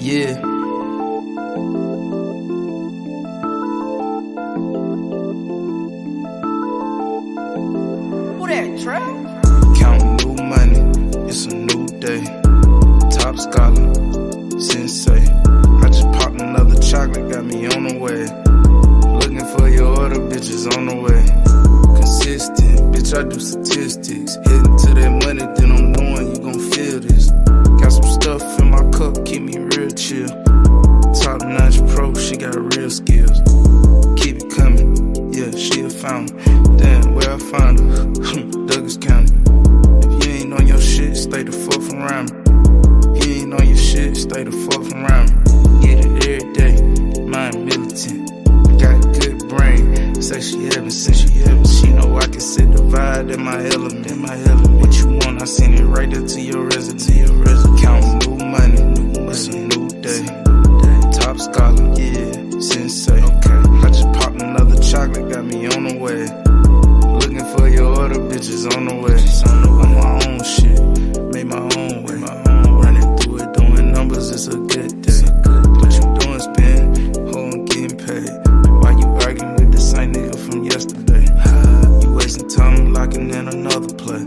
Yeah. Who that, Trap? Counting new money, it's a new day. Top scholar, sensei. I just popped another chocolate, got me on the way. Looking for your other bitches on the way. Consistent, bitch, I do statistics. Heading to that money, then I'm knowing you gon' feel this. Got some stuff in my cup, keep me real chill. Top notch pro, she got real skills. Keep it coming, yeah, she a fountain. Damn, where I found her, Douglas County. If you ain't on your shit, stay the fuck from around me. If you ain't on your shit, stay the fuck from around me. Get it every day, mind militant. Got a good brain, say she heaven, since she heaven. She know I can set the vibe in my element, What you want, I send it right there to your residence, Counting new money, it's a new day. Top scholar, yeah, sensei. Okay, I just popped another chocolate, got me on the way. Looking for your other bitches on the way. On my own shit, made my own way. Running through it, doing numbers, it's a good day. What you doing, spin? Hold on, getting paid. Why you arguing with the same nigga from yesterday? You wasting time locking in another play.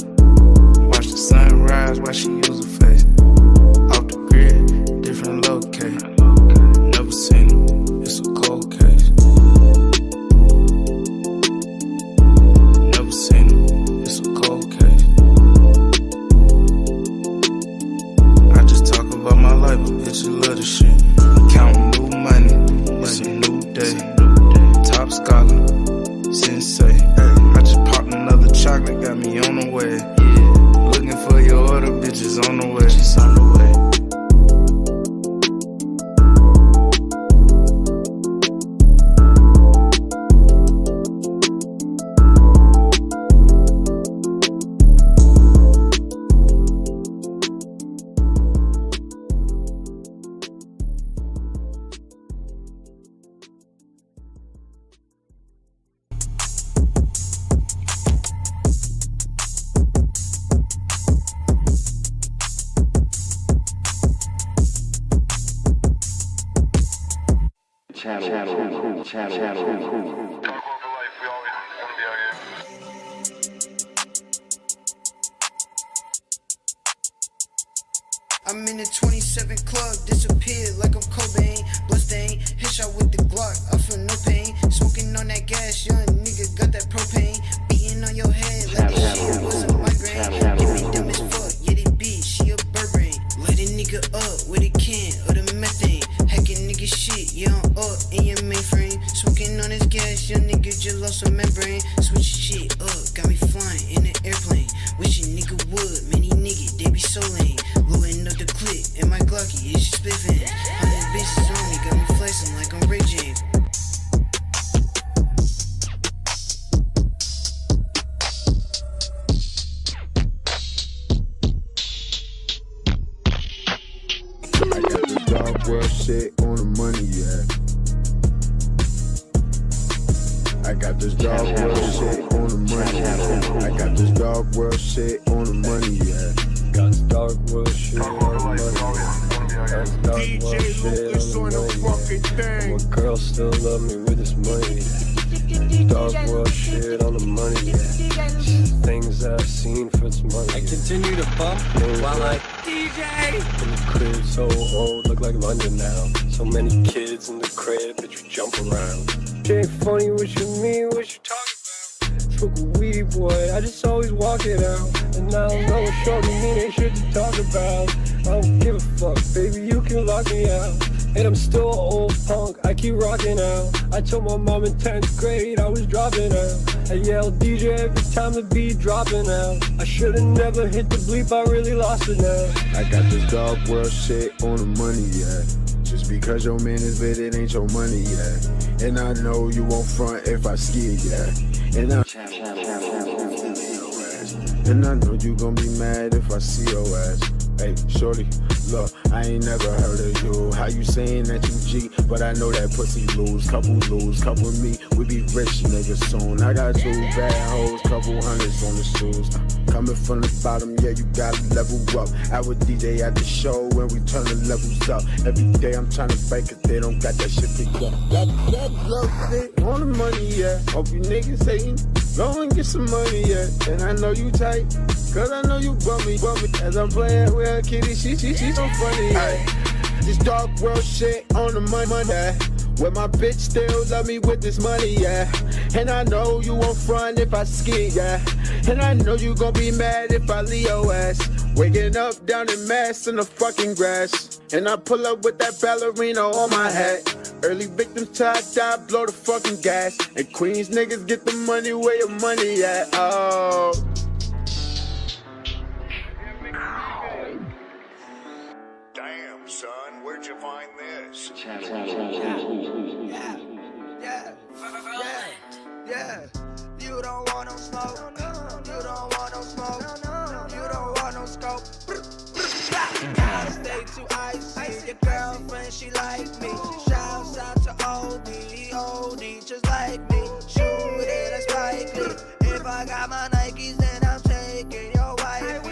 Watch the sun rise while she use her face. Off the grid, different locate. Never seen it, it's a cold case. Never seen it, it's a cold case. I just talk about my life, but bitches love the shit. Counting new money, it's a new day. Top scholar, sensei. I just popped another chocolate, got me on the way. Looking for your other bitches on the way. I'm in the 27 club, disappeared like I'm Cobain. just lost remembering. Switch shit up, got me flying in an airplane. Wish a nigga would, many niggas, they be so lame. Loading up the clip, and my Glocky is just spiffing. 100 bitches on me, got me flexing like I'm Ray James. I got this dog world shit on the money, yeah. I got this dog world shit on the money, yeah. I got this dog world shit on the money, yeah. Got this dog world shit on the money. Got this dog world shit on the money. My girl still love me with this money. Dog world shit on the money, yeah. Things that I've seen for this money. I continue to bump while I DJ. In the crib so old, look like London now. So many kids in the crib, bitch, we jump around. It ain't funny what you mean, what you talking about. Smoke a weed, boy, I just always walk it out. And I don't know what shorty mean, ain't shit to talk about. I don't give a fuck, baby, you can lock me out. And I'm still an old punk, I keep rocking out. I told my mom in 10th grade I was dropping out. I yelled DJ every time the beat dropping out. I should've never hit the bleep, I really lost it now. I got this dog world shit on the money, yeah. Just because your man is lit, it ain't your money, yeah. And I know you won't front if I ski, yeah. And I know you gon' be mad if I see your ass. Hey, shorty, look, I ain't never heard of you. How you saying that you G, but I know that pussy lose. Couple me, we be rich niggas soon. I got 2 bad hoes, couple hundreds on the shoes. Coming from the bottom, yeah, you gotta level up. I would DJ at the show when we turn the levels up. Every day I'm trying to fight cause they don't got that shit picked up. That little shit on the money, yeah. Hope you niggas hating, go and get some money, yeah. And I know you tight, cause I know you bummy. As I'm playing with her kitty, she's so funny, yeah. This dog world shit on the money. Where my bitch still love me with this money, yeah. And I know you won't front if I ski, yeah. And I know you gon' be mad if I leave your ass. Waking up down in Mass in the fucking grass. And I pull up with that ballerina on my hat. Early victims till I die, blow the fucking gas. And Queens niggas get the money where your money at, oh. Damn, son, where'd you find this? Yeah. You don't want no smoke. You don't want no smoke. You don't want no scope. Gotta stay too icy. Your girlfriend, she like me. Shouts out to OD, just like me. Shoot it, that's likely. If I got my Nikes, then I'm taking your wife.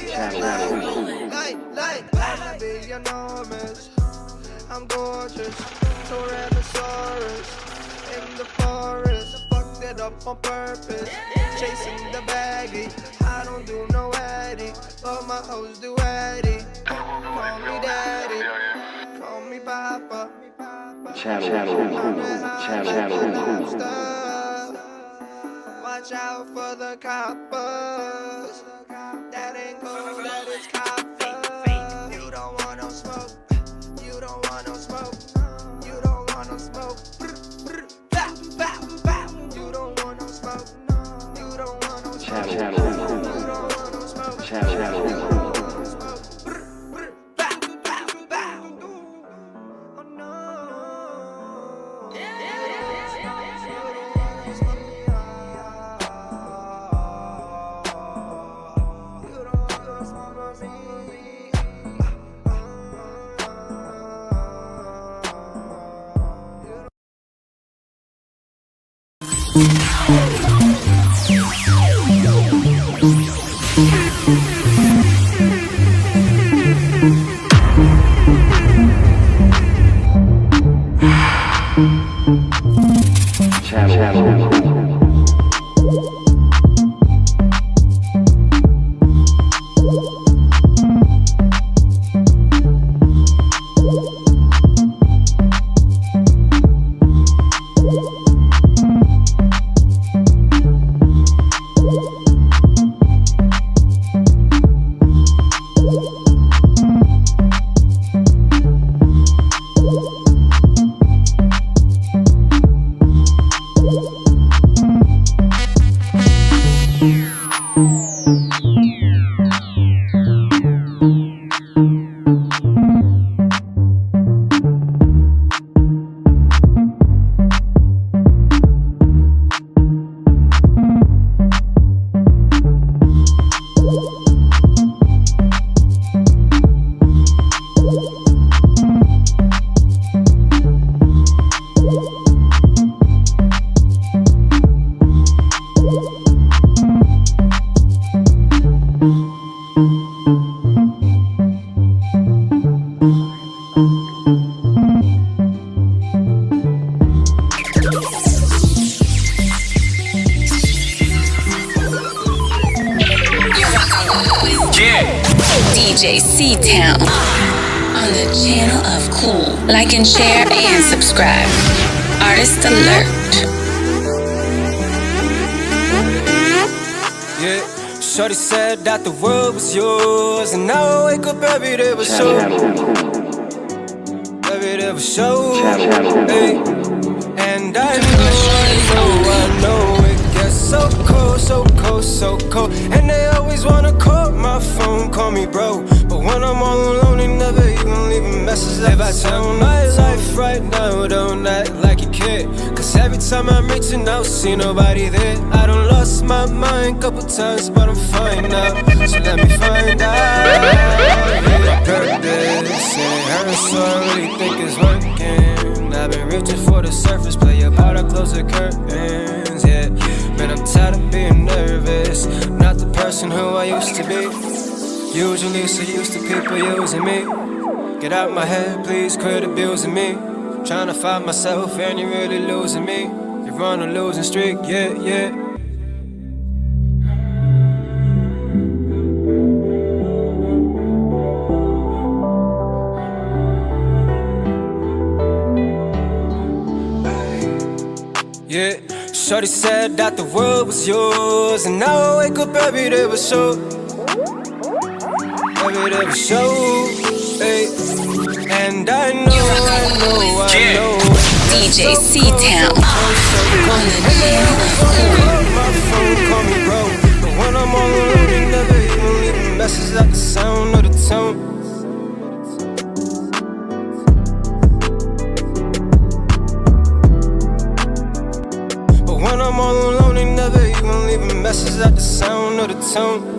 Like, I'ma be enormous. I'm gorgeous, Tyrannosaurus in the forest. Fucked it up on purpose, chasing the baggie. I don't do no addy, but my hoes do addy. Call me daddy, call me papa. Watch out for the coppers. That ain't cool, that is copper. You don't want no smoke. You don't want no smoke. You don't want no smoke. Bow, bow, bow. You don't want no smoke. You don't want no smoke. You don't want no smoke. You don't want no smoke. Bow, bow, bow. Oh no. DJ C-Town on the channel of cool. Like and share and subscribe. Artist alert. Yeah, shorty said that the world was yours, and now I wake up every day with show. Every day with show. Hey. And I know it gets so cold, so cold, so cold. And they always wanna call my phone, call me bro. But when I'm all alone, they never even leave a message. If I tell my life right now, don't act like you care. Cause every time I'm reaching out, see nobody there. I done lost my mind couple times, but I'm fine now. So let me find out. Yeah, purpose, it hurts, so I really think it's working. I've been reaching for the surface, play your part, I close the curtains, yeah. Man, I'm tired of being nervous, not the person who I used to be. Usually so used to people using me. Get out my head, please quit abusing me. Trying to find myself and you're really losing me. You're on a losing streak, yeah, yeah. Yeah, shorty said that the world was yours, and now I wake up every day with show. Every day with show, hey. And I know DJ C-Town on the channel of cool. my phone, call me bro. But when I'm all alone, they never even leave a message like the sound of the tone. When I'm all alone, they never even leave a message at the sound of the tone.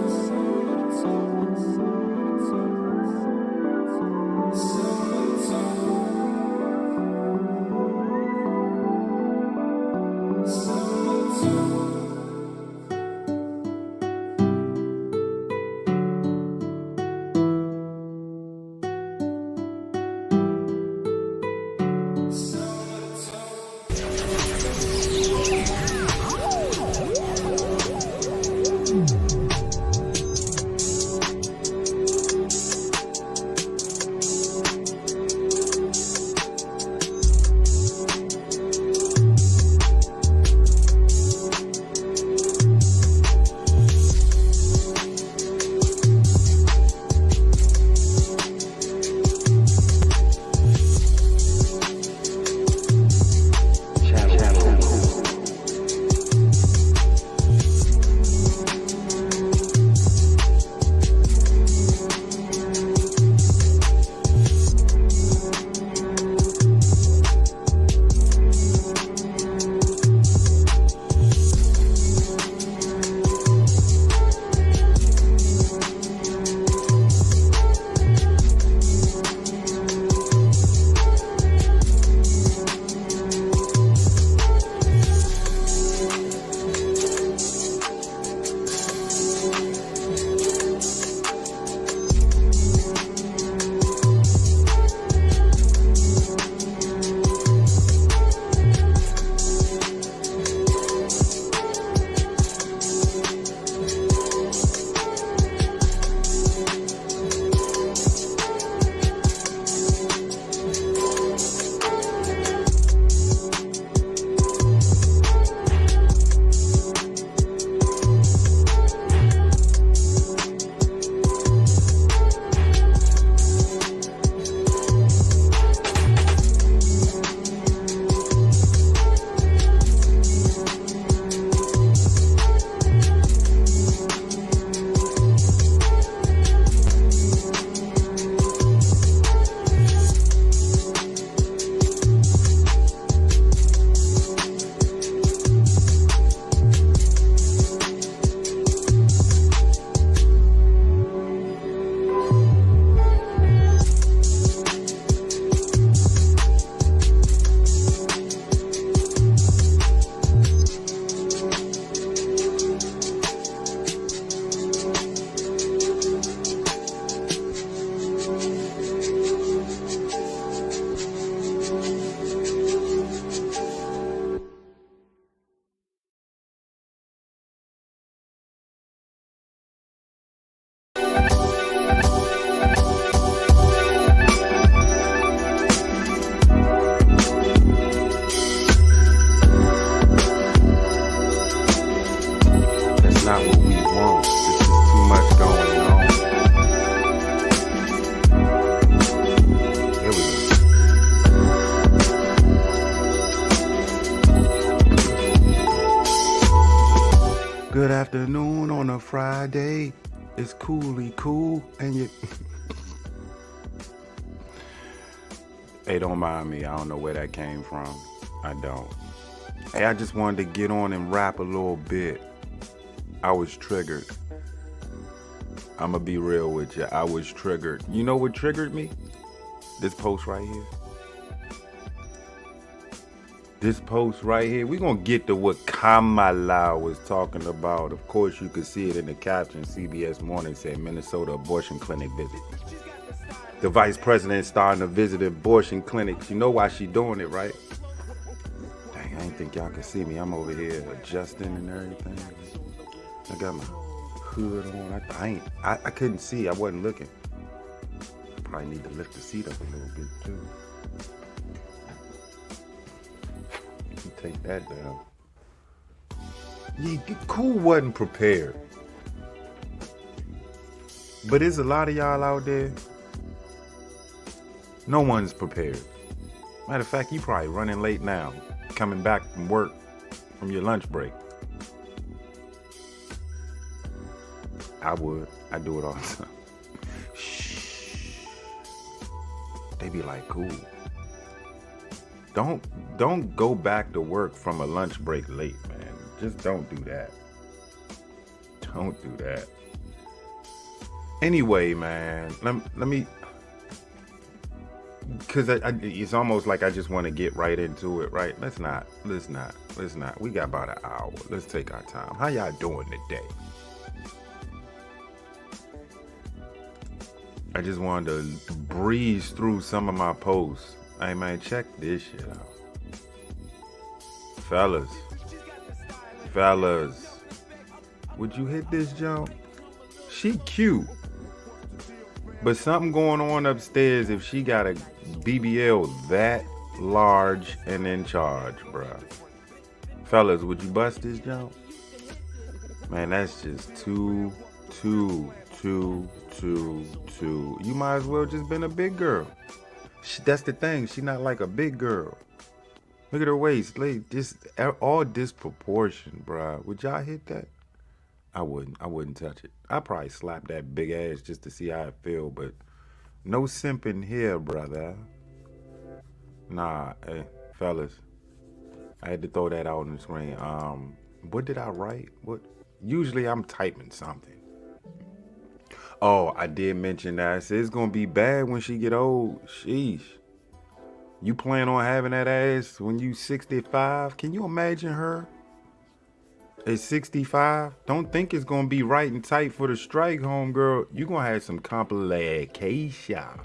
afternoon on a Friday. It's coolly cool and you... Hey, don't mind me. I don't know where that came from. I don't. Hey, I just wanted to get on and rap a little bit. I was triggered. I'ma be real with you. I was triggered. You know what triggered me? This post right here. This post right here. We're gonna get to what Kamala was talking about. Of course, you could see it in the caption. CBS Morning said Minnesota abortion clinic visit. The vice president starting to visit abortion clinics. You know why she doing it, right? Dang, I didn't think y'all could see me. I'm over here adjusting and everything. I got my hood on. I couldn't see. I wasn't looking. Probably need to lift the seat up a little bit too. Take that down. Yeah, Cool wasn't prepared. But there's a lot of y'all out there. No one's prepared. Matter of fact, you probably running late now, coming back from work from your lunch break. I would. I do it all the time. Shh. They be like, cool. Don't go back to work from a lunch break late, man. Just don't do that. Don't do that. Anyway, man, let me, because it's almost like I just want to get right into it, right? Let's not. We got about an hour. Let's take our time. How y'all doing today? I just wanted to breeze through some of my posts. Hey, man, check this shit out. Fellas, would you hit this jump? She cute. But something going on upstairs if she got a BBL that large and in charge, bruh. Fellas, would you bust this jump? Man, that's just too. You might as well just been a big girl. That's the thing. She not like a big girl. Look at her waist. Like, just all disproportion, bruh. Would y'all hit that? I wouldn't touch it. I'd probably slap that big ass just to see how it feel, but no simping here, brother. Nah, hey, fellas. I had to throw that out on the screen. What did I write? What? Usually I'm typing something. Oh, I did mention that. I said it's gonna be bad when she get old. Sheesh. You plan on having that ass when you 65? Can you imagine her at 65? Don't think it's gonna be right and tight for the strike, homegirl. You gonna have some complication.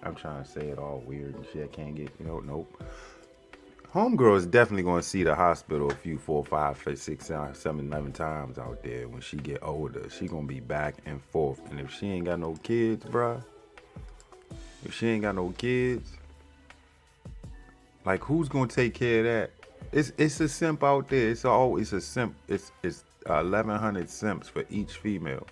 I'm trying to say it all weird and shit. I can't get, nope. Homegirl is definitely gonna see the hospital a few 4, 5, 6, 7, 11 times out there when she get older. She gonna be back and forth. And if she ain't got no kids, bruh. Like, who's gonna take care of that? It's a simp out there. It's always a simp. It's 1,100 simps for each female.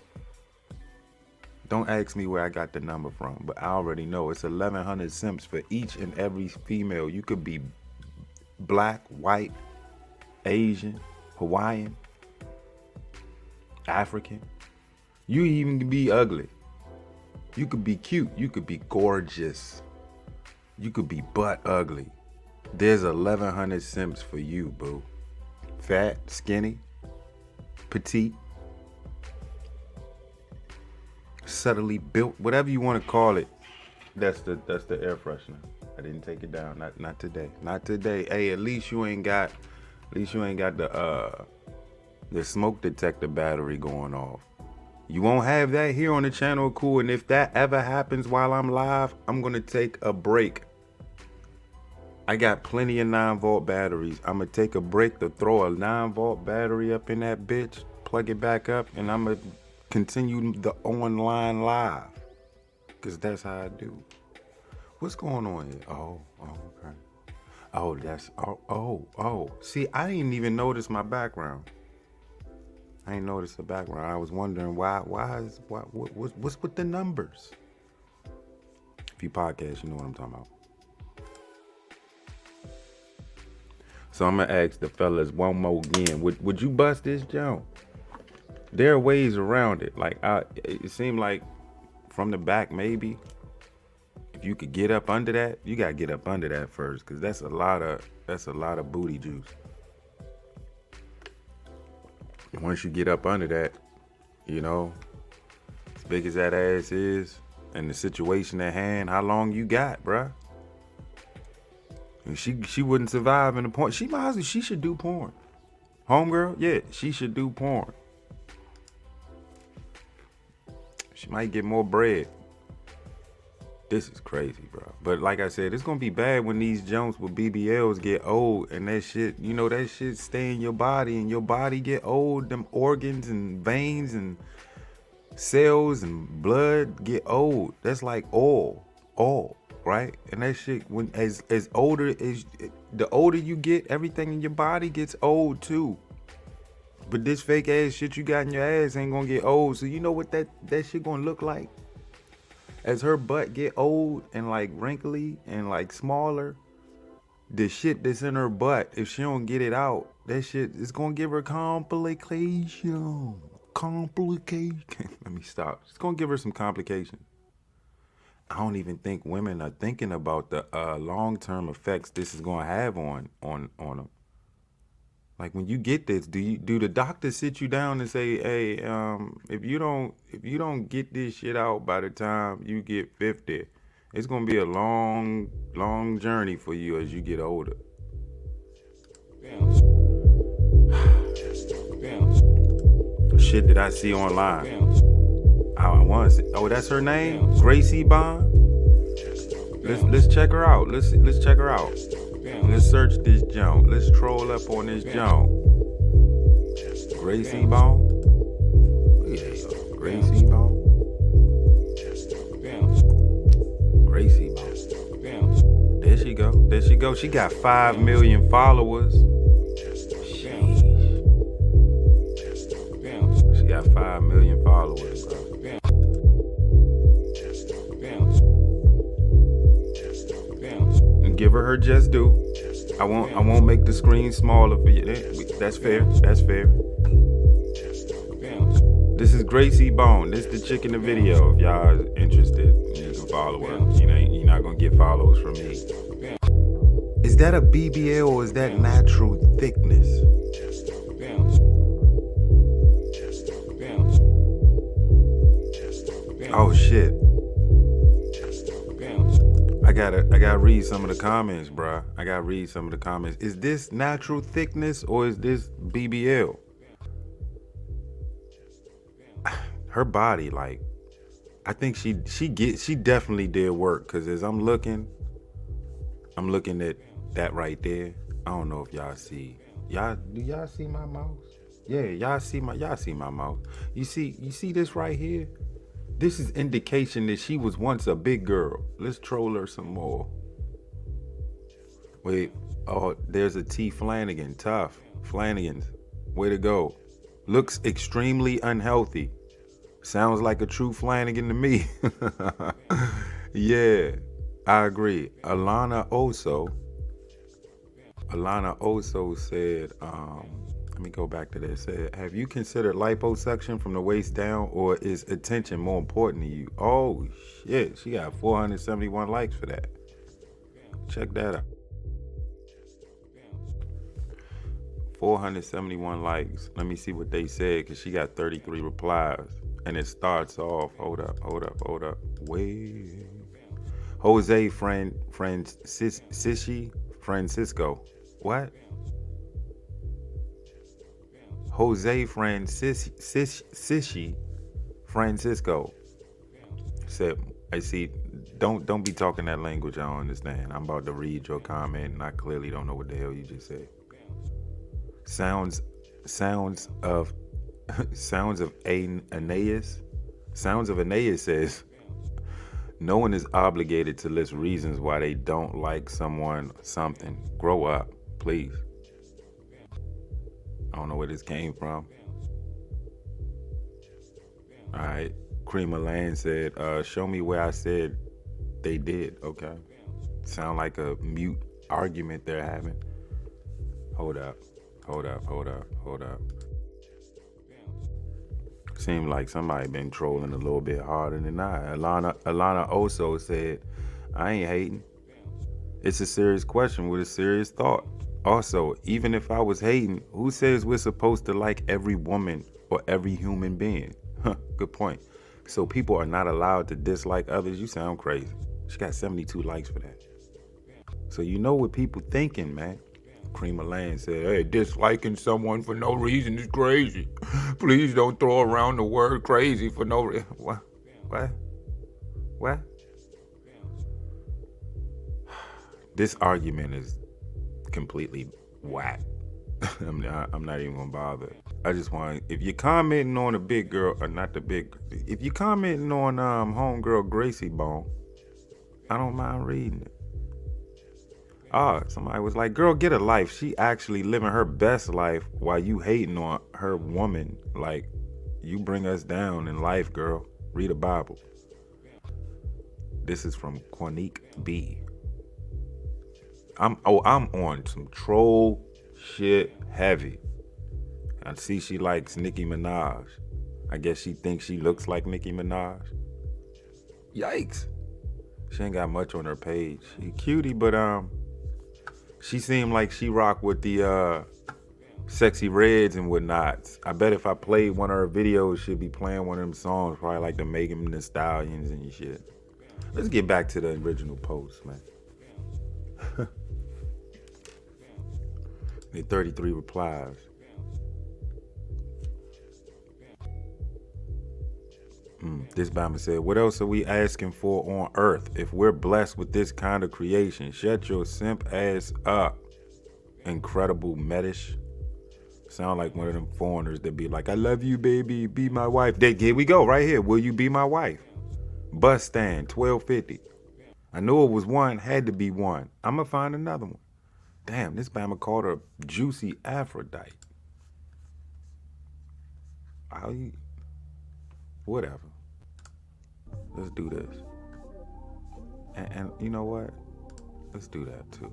Don't ask me where I got the number from, but I already know it's 1,100 simps for each and every female. You could be black, white, Asian, Hawaiian, African. You even can be ugly. You could be cute. You could be gorgeous. You could be butt ugly. There's 1,100 simps for you, boo. Fat, skinny, petite, subtly built, whatever you want to call it. That's the air freshener. I didn't take it down. Not today. Not today. Hey, at least you ain't got the smoke detector battery going off. You won't have that here on the channel, cool. And if that ever happens while I'm live, I'm gonna take a break. I got plenty of 9-volt batteries. I'm gonna take a break to throw a 9-volt battery up in that bitch, plug it back up, and I'm gonna continue the online live. Cause that's how I do. What's going on here? Oh, okay. Oh. See, I didn't even notice my background. I ain't noticed the background. I was wondering what's with the numbers? If you podcast, you know what I'm talking about. So I'm gonna ask the fellas one more again. Would you bust this jump? There are ways around it. Like it seemed like from the back maybe. If you could get up under that, you gotta get up under that first, cause that's a lot of booty juice. And once you get up under that, you know, as big as that ass is, and the situation at hand, how long you got, bruh? And she wouldn't survive in the porn. She should do porn. Homegirl, yeah, she should do porn. She might get more bread. This is crazy, bro. But like I said, it's gonna be bad when these jumps with BBLs get old and that shit, you know, that shit stay in your body and your body get old. Them organs and veins and cells and blood get old. That's like oil, right? And that shit, when as older as the older you get, everything in your body gets old too. But this fake ass shit you got in your ass ain't gonna get old. So you know what that shit gonna look like? As her butt get old and like wrinkly and like smaller, the shit that's in her butt, if she don't get it out, that shit is gonna give her complication. Let me stop. It's gonna give her some complications. I don't even think women are thinking about the long-term effects this is gonna have on them. Like when you get this, do the doctor sit you down and say, hey, if you don't get this shit out by the time you get 50, it's gonna be a long journey for you as you get older. Shit that I see online. I want to see. Oh, that's her name, Gracie Bond. Let's check her out. Let's check her out. Let's search this junk. Let's troll up on this junk. Gracie Bone? Yeah, Gracie Bone. Gracie Bone. There she go. There she go. She got 5 million followers. Sheesh. She got 5 million followers, bro. And give her just due. I won't make the screen smaller for you. That's fair. That's fair. This is Gracie Bone. This is the chick in the video. If y'all are interested, you can follow her. You're not gonna get follows from me. Is that a BBL or is that natural thickness? Oh shit. I gotta read some of the comments, bruh. I gotta read some of the comments. Is this natural thickness or is this BBL? Her body, like, I think she definitely did work. Cause as I'm looking at that right there. I don't know if y'all see. Do y'all see my mouse? Yeah, y'all see my mouse. You see this right here? This is indication that she was once a big girl. Let's troll her some more. Wait, oh, there's a T Flanagan. Tough. Flanagan's. Way to go. Looks extremely unhealthy. Sounds like a true Flanagan to me. Yeah, I agree. Alana Oso said, let me go back to this. Said, have you considered liposuction from the waist down, or is attention more important to you? Oh shit, she got 471 likes for that. Check that out. 471 likes. Let me see what they said, because she got 33 replies. And it starts off, hold up. Wait. Jose Francisco. What? Jose Francisco said, I see, don't be talking that language I don't understand. I'm about to read your comment and I clearly don't know what the hell you just said. Sounds of Aeneas. Sounds of Aeneas says, no one is obligated to list reasons why they don't like someone, something. Grow up, please. I don't know where this came from. All right. Cream of Land said, show me where I said they did. Okay. Sound like a mute argument they're having. Hold up. Seemed like somebody been trolling a little bit harder than I. Alana also said, I ain't hating. It's a serious question with a serious thought. Also, even if I was hating, who says we're supposed to like every woman or every human being? Good point. So people are not allowed to dislike others? You sound crazy. She got 72 likes for that. So you know what people thinking, man. Cream of Land said, hey, disliking someone for no reason is crazy. Please don't throw around the word crazy for no reason. What? This argument is completely whack. I'm not even gonna bother. I just want, if you're commenting on a big girl, or not the big, if you're commenting on homegirl Gracie Bone, I don't mind reading it. Somebody was like, girl, get a life. She actually living her best life while you hating on her woman. Like, you bring us down in life, girl. Read a Bible. This is from Quanique B. I'm on some troll shit heavy. I see she likes Nicki Minaj. I guess she thinks she looks like Nicki Minaj. Yikes. She ain't got much on her page. She cutie, but she seemed like she rocked with the Sexy Reds and whatnot. I bet if I played one of her videos, she'd be playing one of them songs, probably like the Megan Thee Stallions and shit. Let's get back to the original post, man. The 33 replies. This Bama said, what else are we asking for on earth if we're blessed with this kind of creation? Shut your simp ass up. Incredible Medish. Sound like one of them foreigners that be like, I love you, baby, be my wife. Here we go, right here. Will you be my wife? Bus stand, 1250. I knew it was one, had to be one. I'm going to find another one. Damn, this Bama called her Juicy Aphrodite. Whatever. Let's do this. And you know what? Let's do that too.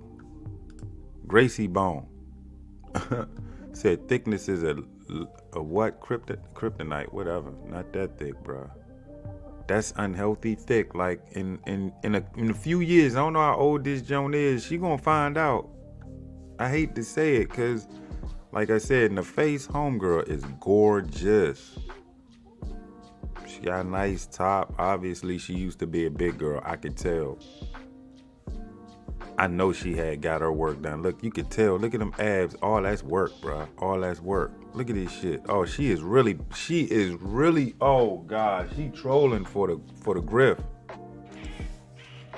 Gracie Bone said thickness is a what? Kryptonite, whatever. Not that thick, bruh. That's unhealthy thick. Like in a few years, I don't know how old this Joan is. She gonna find out. I hate to say it, cause like I said, in the face, homegirl is gorgeous. She got a nice top. Obviously, she used to be a big girl. I could tell. I know she had got her work done. Look, you could tell. Look at them abs. All that's work, bruh. All that's work. Look at this shit. Oh, she is really, oh God, she trolling for the grift.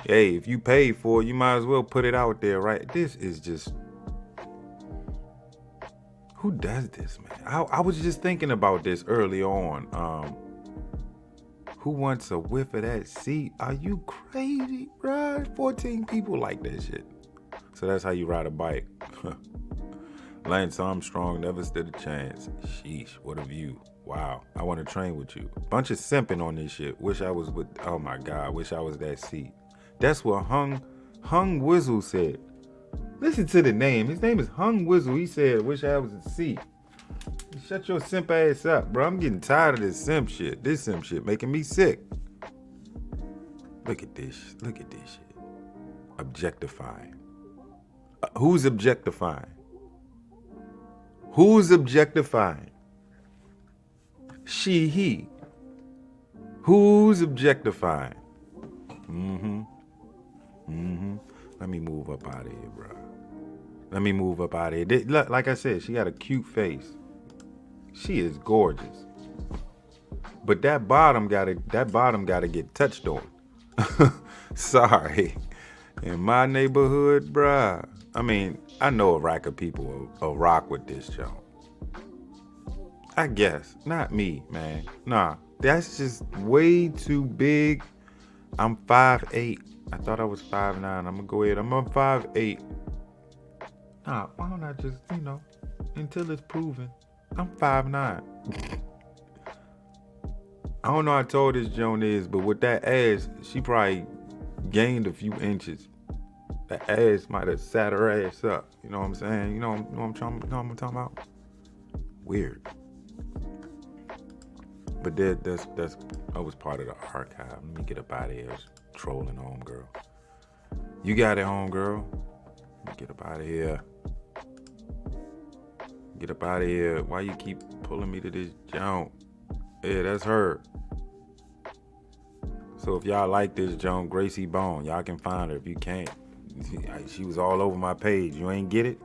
Hey, if you paid for it, you might as well put it out there, right? This is just, who does this, man? I was just thinking about this early on. Who wants a whiff of that seat? Are you crazy, bruh? 14 people like that shit. So that's how you ride a bike. Lance Armstrong never stood a chance. Sheesh, what a view. Wow, I want to train with you. Bunch of simping on this shit. Wish I was with, oh my God, wish I was that seat. That's what Hung Wizzle said. Listen to the name. His name is Hung Wizzle. He said, wish I was a seat. Shut your simp ass up, bro. I'm getting tired of this simp shit. This simp shit making me sick. Look at this. Look at this shit. Objectifying. Who's objectifying? Who's objectifying? She, he. Who's objectifying? Let me move up out of here, bro. Let me move up out of here. Like I said, she got a cute face. She is gorgeous. But that bottom gotta get touched on. Sorry. In my neighborhood, bruh. I mean, I know a rack of people will rock with this show. I guess. Not me, man. Nah. That's just way too big. I'm 5'8". I thought I was 5'9". I'm gonna go ahead. I'm on 5'8". Nah, why don't I just, until it's proven. I'm 5'9". I don't know how tall this Joan is, but with that ass, she probably gained a few inches. That ass might have sat her ass up. You know what I'm saying? You know what I'm talking about? Weird. But that was part of the archive. Let me get up out of here. Trolling homegirl. You got it, homegirl. Get up out of here. Get up out of here. Why you keep pulling me to this junk? Yeah, that's her. So if y'all like this junk, Gracie Bone, y'all can find her. If you can't, she was all over my page. You ain't get it?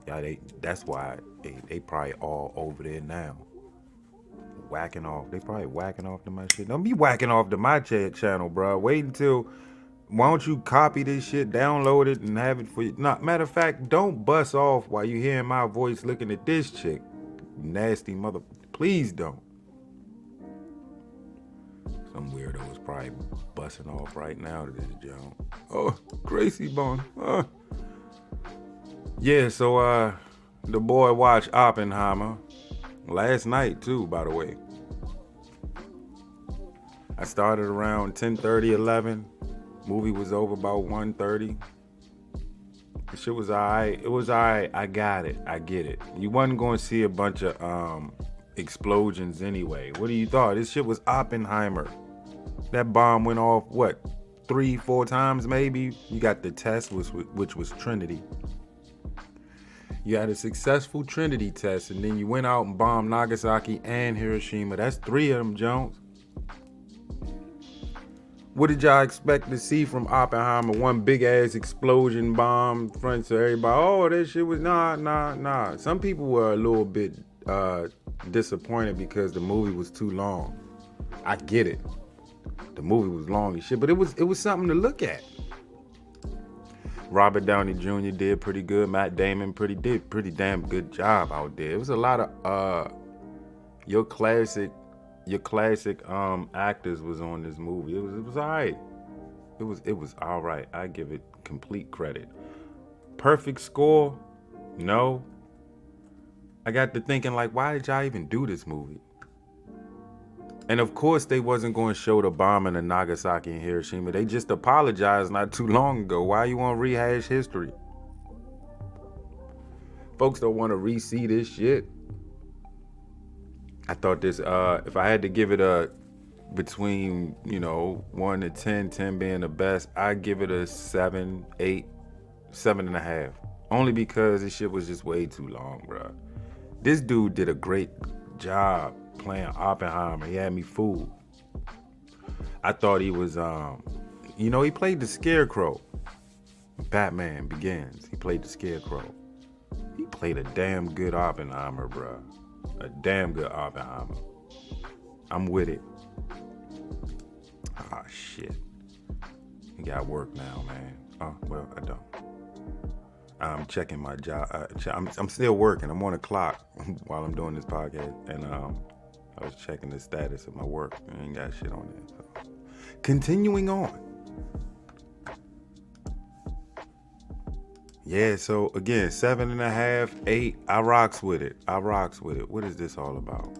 Yeah, that's why they probably all over there now. Whacking off. They probably whacking off to my shit. Don't be whacking off to my channel, bro. Wait until... Why don't you copy this shit, download it, and have it for you? Nah, matter of fact, don't bust off while you hearing my voice looking at this chick. Nasty mother. Please don't. Some weirdo is probably busting off right now to this joint. Oh, Gracie Bone. Yeah, so the boy watched Oppenheimer last night too, by the way. I started around 10:30, 11. Movie was over about 1:30. The shit was alright. It was alright. I got it. I get it. You wasn't going to see a bunch of explosions anyway. What do you thought? This shit was Oppenheimer. That bomb went off, what, 3-4 times maybe? You got the test, which was Trinity. You had a successful Trinity test, and then you went out and bombed Nagasaki and Hiroshima. That's 3 of them, Jones. What did y'all expect to see from Oppenheimer? One big ass explosion bomb in front of everybody. Oh, that shit was nah. Some people were a little bit disappointed because the movie was too long. I get it. The movie was long as shit, but it was something to look at. Robert Downey Jr. did pretty good. Matt Damon did pretty damn good job out there. It was a lot of your classic actors was on this movie. It was all right. It was all right. I give it complete credit. Perfect score? No. I got to thinking, like, why did y'all even do this movie? And of course they wasn't going to show the bombing of Nagasaki and Hiroshima. They just apologized not too long ago. Why you want to rehash history? Folks don't want to re-see this shit. I thought this, if I had to give it a, between, 1 to 10, 10 being the best, I'd give it a 7, 8, 7.5. Only because this shit was just way too long, bro. This dude did a great job playing Oppenheimer. He had me fooled. I thought he was, he played the Scarecrow. Batman Begins. He played the Scarecrow. He played a damn good Oppenheimer, bro. A damn good Oppenheimer. I'm with it. Ah, shit. You got work now, man. Oh, well, I don't. I'm checking my job. I'm still working. I'm on the clock while I'm doing this podcast. And I was checking the status of my work. I ain't got shit on there. So. Continuing on. Yeah, so again, 7.5, 8. I rocks with it. What is this all about?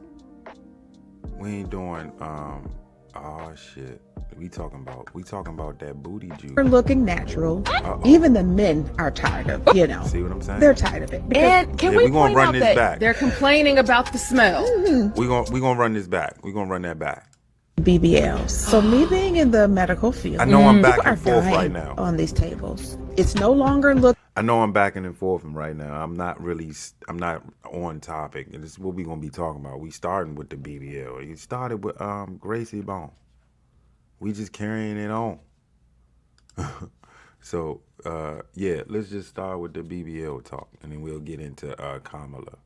We ain't doing oh shit. We talking about that booty juice. We're looking natural. Even the men are tired of, See what I'm saying? They're tired of it. And can we point out that back. They're complaining about the smell? Mm-hmm. We gonna run this back. We gonna run that back. BBLs. So me being in the medical field, I know I'm back people and forth are dying right now. on these tables. It's no longer look. I know I'm backing and forth right now. I'm not on topic. And this is what we're going to be talking about. We starting with the BBL. You started with Gracie Bone. We just carrying it on. So, yeah, let's just start with the BBL talk. And then we'll get into Kamala.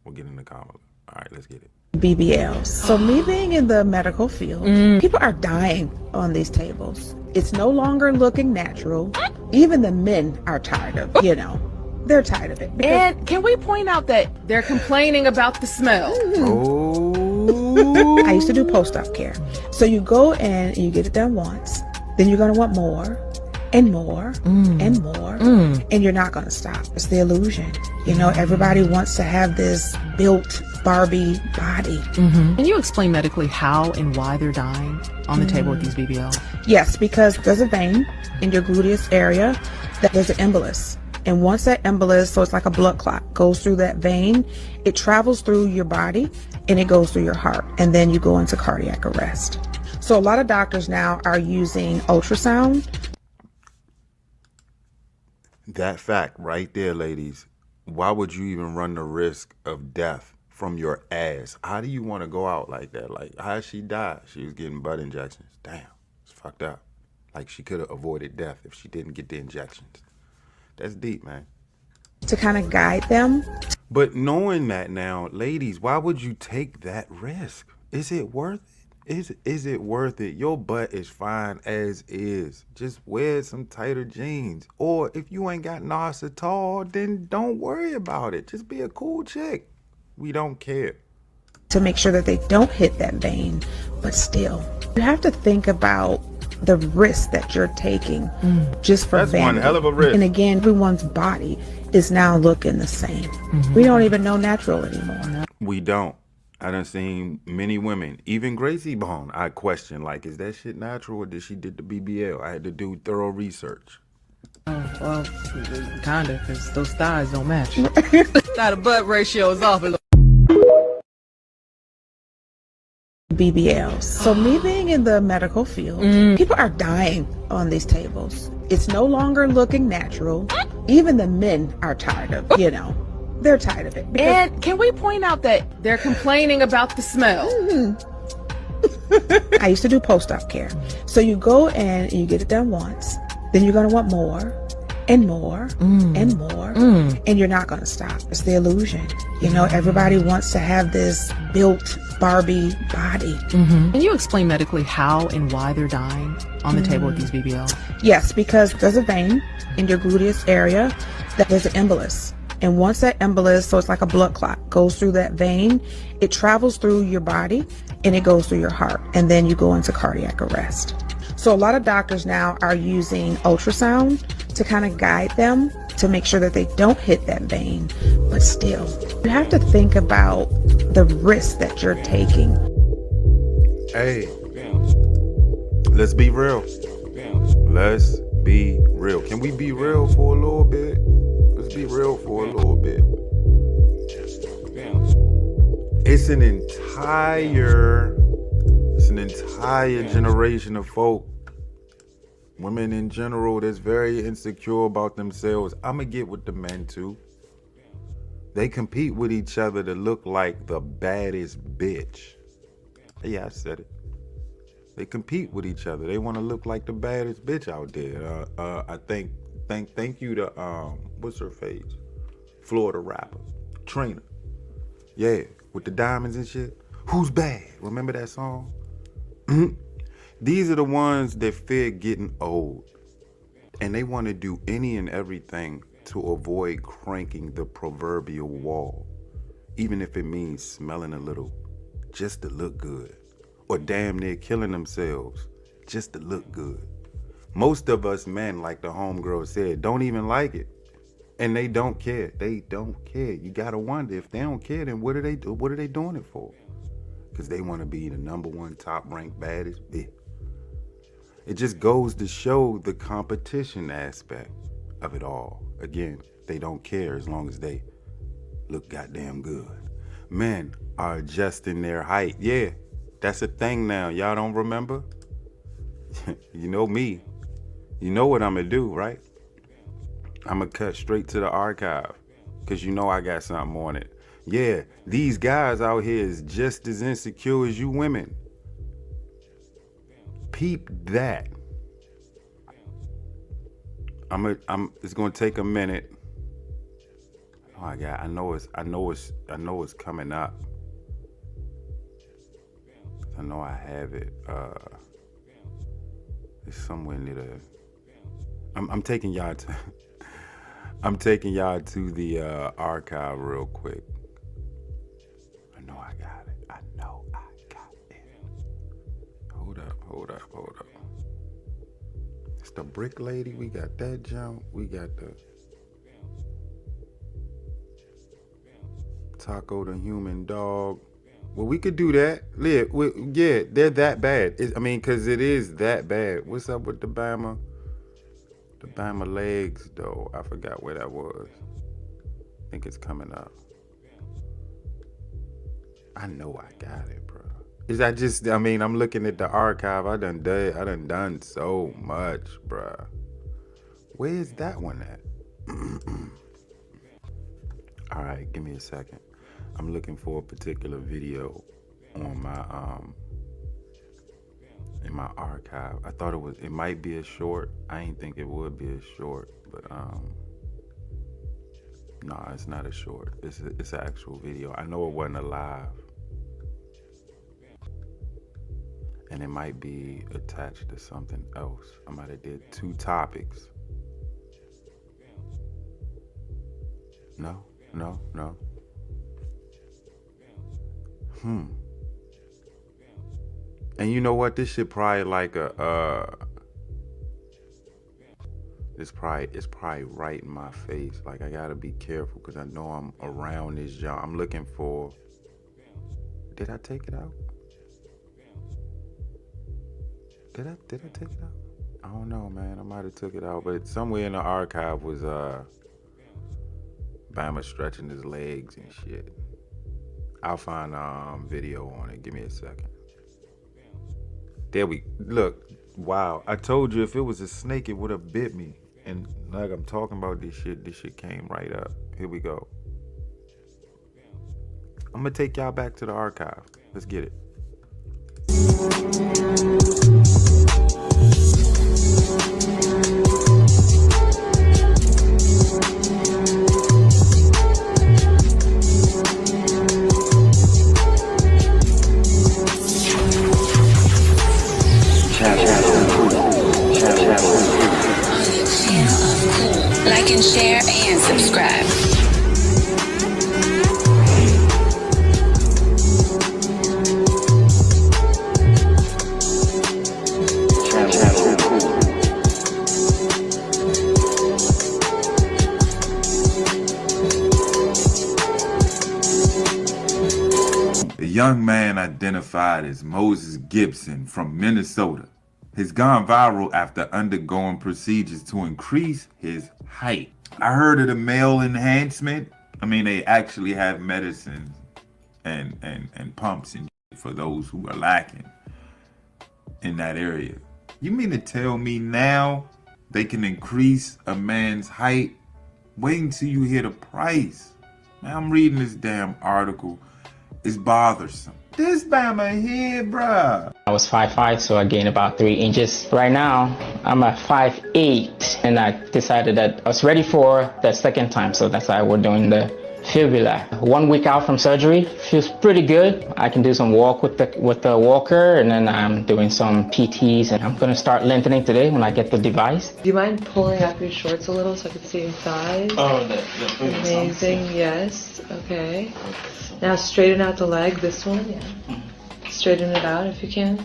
We'll get into Kamala. All right, let's get it. BBLs. So me being in the medical field, people are dying on these tables. It's no longer looking natural. Even the men are tired of, they're tired of it. And can we point out that they're complaining about the smell? Oh. I used to do post-op care. So you go and you get it done once, then you're going to want more, and more and more. And you're not going to stop. It's the illusion. You know, everybody wants to have this built Barbie body. Can you explain medically how and why they're dying on the table with these BBLs? Yes, because there's a vein in your gluteus area that there's an embolus. And once that embolus, so it's like a blood clot, goes through that vein, it travels through your body and it goes through your heart. And then you go into cardiac arrest. So a lot of doctors now are using ultrasound. That fact right there, ladies. Why would you even run the risk of death from your ass? How do you want to go out like that? Like, how she died? She was getting butt injections. Damn, it's fucked up. Like, she could have avoided death if she didn't get the injections. That's deep, man. To kind of guide them. But knowing that now, ladies, why would you take that risk? Is it worth it? Is it worth it? Your butt is fine as is. Just wear some tighter jeans. Or if you ain't got NOS at all, then don't worry about it. Just be a cool chick. We don't care. To make sure that they don't hit that vein. But still, you have to think about the risk that you're taking just for That's vanity. one hell of a risk. And again, everyone's body is now looking the same. We don't even know natural anymore. We don't. I done seen many women, even Gracie Bone, I question, like, is that shit natural or did she did the BBL? I had to do thorough research. Oh, well, kinda, because those thighs don't match. Thigh to butt ratio is off a little. BBLs. So me being in the medical field, people are dying on these tables. It's no longer looking natural. Even the men are tired of, they're tired of it. And can we point out that they're complaining about the smell? I used to do post-op care. So you go in and you get it done once, then you're going to want more and more and more. And you're not going to stop. It's the illusion. Everybody wants to have this built Barbie body. Can you explain medically how and why they're dying on the table with these BBLs? Yes, because there's a vein in your gluteus area that there's an embolus. And once that embolus, so it's like a blood clot, goes through that vein, it travels through your body and it goes through your heart. And then you go into cardiac arrest. So a lot of doctors now are using ultrasound to kind of guide them to make sure that they don't hit that vein. But still, you have to think about the risk that you're taking. Hey, let's be real. Let's be real. Can we be real for a little bit? Let's be real for a little bit. It's an entire generation of folk, women in general, that's very insecure about themselves. I'ma get with the men too. They compete with each other to look like the baddest bitch. Yeah, I said it. They compete with each other. They want to look like the baddest bitch out there. I thank you to what's her face? Florida rapper, Trina. Yeah, with the diamonds and shit. Who's bad? Remember that song? These are the ones that fear getting old, and they want to do any and everything to avoid cranking the proverbial wall, even if it means smelling a little, just to look good, or damn near killing themselves just to look good. Most of us men, like the homegirl said, don't even like it, and they don't care. They don't care. You gotta wonder, if they don't care, then what are they doing it for? Because they want to be the number one top-ranked baddest bitch. It just goes to show the competition aspect of it all. Again, they don't care as long as they look goddamn good. Men are adjusting their height. Yeah, that's a thing now. Y'all don't remember? You know me. You know what I'm going to do, right? I'm going to cut straight to the archive, because you know I got something on it. Yeah, these guys out here is just as insecure as you women. Peep that. It's gonna take a minute. Oh my God, I know it's coming up. I know I have it. It's somewhere near the. I'm taking y'all to. I'm taking y'all to the archive real quick. I know I got it. the brick lady. We got that jump. We got the Taco the human dog. Well, we could do that. Yeah, they're that bad. Because it is that bad. What's up with the Bama? The Bama legs, though. I forgot where that was. I think it's coming up. I know I got it, bro. I'm looking at the archive. I done done so much, bro. Where's that one at? All right, give me a second. I'm looking for a particular video on my in my archive. I thought it might be a short. I ain't think it would be a short, but no, it's not a short. It's an actual video. I know it wasn't alive. And it might be attached to something else. I might have did 2 topics. No. And you know what? This shit probably like it's probably right in my face. Like, I gotta be careful because I know I'm around this job. I'm looking for. Did I take it out? Did I take it out? I don't know, man. I might have took it out, but somewhere in the archive was Bama stretching his legs and shit. I'll find video on it. Give me a second. There we look. Wow, I told you if it was a snake, it would have bit me. And like I'm talking about this shit came right up. Here we go. I'm gonna take y'all back to the archive. Let's get it. Like and share and subscribe. A young man identified as Moses Gibson from Minnesota has gone viral after undergoing procedures to increase his height. I heard of the male enhancement. They actually have medicines and pumps and for those who are lacking in that area. You mean to tell me now they can increase a man's height? Wait until you hear the price. Man, I'm reading this damn article. It's bothersome. This Bama here, bruh. I was 5'5", so I gained about 3 inches. Right now, I'm at 5'8", and I decided that I was ready for the second time, so that's why we're doing the fibula. 1 week out from surgery, feels pretty good. I can do some walk with the walker, and then I'm doing some PTs, and I'm gonna start lengthening today when I get the device. Do you mind pulling up your shorts a little so I can see your thighs? Oh, amazing. Yes. Okay. Now straighten out the leg. This one. Yeah. Straighten it out if you can.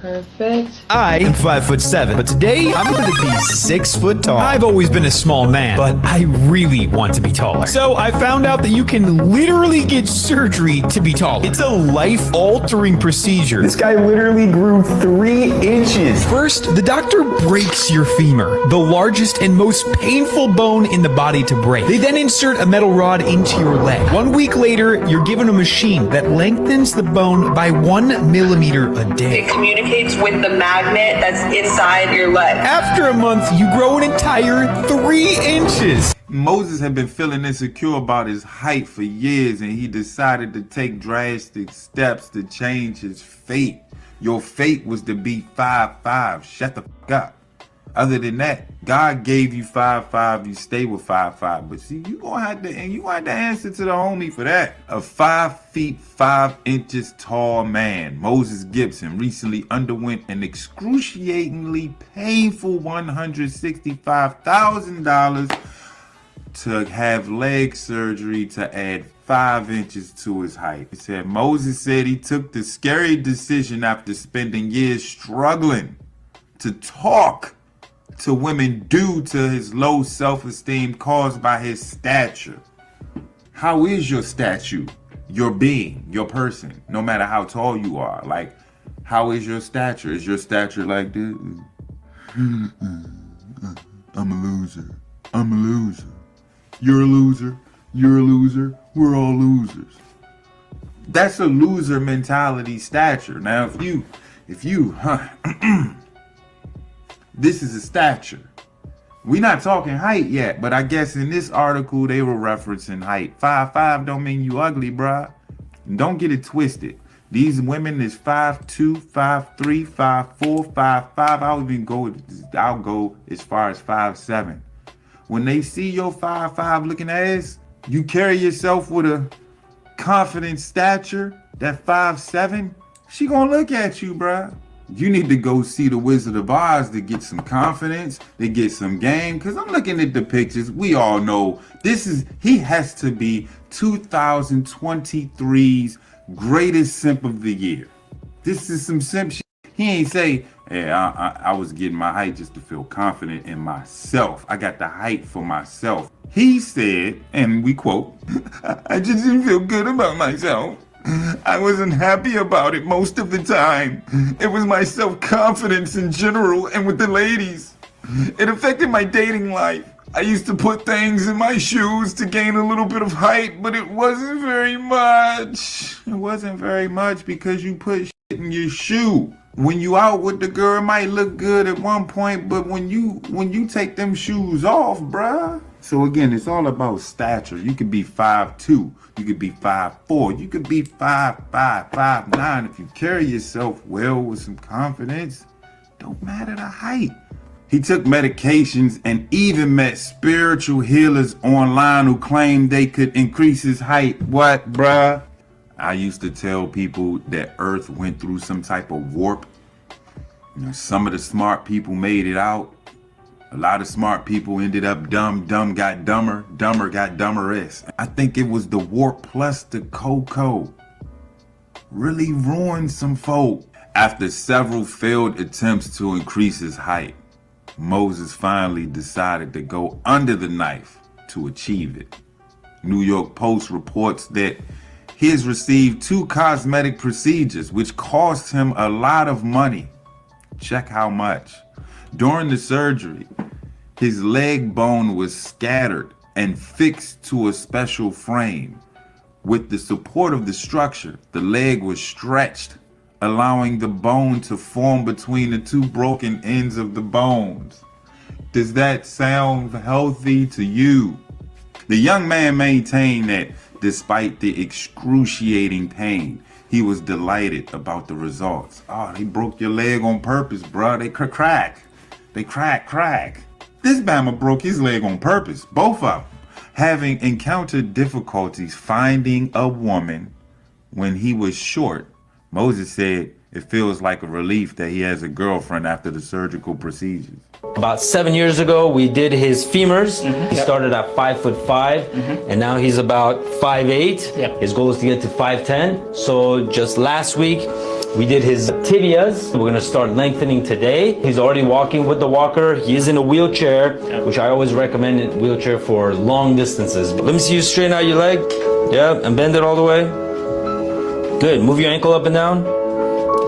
Perfect. I am 5'7", but today I'm going to be 6 foot tall. I've always been a small man, but I really want to be taller. So I found out that you can literally get surgery to be taller. It's a life-altering procedure. This guy literally grew 3 inches. First, the doctor breaks your femur, the largest and most painful bone in the body to break. They then insert a metal rod into your leg. 1 week later, you're given a machine that lengthens the bone by 1 millimeter a day. It communicates with the magnet that's inside your leg. After a month, you grow an entire 3 inches. Moses had been feeling insecure about his height for years, and he decided to take drastic steps to change his fate. Your fate was to be 5'5". Shut the fuck up. Other than that, God gave you 5'5", you stay with 5'5". But see, you gonna have to answer to the homie for that. A 5 feet 5 inches tall man, Moses Gibson, recently underwent an excruciatingly painful $165,000 to have leg surgery to add 5 inches to his height. He said Moses said he took the scary decision after spending years struggling to talk to women due to his low self-esteem caused by his stature. How is your stature? Your being, your person, no matter how tall you are. Like, how is your stature? Is your stature like this? I'm a loser. I'm a loser. You're a loser. You're a loser. We're all losers. That's a loser mentality stature. Now, if you, this is a stature. We're not talking height yet, but I guess in this article they were referencing height. 5'5" don't mean you ugly, bruh. Don't get it twisted. These women is 5'2", 5'3", 5'4", 5'5". I'll go as far as 5'7". When they see your 5'5" looking ass, you carry yourself with a confident stature, that 5'7", she gonna look at you, bruh. You need to go see the Wizard of Oz to get some confidence, to get some game. Cause I'm looking at the pictures. We all know he has to be 2023's greatest simp of the year. This is some simp shit. He ain't say, hey, I was getting my height just to feel confident in myself. I got the height for myself. He said, and we quote, I just didn't feel good about myself. I wasn't happy about it most of the time. It was my self-confidence in general and with the ladies. It affected my dating life. I used to put things in my shoes to gain a little bit of height, but it wasn't very much. It wasn't very much because you put shit in your shoe. When you out with the girl, it might look good at one point, but when you take them shoes off, bruh. So again, it's all about stature. You could be 5'2", you could be 5'4", you could be 5'5", 5'9". If you carry yourself well with some confidence, don't matter the height. He took medications and even met spiritual healers online who claimed they could increase his height. What, bruh? I used to tell people that Earth went through some type of warp. You know, some of the smart people made it out. A lot of smart people ended up dumb. Dumb got dumber. Dumber got dumberest. I think it was the warp plus the cocoa. Really ruined some folk. After several failed attempts to increase his height, Moses finally decided to go under the knife to achieve it. New York Post reports that he has received 2 cosmetic procedures, which cost him a lot of money. Check how much. During the surgery, his leg bone was scattered and fixed to a special frame. With the support of the structure, the leg was stretched, allowing the bone to form between the 2 broken ends of the bones. Does that sound healthy to you? The young man maintained that despite the excruciating pain, he was delighted about the results. Oh, they broke your leg on purpose, bro. They crack. They crack. This Bama broke his leg on purpose, both of them. Having encountered difficulties finding a woman when he was short, Moses said it feels like a relief that he has a girlfriend after the surgical procedures. About 7 years ago, we did his femurs. He started at 5'5", and now he's about 5'8". His goal is to get to 5'10". So just last week, we did his tibias. We're gonna start lengthening today. He's already walking with the walker. He is in a wheelchair, which I always recommend a wheelchair for long distances. Let me see you straighten out your leg. Yeah, and bend it all the way. Good, move your ankle up and down.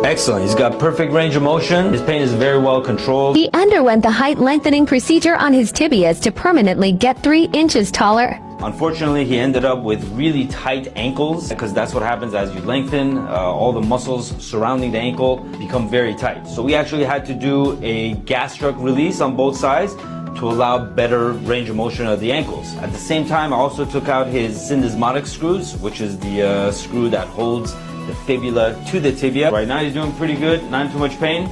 Excellent, he's got perfect range of motion. His pain is very well controlled. He underwent the height lengthening procedure on his tibias to permanently get 3 inches taller. Unfortunately, he ended up with really tight ankles because that's what happens as you lengthen. All the muscles surrounding the ankle become very tight. So we actually had to do a gastroc release on both sides to allow better range of motion of the ankles. At the same time, I also took out his syndesmotic screws, which is the screw that holds the fibula to the tibia. Right now he's doing pretty good, not in too much pain.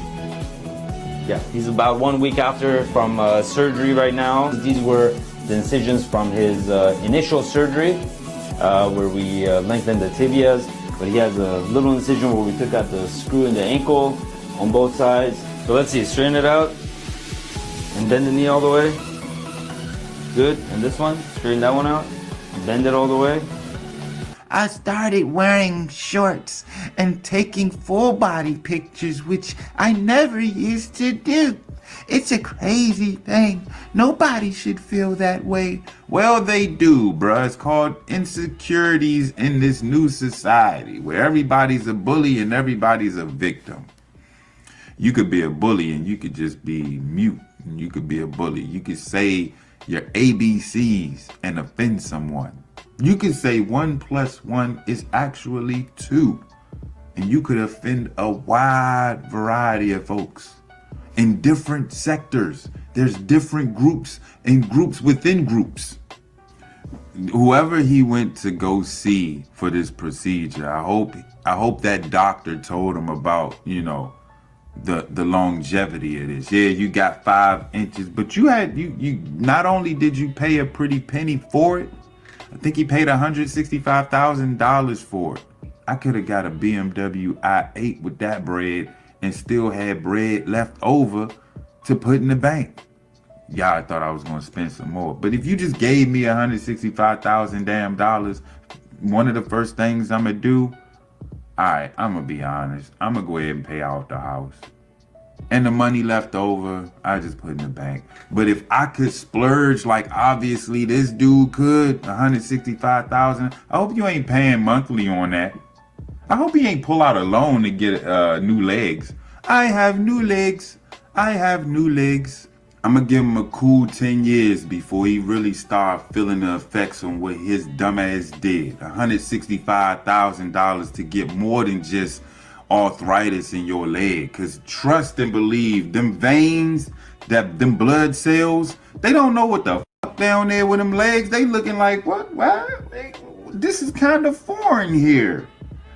Yeah, he's about 1 week after from surgery right now. These were the incisions from his initial surgery where we lengthened the tibias, but he has a little incision where we took out the screw in the ankle on both sides. So let's see, straighten it out and bend the knee all the way. Good, and this one, straighten that one out, bend it all the way. I started wearing shorts and taking full body pictures, which I never used to do. It's a crazy thing. Nobody should feel that way. Well, they do, bruh. It's called insecurities in this new society where everybody's a bully and everybody's a victim. You could be a bully and you could just be mute. And you could be a bully. You could say your ABCs and offend someone. You could say 1 + 1 is actually 2. And you could offend a wide variety of folks in different sectors. There's different groups and groups within groups. Whoever he went to go see for this procedure, I hope that doctor told him about, you know, the longevity of this. Yeah, you got 5 inches, but you not only did you pay a pretty penny for it, I think he paid $165,000 for it. I could have got a BMW i8 with that bread and still had bread left over to put in the bank. Y'all thought I was gonna spend some more. But if you just gave me $165,000 damn dollars, one of the first things I'm gonna do, alright, I'm gonna be honest. I'm gonna go ahead and pay out the house. And the money left over, I just put in the bank. But if I could splurge like obviously this dude could, $165,000, I hope you ain't paying monthly on that. I hope he ain't pull out a loan to get new legs. I have new legs. I have new legs. I'm gonna give him a cool 10 years before he really start feeling the effects on what his dumbass did. $165,000 to get more than just arthritis in your leg. Cause trust and believe, them veins, them blood cells, they don't know what the fuck down there with them legs. They looking like, what? This is kind of foreign here.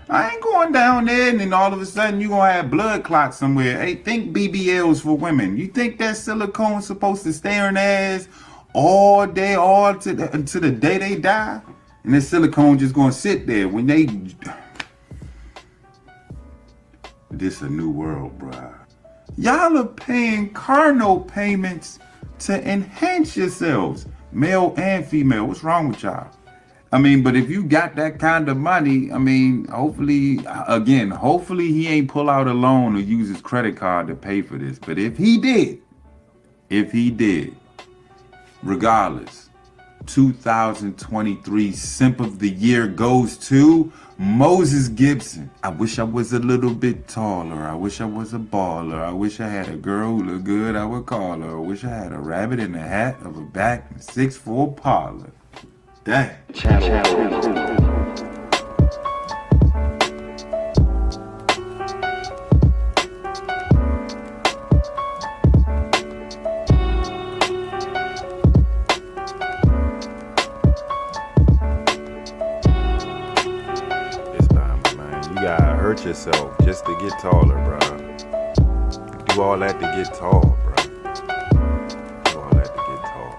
I ain't going down there and then all of a sudden you gonna have blood clots somewhere. Hey, think BBLs for women. You think that silicone's supposed to stay on their ass all day, until the day they die? And this silicone just gonna sit there when they... This a new world, bruh. Y'all are paying car note payments to enhance yourselves, male and female. What's wrong with y'all? I mean, but if you got that kind of money, I mean, hopefully he ain't pull out a loan or use his credit card to pay for this. But if he did, regardless, 2023 Simp of the Year goes to Moses Gibson. I wish I was a little bit taller. I wish I was a baller. I wish I had a girl who looked good, I would call her. I wish I had a rabbit in a hat of a back and 6'4" parlor. Dang. Hurt yourself just to get taller, bro. Do all that to get tall, bro. Do all that to get tall.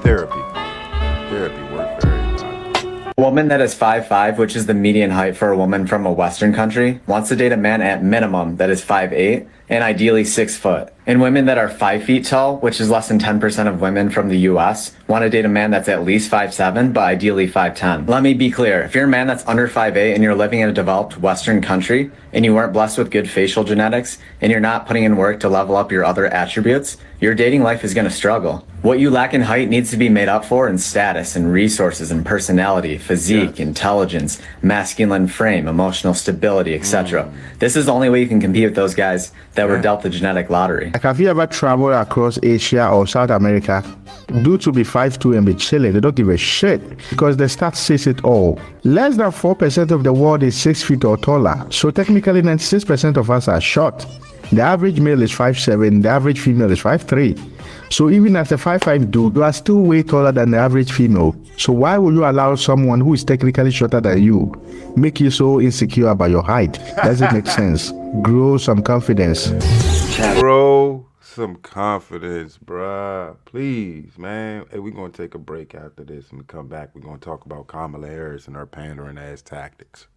Therapy works very well. A woman that is 5'5", which is the median height for a woman from a Western country, wants to date a man at minimum that is 5'8", and ideally 6 foot. And women that are 5 feet tall, which is less than 10% of women from the US, want to date a man that's at least 5'7", but ideally 5'10". Let me be clear, if you're a man that's under 5'8" and you're living in a developed Western country, and you weren't blessed with good facial genetics, and you're not putting in work to level up your other attributes, your dating life is going to struggle. What you lack in height needs to be made up for in status and resources and personality, physique, intelligence, masculine frame, emotional stability, etc. This is the only way you can compete with those guys that were dealt the genetic lottery. Like, have you ever traveled across Asia or South America? Dudes will be 5'2" and be chilling. They don't give a shit because the stats says it all. Less than 4% of the world is 6 feet or taller. So technically 96% of us are short. The average male is 5'7", the average female is 5'3". So even as a 5'5" dude, you are still way taller than the average female. So why would you allow someone who is technically shorter than you make you so insecure about your height? Doesn't make sense. Grow some confidence. Grow some confidence, bruh. Please, man. Hey, we're going to take a break after this and come back. We're going to talk about Kamala Harris and her pandering ass tactics.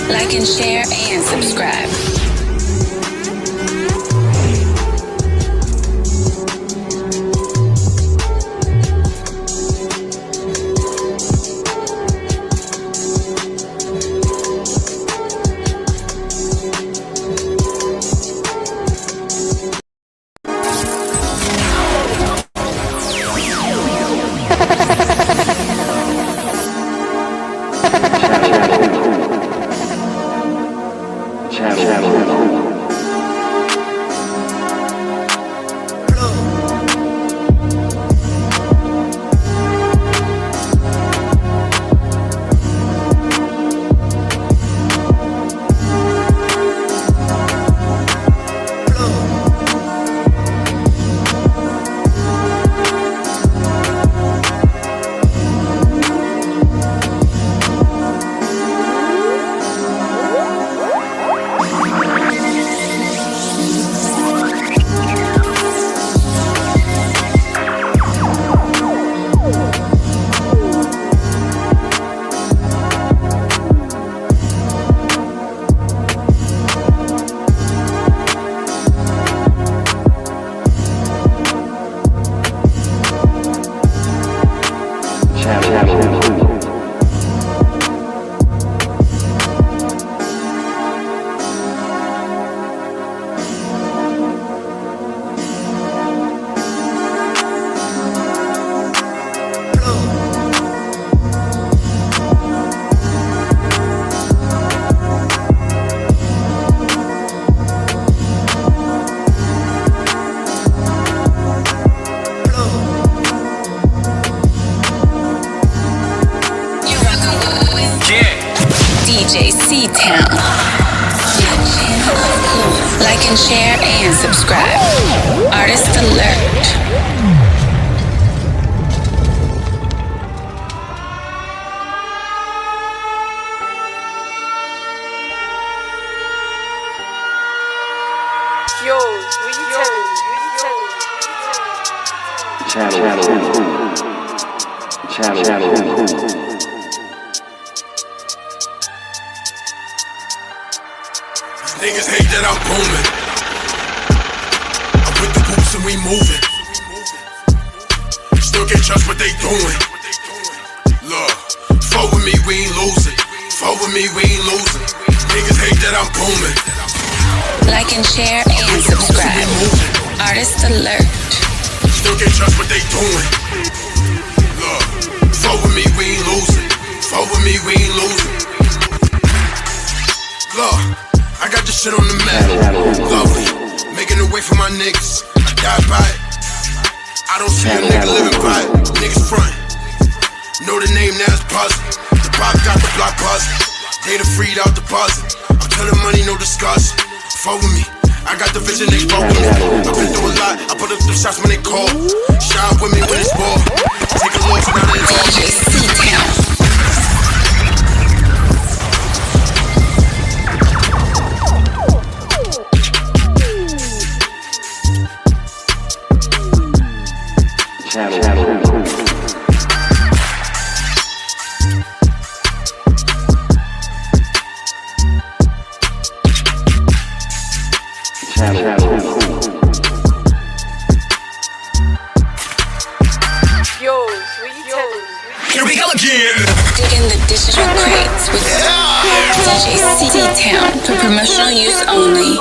Like and share and subscribe. DJ C-Town. Like and share and subscribe. Artist alert. Niggas hate that I'm booming. I'm with the boots and we moving. Still can't trust what they doing. Look, fuck with me, we ain't losing. Fuck with me, we ain't losing. Niggas hate that I'm booming. Like and share and subscribe. Artist alert. Still can't trust what they doing. Look, fuck with me, we ain't losing. Fuck with me, we ain't losing. Look, I got this shit on the map. Lovely, making it way for my niggas. I die by it. I don't see a nigga living by it. Niggas front. Know the name, now it's buzzing. The pop got the block buzzing. They done freed out the buzzing. I'm telling money, no discussion. Fuck with me. I got the vision, they fuck with me. I've been through a lot. I put up the shots when they call. Shine with me when it's war. Take a look, now that it's all. DJ C-Town. Here we go again. Dig in the digital crates with DJ C-Town for promotional use only.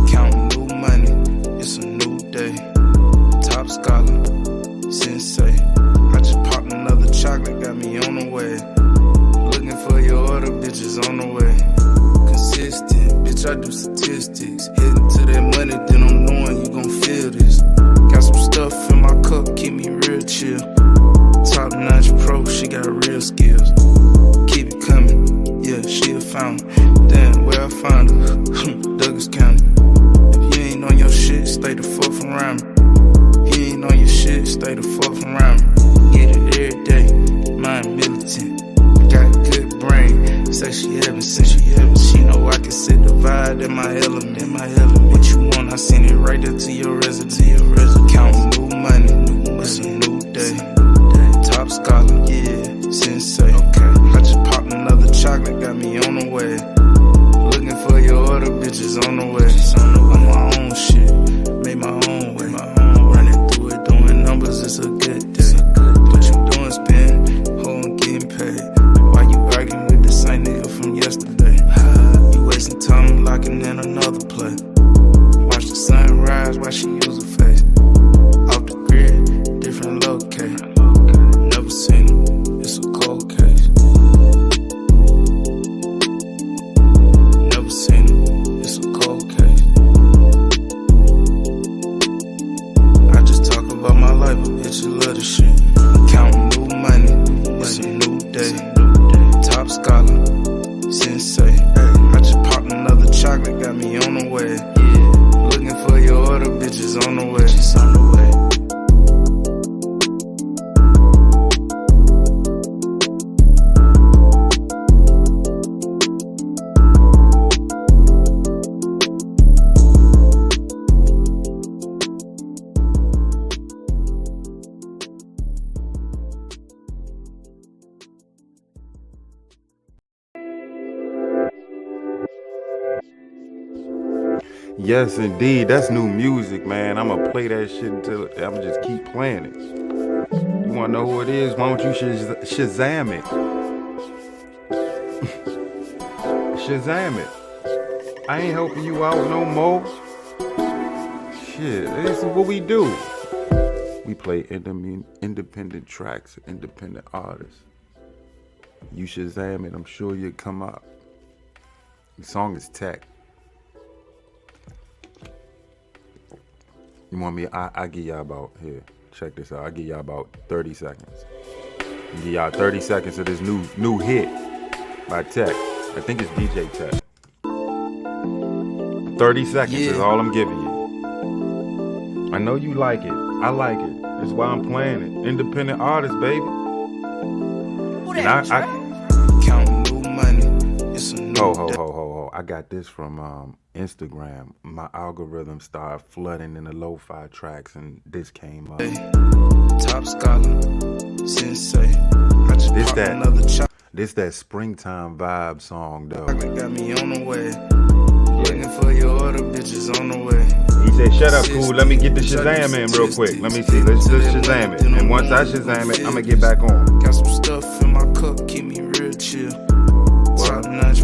Counting new money, it's a new day. Top scholar, sensei. I just popped another chocolate, got me on the way. Looking for your order, bitches on the way. Consistent, bitch, I do statistics. Heading to that money, then I'm knowing you gon' feel this. Got some stuff in my cup, keep me real chill. Top notch pro, she got real skills. Keep it coming, yeah, she a fountain. Damn, where I found her, Douglas County. If you ain't on your shit, stay the fuck from around me. If you ain't on your shit, stay the fuck from around me. Get it every day, mind militant. Got a good brain, say she heaven sent. She know I can set the vibe in my element. What you want, I send it right there to your residence. Counting new money, it's a new day. Top scholar, yeah, sensei. I just popped another chocolate, got me on the way. Looking for your order, bitches on the way. On my own shit, made my own way. Running through it, doing numbers, it's a good day. What you doing, spin? Hold on, getting paid. Why you arguing with the same nigga from yesterday? You wasting time locking in another play. Watch the sun rise while she use her face. Off the grid, different locate. Never seen it, it's a cold case. Never seen it, it's a cold case. I just talk about my life, but bitches love the shit. Counting new money, it's a new day. Top scholar, sensei. I just popped another chocolate, got me on the way. Looking for your order, bitches on the way. Yes, indeed. That's new music, man. I'm gonna play that shit until I'm just keep playing it. You wanna know who it is? Why don't you Shazam it? Shazam it. I ain't helping you out no more. Shit, this is what we do. We play independent tracks, independent artists. You Shazam it, I'm sure you'll come up. The song is Tech. You want me? I give y'all about, here, check this out. I give y'all about 30 seconds. I give y'all 30 seconds of this new hit by Tech. I think it's DJ Tech. 30 seconds is all I'm giving you. I know you like it. I like it. That's why I'm playing it. Independent artist, baby. And I Counting new money, it's a new Ho. I got this from Instagram. My algorithm started flooding in the lo-fi tracks, and this came up. Top scholar, sensei. I just popped another chocolate. This that springtime vibe song, though. Got me on the way. Looking for your order, bitches on the way. He said, shut up, cool. Let me get the Shazam in real quick. Let me see. Let's just Shazam it. And once I Shazam it, I'm going to get back on. Got some stuff in my cup, keep me real chill. Top notch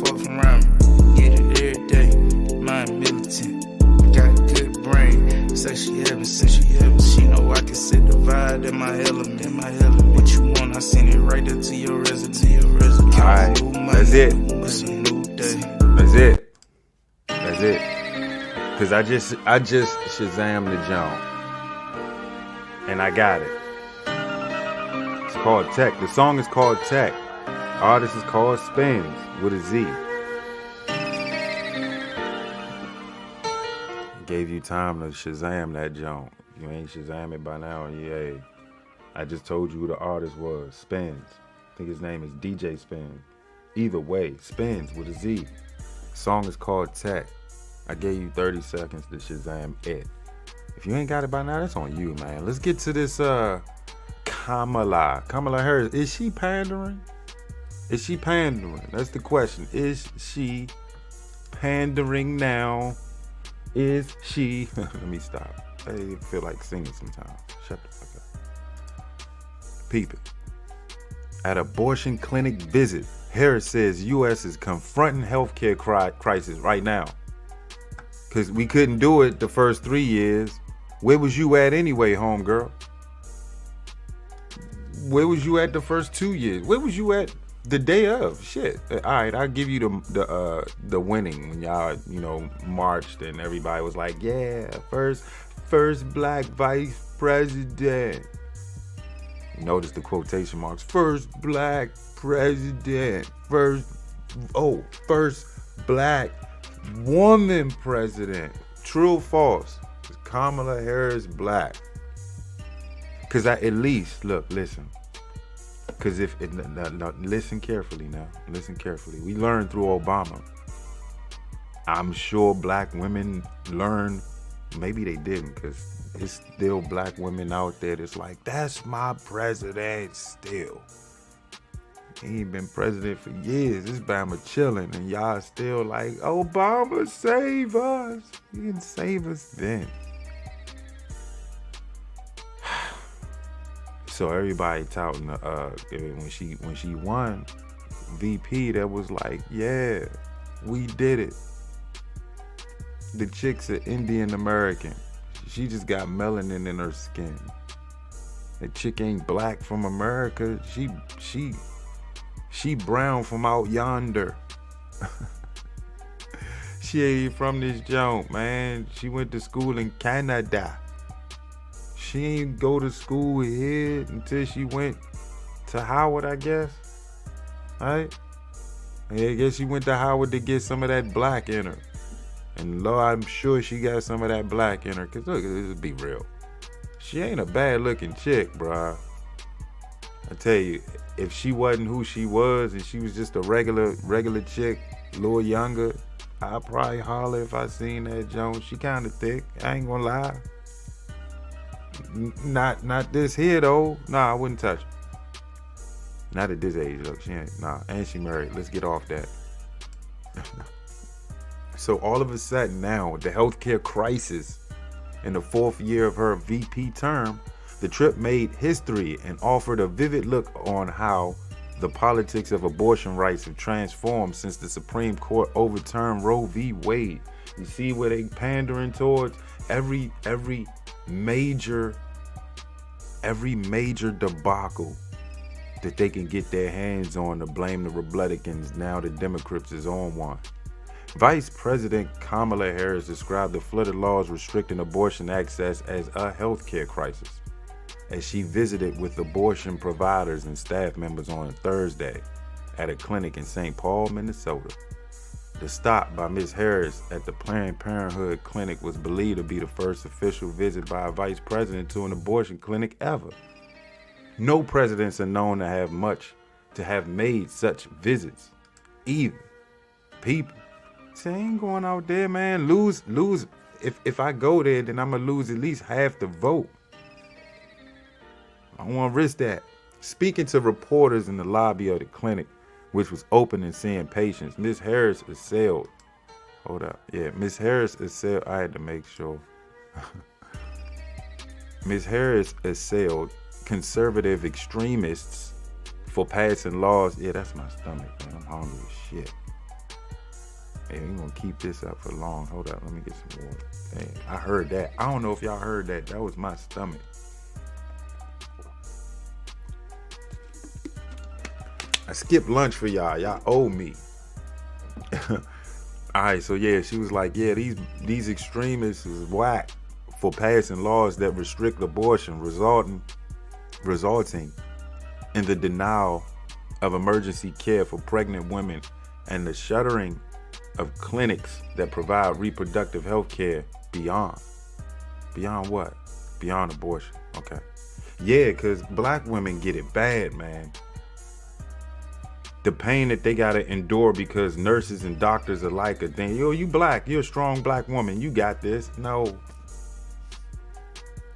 fuck around me. Get it every day. Mind militant. Got a good brain. Say she heaven, she know I can sit the vibe in my element. What you want, I send it right there to your residence. Alright, that's it. It's a new day. That's it. Cause I just Shazam the Jones. And I got it. It's called Tech. The song is called Tech. Artist is called Spins with a Z. Gave you time to Shazam that Jones. You ain't Shazam it by now, yeah. I just told you who the artist was. Spins. I think his name is DJ Spins. Either way, Spins with a Z. Song is called Tech. I gave you 30 seconds to Shazam it. If you ain't got it by now, that's on you, man. Let's get to this Kamala Harris. Is she pandering? Is she pandering? That's the question. Is she pandering now? Is she? Let me stop. I feel like singing sometimes. Shut the fuck up. Peep it. At abortion clinic visit, Harris says U.S. is confronting healthcare crisis right now. Because we couldn't do it the first 3 years. Where was you at anyway, homegirl? Where was you at the first 2 years? Where was you at the day of? Shit. All right, I'll give you the winning when y'all, marched and everybody was like, yeah, first black vice president. Notice the quotation marks. First black president. First black woman president. True or false? Is Kamala Harris black? Because at least, listen. Because listen carefully now. Listen carefully. We learned through Obama. I'm sure black women learned. Maybe they didn't, because it's still black women out there that's like, that's my president still. He ain't been president for years. This Bama chilling, and y'all still like, Obama, save us. He didn't save us then. So everybody touting when she won VP, that was like, yeah, we did it. The chick's an Indian American. She just got melanin in her skin. That chick ain't black from America. She brown from out yonder. She ain't from this joint, man. She went to school in Canada. She ain't go to school here until she went to Howard, I guess. Right? I guess she went to Howard to get some of that black in her. And Lord, I'm sure she got some of that black in her. Cause look, let's be real. She ain't a bad looking chick, bruh. I tell you, if she wasn't who she was and she was just a regular chick, a little younger, I'd probably holler if I seen that Jones. She kinda thick, I ain't gonna lie. Not this here though. Nah, I wouldn't touch her. Not at this age, look, she ain't, nah, and she married. Let's get off that. So all of a sudden now, the healthcare crisis in the 4th year of her VP term, the trip made history and offered a vivid look on how the politics of abortion rights have transformed since the Supreme Court overturned Roe v. Wade. You see where they pandering towards every major debacle that they can get their hands on to blame the Republicans. Now the Democrats is on one. Vice President Kamala Harris described the flooded laws restricting abortion access as a healthcare crisis as she visited with abortion providers and staff members on Thursday at a clinic in St. Paul, Minnesota. The stop by Ms. Harris at the Planned Parenthood clinic was believed to be the first official visit by a vice president to an abortion clinic ever. No presidents are known to have made such visits either. People, see, I ain't going out there, man. Lose. If I go there, then I'm gonna lose at least half the vote. I don't want to risk that. Speaking to reporters in the lobby of the clinic, which was open and seeing patients, Ms. Harris assailed. Hold up. Yeah, Ms. Harris assailed. I had to make sure. Ms. Harris assailed conservative extremists for passing laws. Yeah, that's my stomach, man. I'm hungry as shit. Hey, we gonna keep this up for long. Hold up, let me get some water. Hey, I heard that. I don't know if y'all heard that. That was my stomach. I skipped lunch for y'all. Y'all owe me. All right, so yeah, she was like, yeah, these extremists is whack for passing laws that restrict abortion, resulting in the denial of emergency care for pregnant women and the shuttering of clinics that provide reproductive health care beyond what? Beyond abortion. Okay. Yeah, because black women get it bad, man. The pain that they gotta endure because nurses and doctors are like a thing. Yo, you black, you're a strong black woman, you got this. No.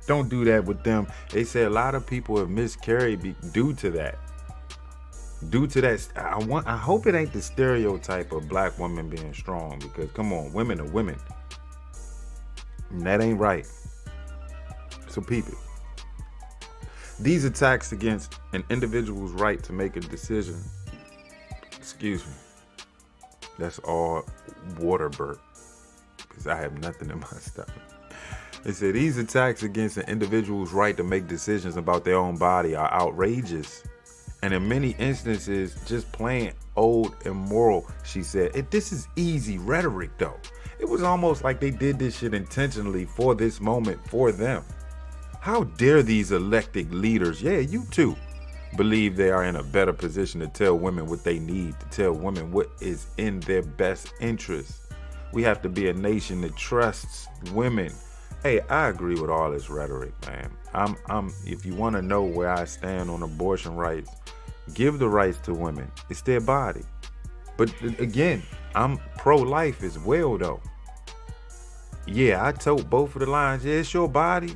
Don't do that with them. They say a lot of people have miscarried due to that. Due to that, I hope it ain't the stereotype of black women being strong, because come on, women are women. And that ain't right. So peep it. These attacks against an individual's right to make a decision, excuse me, that's all water burp, because I have nothing in my stomach. They say these attacks against an individual's right to make decisions about their own body are outrageous, and in many instances just plain old immoral, she said. This is easy rhetoric though. It was almost like they did this shit intentionally for this moment for them. How dare these elected leaders, yeah, you too, believe they are in a better position to tell women what they need, to tell women what is in their best interest. We have to be a nation that trusts women. Hey, I agree with all this rhetoric, man. If you want to know where I stand on abortion rights, give the rights to women. It's their body. But again, I'm pro-life as well, though. Yeah, I tote both of the lines. Yeah, it's your body,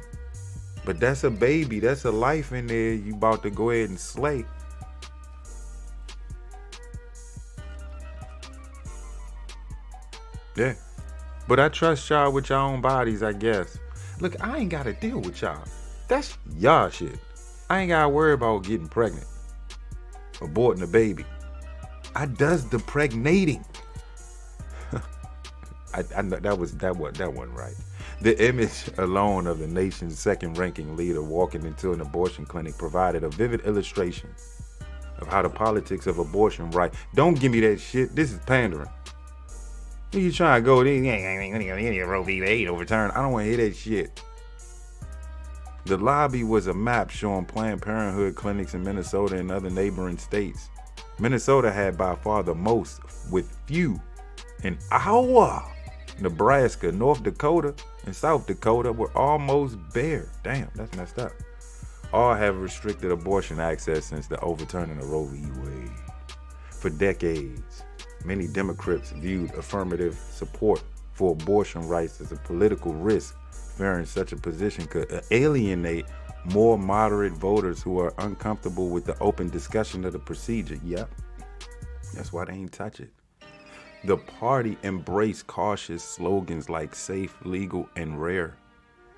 but that's a baby. That's a life in there you about to go ahead and slay. Yeah. But I trust y'all with your own bodies, I guess. Look, I ain't got to deal with y'all. That's y'all shit. I ain't got to worry about getting pregnant, aborting a baby. I does the pregnating. I know that wasn't right. The image alone of the nation's second-ranking leader walking into an abortion clinic provided a vivid illustration of how the politics of abortion right. Don't give me that shit. This is pandering. You trying to go there, Roe v. Wade overturned. I don't want to hear that shit. The lobby was a map showing Planned Parenthood clinics in Minnesota and other neighboring states. Minnesota had by far the most, with few in Iowa, Nebraska, North Dakota, and South Dakota were almost bare. Damn, that's messed up. All have restricted abortion access since the overturning of Roe v. Wade. For decades, many Democrats viewed affirmative support for abortion rights as a political risk. Fearing such a position could alienate more moderate voters who are uncomfortable with the open discussion of the procedure. Yep, that's why they ain't touch it. The party embraced cautious slogans like safe, legal, and rare,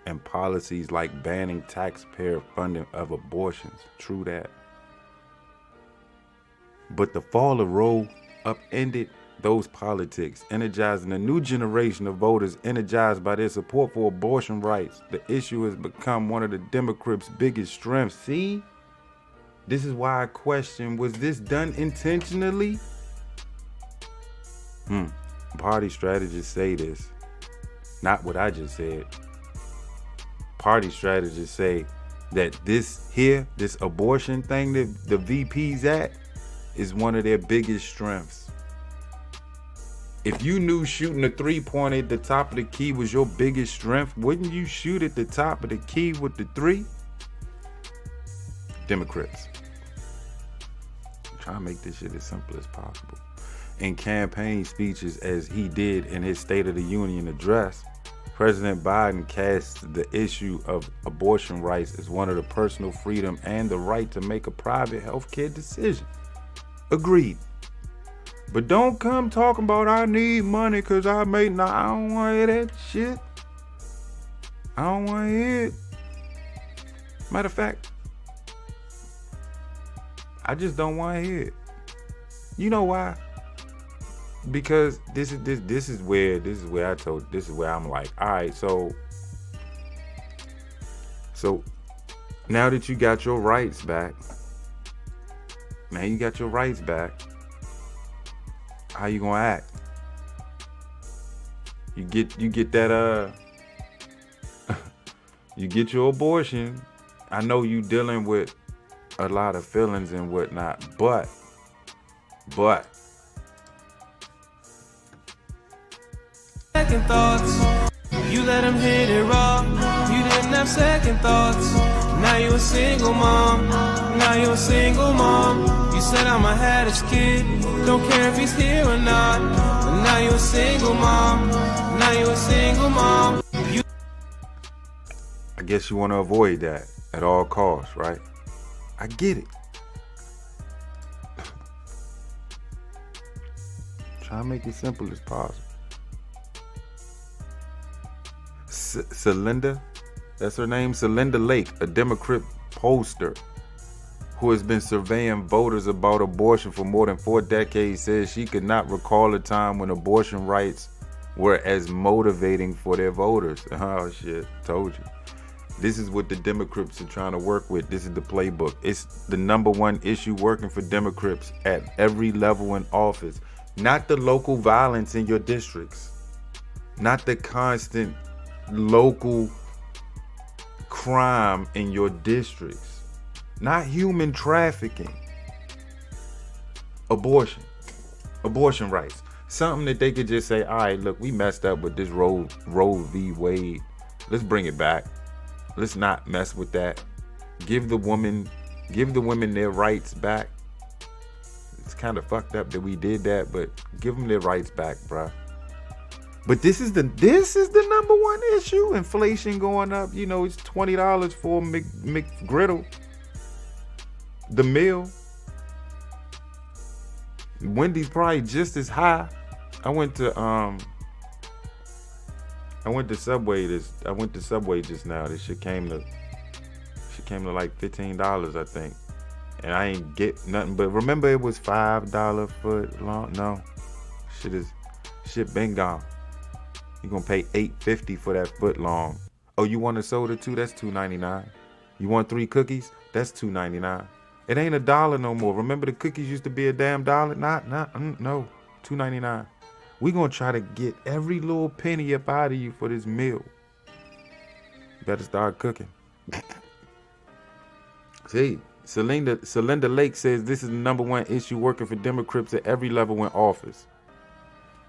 and policies like banning taxpayer funding of abortions. True that. But the fall of Roe upended those politics, energizing a new generation of voters energized by their support for abortion rights. The issue has become one of the Democrats' biggest strengths. See? This is why I question, was this done intentionally? Party strategists say this. Not what I just said. Party strategists say that this abortion thing that the VP's at is one of their biggest strengths. If you knew shooting a three-pointer at the top of the key was your biggest strength, wouldn't you shoot at the top of the key with the three? Democrats. I'm trying to make this shit as simple as possible. In campaign speeches, as he did in his State of the Union address, President Biden cast the issue of abortion rights as one of the personal freedom and the right to make a private healthcare decision. Agreed. But don't come talking about I need money because I don't want to hear that shit. I don't want to hear it. Matter of fact, I just don't want to hear it. You know why? because this is where I'm like, all right, so now that you got your rights back, how you gonna act? You get that you get your abortion. I know you dealing with a lot of feelings and whatnot, but Second thoughts, you let him hit it raw. You didn't have second thoughts. Now you a single mom. You said I'ma have this kid. Don't care if he's here or not. But now you a single mom. I guess you want to avoid that at all costs, right? I get it. Try to make it simple as possible. Celinda, that's her name, Celinda Lake, a Democrat pollster who has been surveying voters about abortion for more than 4 decades, says she could not recall a time when abortion rights were as motivating for their voters. Oh shit, told you. This is what the Democrats are trying to work with. This is the playbook. It's the #1 issue working for Democrats at every level in office. Not the local violence in your districts. Not the constant local crime in your districts. Not human trafficking. Abortion rights. Something that they could just say, all right, look, we messed up with this Roe v. Wade. Let's bring it back. Let's not mess with that. Give the women their rights back. It's kind of fucked up that we did that, but give them their rights back, bruh. But this is the #1 issue. Inflation going up. You know, it's $20 for a McGriddle. The meal. Wendy's probably just as high. I went to Subway just now. This shit came to like $15, I think. And I ain't get nothing, but remember it was $5 foot long. No. Shit been gone. You're gonna pay $8.50 for that foot long. Oh, you want a soda too? That's $2.99. You want 3 cookies? That's $2.99. It ain't $1 no more. Remember the cookies used to be a damn dollar? No, $2.99. We gonna try to get every little penny up out of you for this meal. Better start cooking. See, Celinda Lake says this is the #1 issue working for Democrats at every level in office.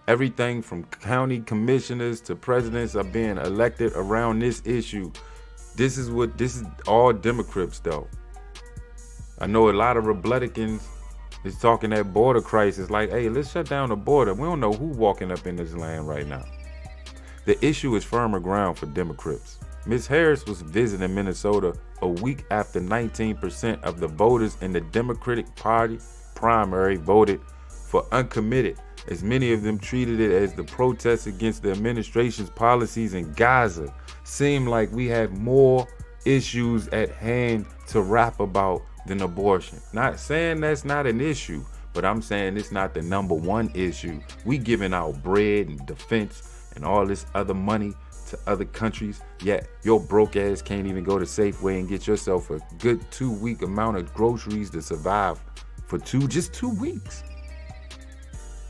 Everything from county commissioners to presidents are being elected around this issue. This is all Democrats though. I know a lot of Republicans is talking that border crisis like, hey, let's shut down the border. We don't know who walking up in this land right now. The issue is firmer ground for Democrats. Ms. Harris was visiting Minnesota a week after 19% of the voters in the Democratic Party primary voted for uncommitted, as many of them treated it as the protests against the administration's policies in Gaza. Seemed like we had more issues at hand to rap about than abortion. Not saying that's not an issue, but I'm saying it's not the #1 issue. We giving out bread and defense and all this other money to other countries, yet your broke ass can't even go to Safeway and get yourself a good 2-week amount of groceries to survive for just 2 weeks.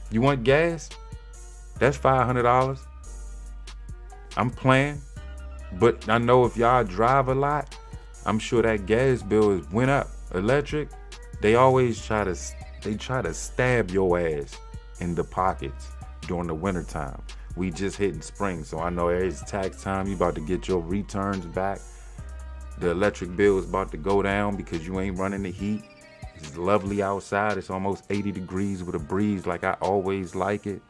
You want gas? That's $500. I'm playing, but I know if y'all drive a lot, I'm sure that gas bill went up. Electric, they always try to stab your ass in the pockets during the winter time. We just hitting spring, so I know it's tax time. You about to get your returns back. The electric bill is about to go down because you ain't running the heat. It's lovely outside. It's almost 80 degrees with a breeze like I always like it.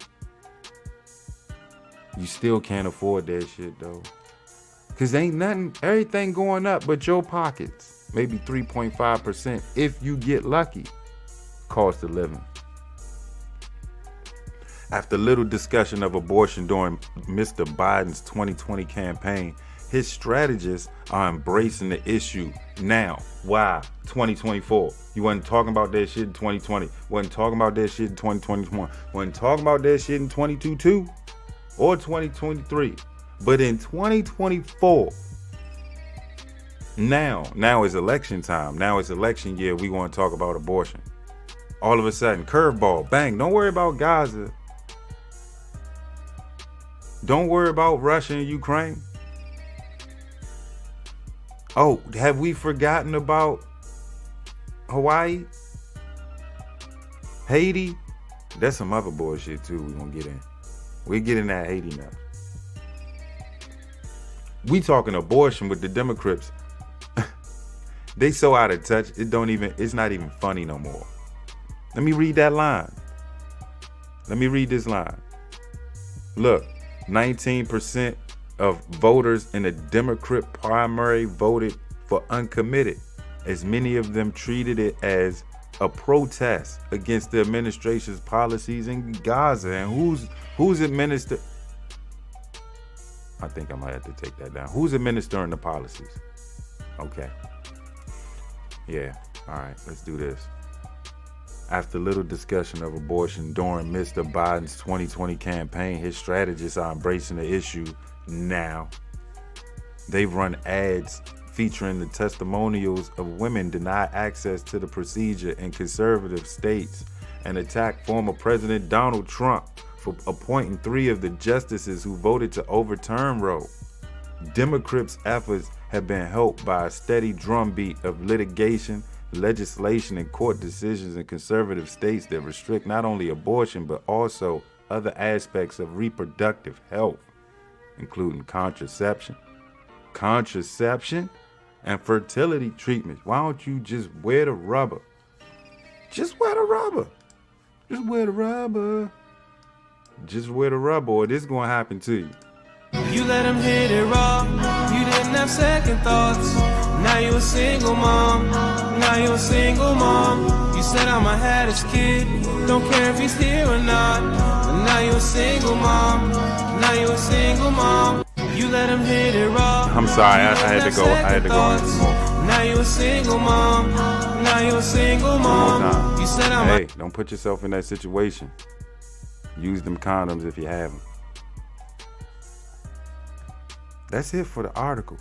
You still can't afford that shit though. Cause ain't nothing, everything going up but your pockets. Maybe 3.5% if you get lucky. Cost of living. After little discussion of abortion during Mr. Biden's 2020 campaign, his strategists are embracing the issue now. Why? 2024. You wasn't talking about that shit in 2020. Wasn't talking about that shit in 2021. Wasn't talking about that shit in 2022 or 2023. But in 2024, now is election time. Now it's election year. We want to talk about abortion. All of a sudden, curveball, bang. Don't worry about Gaza. Don't worry about Russia and Ukraine. Oh, have we forgotten about Hawaii? Haiti? That's some other bullshit too we're gonna get in. We get in that Haiti now. We talking abortion with the Democrats. They so out of touch, it's not even funny no more. Let me read that line. Let me read this line. Look, 19% of voters in a Democrat primary voted for uncommitted, as many of them treated it as a protest against the administration's policies in Gaza. And who's administered? I think I might have to take that down. Who's administering the policies? Okay. Yeah. All right. Let's do this. After little discussion of abortion during Mr. Biden's 2020 campaign, his strategists are embracing the issue now. They've run ads featuring the testimonials of women denied access to the procedure in conservative states and attacked former President Donald Trump for appointing 3 of the justices who voted to overturn Roe. Democrats' efforts have been helped by a steady drumbeat of litigation, legislation, and court decisions in conservative states that restrict not only abortion but also other aspects of reproductive health, including contraception, and fertility treatments. Why don't you just wear the rubber? Just wear the rubber. Just wear the rubber. Just wear the rubber, or this is gonna happen to you. You let him hit it raw. You didn't have second thoughts. Now you a single mom. Now you a single mom. You said I'ma have this kid. Don't care if he's here or not. But now you a single mom. Now you a single mom. You let him hit it raw. I'm sorry, I had to go. I had to go into more. Now you a single mom. Now you a single mom. You said I'm. Hey, don't put yourself in that situation. Use them condoms if you have them. That's it for the article.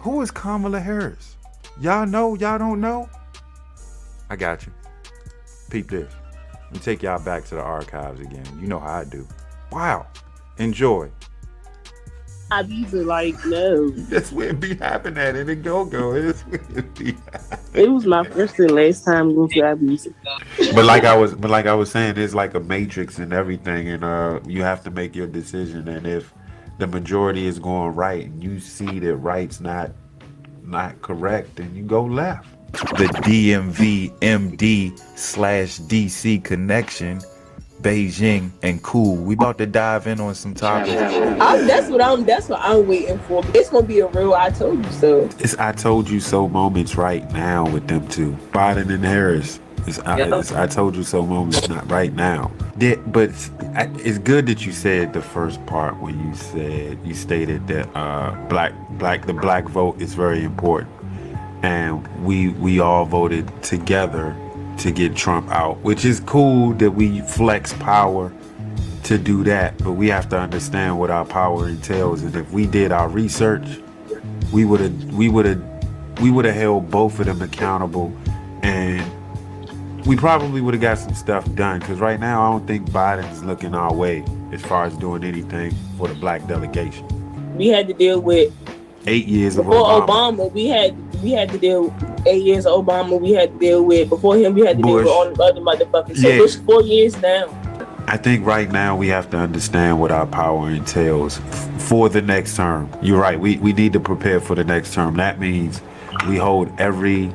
Who is Kamala Harris? Y'all know? Y'all don't know? I got you. Peep this. Let me take y'all back to the archives again. You know how I do. Wow. Enjoy. I be like, no. That's where it be happening at in the go-go. It's where it be happening. It was my first and last time going to music. But like I was saying, it's like a matrix and everything, and you have to make your decision. And if the majority is going right and you see that right's not correct, then you go left. The DMV MD/DC connection, Beijing and cool. We about to dive in on some topics. That's what I'm waiting for. It's gonna be a real I told you so. It's I told you so moments right now with them two, Biden and Harris. It's I told you so moments, not right now. But it's good that you said the first part when you stated that the black vote is very important, and we all voted together to get Trump out, which is cool that we flex power to do that, but we have to understand what our power entails. And if we did our research, we would have held both of them accountable, and we probably would have got some stuff done. Because right now, I don't think Biden's looking our way as far as doing anything for the black delegation. We had to deal with 8 years of Obama. We had to deal with 8 years of Obama. We had to deal with before him. We had to deal with all the other motherfuckers. So it's 4 years now. I think right now we have to understand what our power entails for the next term. You're right. We need to prepare for the next term. That means we hold every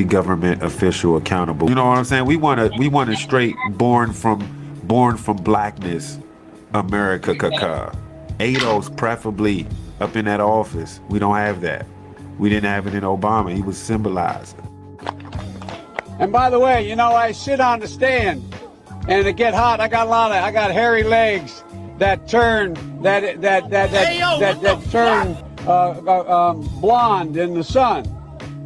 government official accountable. You know what I'm saying? We want a straight born from blackness America. ADOS preferably up in that office. We don't have that. We didn't have it in Obama. He was symbolized. And by the way, I sit on the stand, and it get hot. I got hairy legs, that turn blonde in the sun.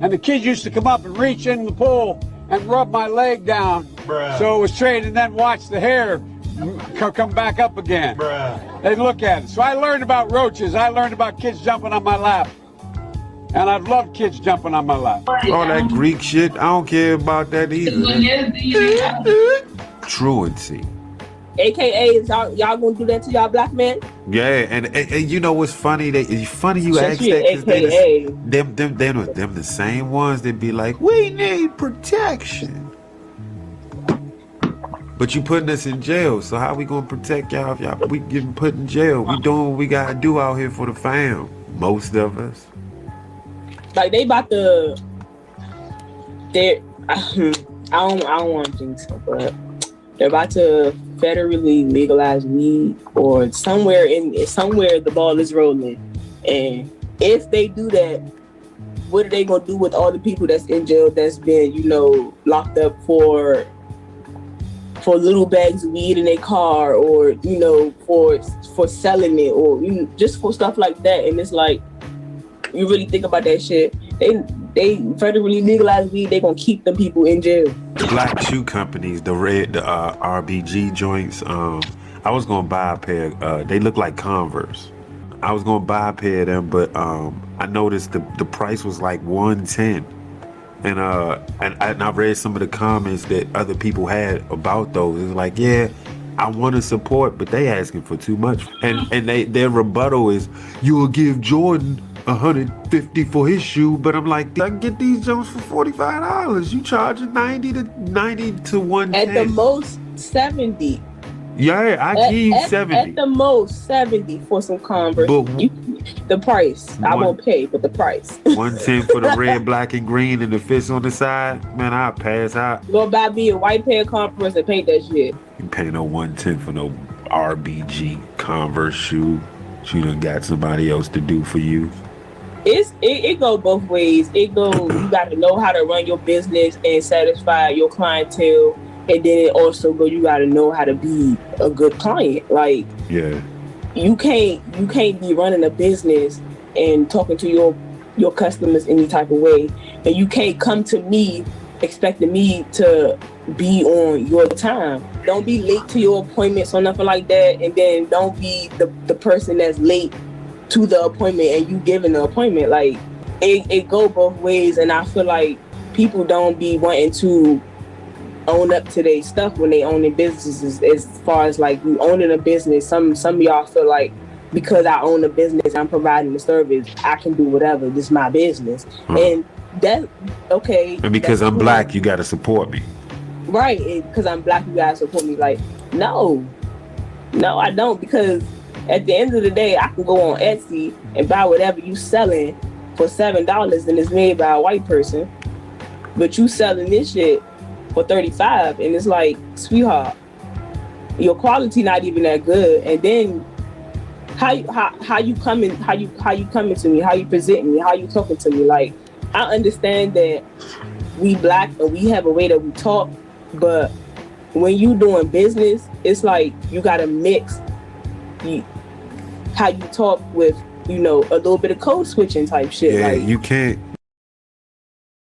And the kids used to come up and reach in the pool and rub my leg down. Bruh. So it was straight, and then watch the hair come back up again. Bruh. They'd look at it. So I learned about roaches. I learned about kids jumping on my lap. And I've loved kids jumping on my lap. All that Greek shit, I don't care about that either. Truancy. AKA, is y'all gonna do that to y'all black men? Yeah, and you know what's funny? It's funny you ask that AKA. them the same ones that be like, we need protection. But you putting us in jail, so how we gonna protect y'all if we getting put in jail? We doing what we gotta do out here for the fam. Most of us. Like they about to, I don't want to think so, but they're about to federally legalize weed, or somewhere the ball is rolling. And if they do that, what are they gonna do with all the people that's in jail that's been, locked up for little bags of weed in their car, or for selling it, or just for stuff like that? And it's like, you really think about that shit, they federally legalize weed, they gonna keep them people in jail. Black shoe companies, the RBG joints, I was gonna buy a pair, they look like Converse. I was gonna buy a pair of them, but I noticed the price was like $110. And I read some of the comments that other people had about those. It's like, yeah, I want to support, but they asking for too much. And their rebuttal is, you will give Jordan $150 for his shoe, but I'm like, I can get these Jones for $45. You charging $90 to $110. At the most, $70. Yeah, I give you $70. At the most, $70 for some Converse. But the price, I won't pay, but the price. $110 for the red, black, and green, and the fist on the side. Man, I'll pass out. Go buy me a white pair of Converse and paint that shit. You pay no $110 for no RBG Converse shoe. You done got somebody else to do for you. It go both ways. It go, you got to know how to run your business and satisfy your clientele, and then it also go, you got to know how to be a good client. Like, yeah, you can't be running a business and talking to your customers any type of way, and you can't come to me expecting me to be on your time. Don't be late to your appointments or nothing like that, and then don't be the person that's late to the appointment and you giving the appointment. Like, it go both ways, and I feel like people don't be wanting to own up to their stuff when they own their businesses. As far as like you owning a business, some of y'all feel like because I own a business, I'm providing the service, I can do whatever. This is my business, and that okay. And because I'm black, you got to support me. Right, because I'm black, you gotta support me. Like, no, I don't, because at the end of the day, I can go on Etsy and buy whatever you selling for $7 and it's made by a white person, but you selling this shit for $35, and it's like, sweetheart, your quality not even that good. And then how you coming to me, how you presenting me, how you talking to me. Like, I understand that we black and we have a way that we talk, but when you doing business, it's like you gotta mix how you talk with, a little bit of code switching type shit. Yeah, like, you can't.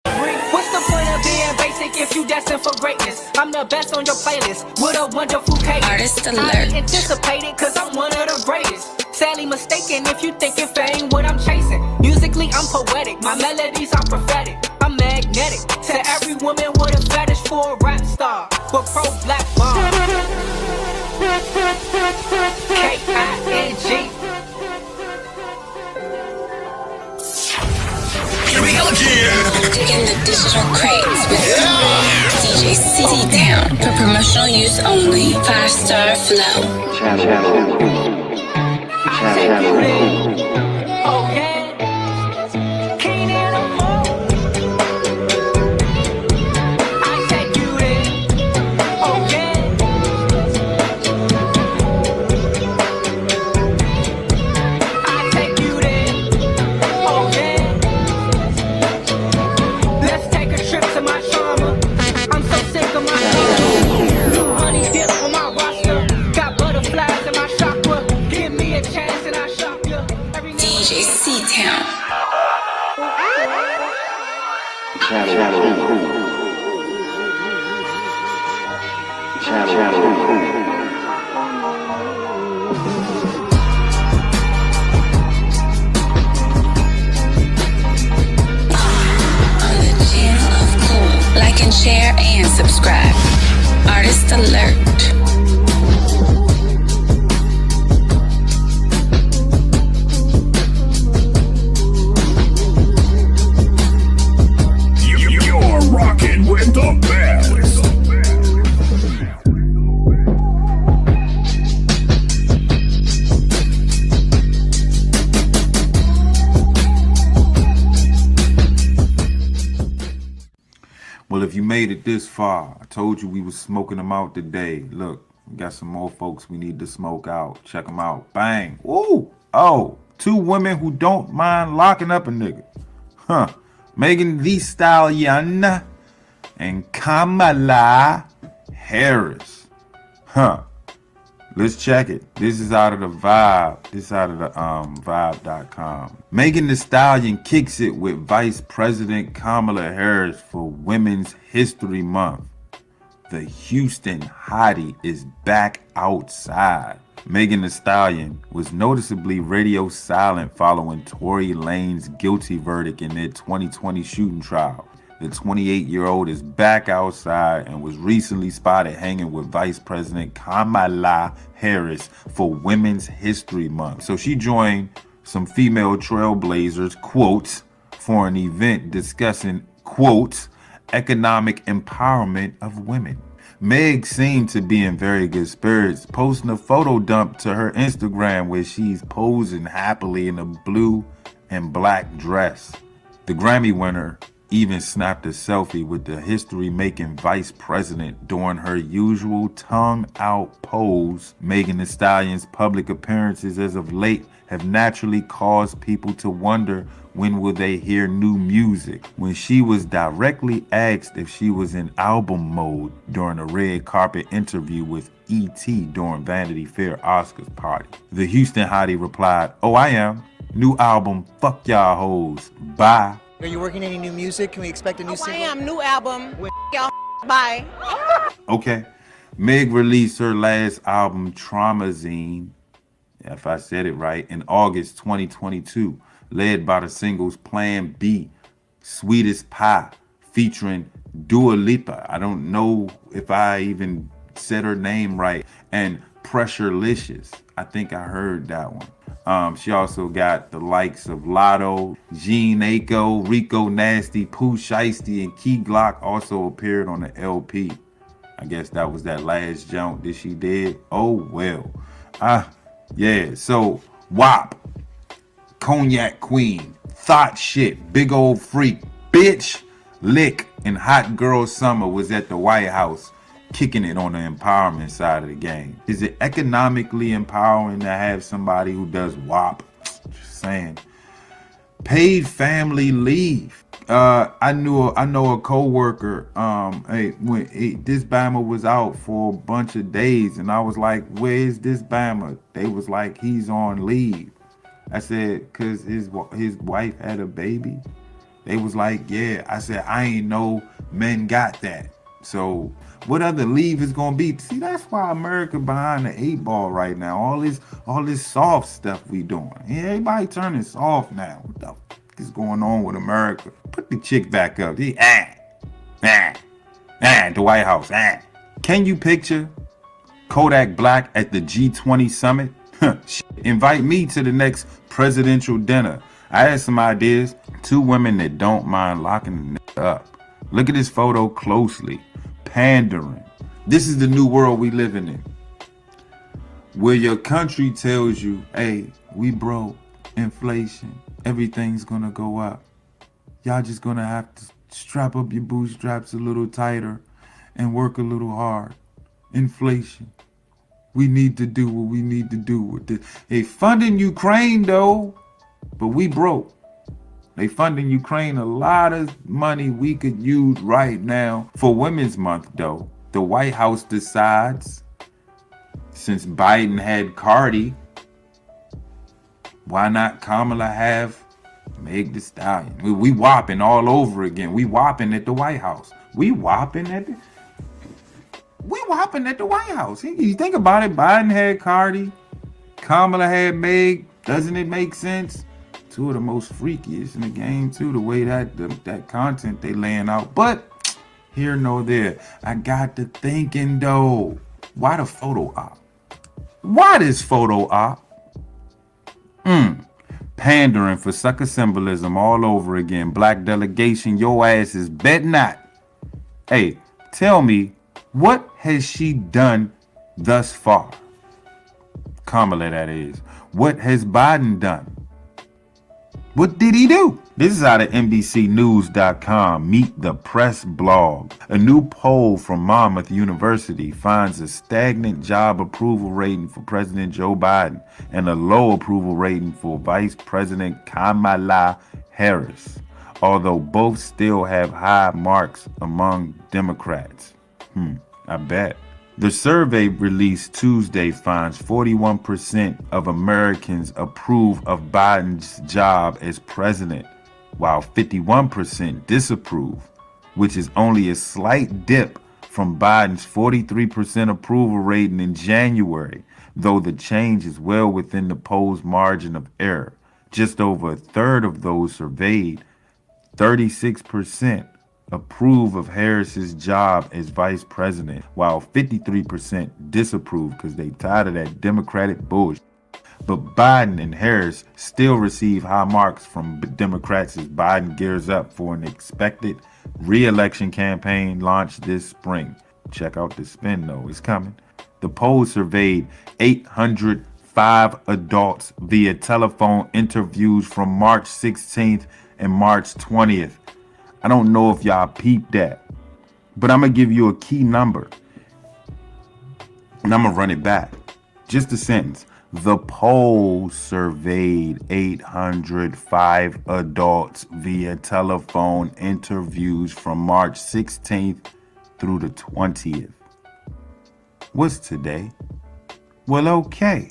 What's the point of being basic if you destined for greatness? I'm the best on your playlist with a wonderful cadence. Artist alert. I anticipated cause I'm one of the greatest. Sadly mistaken if you thinking fame what I'm chasing. Musically I'm poetic, my melodies are prophetic. I'm magnetic to every woman with a fetish for a rap star. With pro-black bomb. K-I-N-G. Here we go again. Digging the digital crates with DJ C Down for promotional use only. 5-star flow. Oh yeah. Can't hear no more. I take you there. Oh yeah. I take you there. Oh yeah. Let's take a trip to my shawarma. I'm so sick of my shawarma. New honey dip on my roster. Got butterflies in my chakra. alert. You're rocking with the best. Well, if you made it this far, I told you we was smoking them out today. Look, we got some more folks we need to smoke out. Check them out. Bang. Woo. Oh, 2 women who don't mind locking up a nigga. Huh. Megan Thee Stallion and Kamala Harris. Huh. Let's check it. This is out of the Vibe. This is out of the Vibe.com. Megan Thee Stallion kicks it with Vice President Kamala Harris for Women's History Month. The Houston hottie is back outside. Megan Thee Stallion was noticeably radio silent following Tory Lanez's guilty verdict in their 2020 shooting trial. The 28-year-old is back outside and was recently spotted hanging with Vice President Kamala Harris for Women's History Month. So she joined some female trailblazers, quotes, for an event discussing, quotes, economic empowerment of women. Meg seemed to be in very good spirits, posting a photo dump to her Instagram where she's posing happily in a blue and black dress. The Grammy winner even snapped a selfie with the history-making vice president during her usual tongue-out pose. Megan Thee Stallion's public appearances as of late have naturally caused people to wonder when will they hear new music. When she was directly asked if she was in album mode during a red carpet interview with E.T. during Vanity Fair Oscars party, the Houston hottie replied, "Oh, I am. New album, fuck y'all hoes. Bye." Are you working any new music? Can we expect a new single? I am. New album. Y'all bye. Okay. Meg released her last album, Traumazine, if I said it right, in August 2022, led by the singles Plan B, Sweetest Pie, featuring Dua Lipa. I don't know if I even said her name right, and Pressurelicious. I think I heard that one. She also got the likes of Lotto, Gene Aiko, Rico Nasty, Pooh Shiesty, and Key Glock also appeared on the LP. I guess that was that last jump that she did. Oh, well. Yeah, so WAP, Cognac Queen, Thought Shit, Big Old Freak, Bitch, Lick, and Hot Girl Summer was at the White House kicking it on the empowerment side of the game. Is it economically empowering to have somebody who does WAP? Just saying. Paid family leave. I know a coworker. This Bama was out for a bunch of days, and I was like, "Where's this Bama?" They was like, "He's on leave." I said, "Cause his wife had a baby." They was like, "Yeah." I said, "I ain't know men got that." So what other leave is gonna be? See, that's why America behind the 8 ball right now. All this soft stuff we doing. Yeah, everybody turning soft now. What the fuck is going on with America? Put the chick back up. The White House. Can you picture Kodak Black at the G20 summit? Invite me to the next presidential dinner. I had some ideas. 2 women that don't mind locking the up. Look at this photo closely. Pandering. This is the new world we living in, where your country tells you, "Hey, we broke, inflation, everything's gonna go up. Y'all just gonna have to strap up your bootstraps a little tighter and work a little hard. Inflation. We need to do what we need to do with this." They funding Ukraine though, but we broke. They funding Ukraine a lot of money we could use right now. For Women's Month though, the White House decides, since Biden had Cardi, why not Kamala have Meg Thee Stallion? We whopping all over again. We whopping at the White House. We whopping at the White House. You think about it, Biden had Cardi, Kamala had Meg. Doesn't it make sense? 2 of the most freakiest in the game too, the way that content they laying out. But Here nor there. I got to thinking though. Why the photo op? Why this photo op? Pandering for sucker symbolism all over again. Black delegation, your ass is bet not. Hey, tell me, what has she done thus far? Kamala, that is. What has Biden done? What did he do? This is out of NBCnews.com. Meet the Press blog. A new poll from Monmouth University finds a stagnant job approval rating for President Joe Biden and a low approval rating for Vice President Kamala Harris, although both still have high marks among Democrats. I bet. The survey released Tuesday finds 41% of Americans approve of Biden's job as president, while 51% disapprove, which is only a slight dip from Biden's 43% approval rating in January, though the change is well within the poll's margin of error. Just over a third of those surveyed, 36%, approve of Harris's job as vice president, while 53% disapprove because they tired of that Democratic bullshit. But Biden and Harris still receive high marks from Democrats as Biden gears up for an expected re-election campaign launched this spring. Check out the spin though, it's coming. The poll surveyed 805 adults via telephone interviews from March 16th and March 20th. I don't know if y'all peeped that, but I'm going to give you a key number, and I'm going to run it back. Just a sentence. The poll surveyed 805 adults via telephone interviews from March 16th through the 20th. What's today? Well, okay.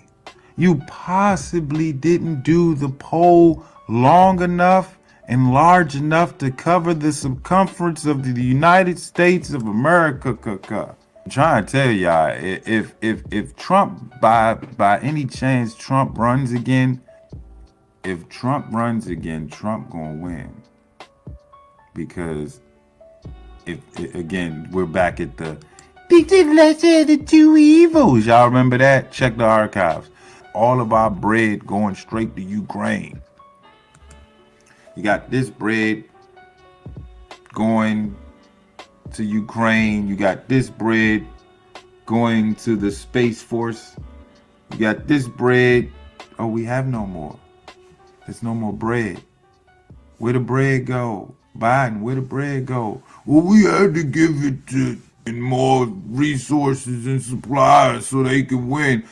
You possibly didn't do the poll long enough and large enough to cover the circumference of the United States of America. I'm trying to tell y'all, if Trump, by any chance Trump runs again, Trump gonna win. Because again, we're back at the lesser of the two evils. Y'all remember that? Check the archives. All of our bread going straight to Ukraine. You got this bread going to Ukraine. You got this bread going to the Space Force. You got this bread. Oh, we have no more. There's no more bread. Where the bread go? Biden, where the bread go? Well, we had to give it to more resources and supplies so they can win.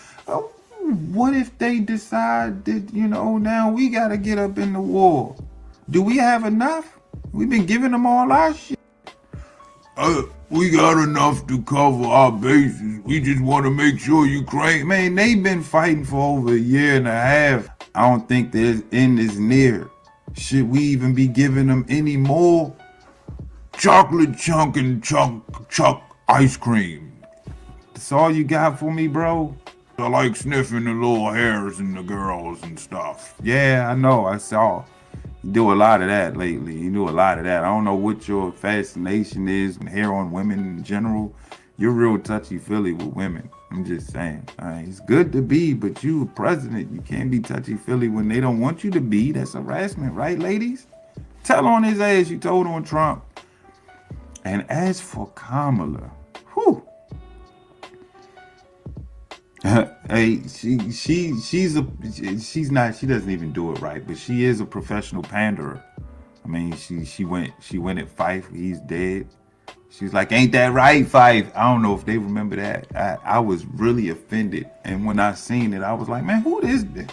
What if they decide that, now we got to get up in the war? Do we have enough? We've been giving them all our shit. We got enough to cover our bases. We just want to make sure Ukraine... Man, they've been fighting for over a year and a half. I don't think their end is near. Should we even be giving them any more chocolate chunk and chuck ice cream? That's all you got for me, bro? I like sniffing the little hairs and the girls and stuff. Yeah, I know. I saw. You do a lot of that lately. You do a lot of that. I don't know what your fascination is, hair on women in general. You're real touchy-feely with women. I'm just saying. It's good to be, but you a president. You can't be touchy-feely when they don't want you to be. That's harassment, right, ladies? Tell on his ass you told on Trump. And as for Kamala, whew. Hey, she doesn't even do it right, but she is a professional panderer. I mean, she went at Fife, he's dead. She's like, ain't that right, Fife? I don't know if they remember that. I was really offended, and when I seen it, I was like, man, who this bitch?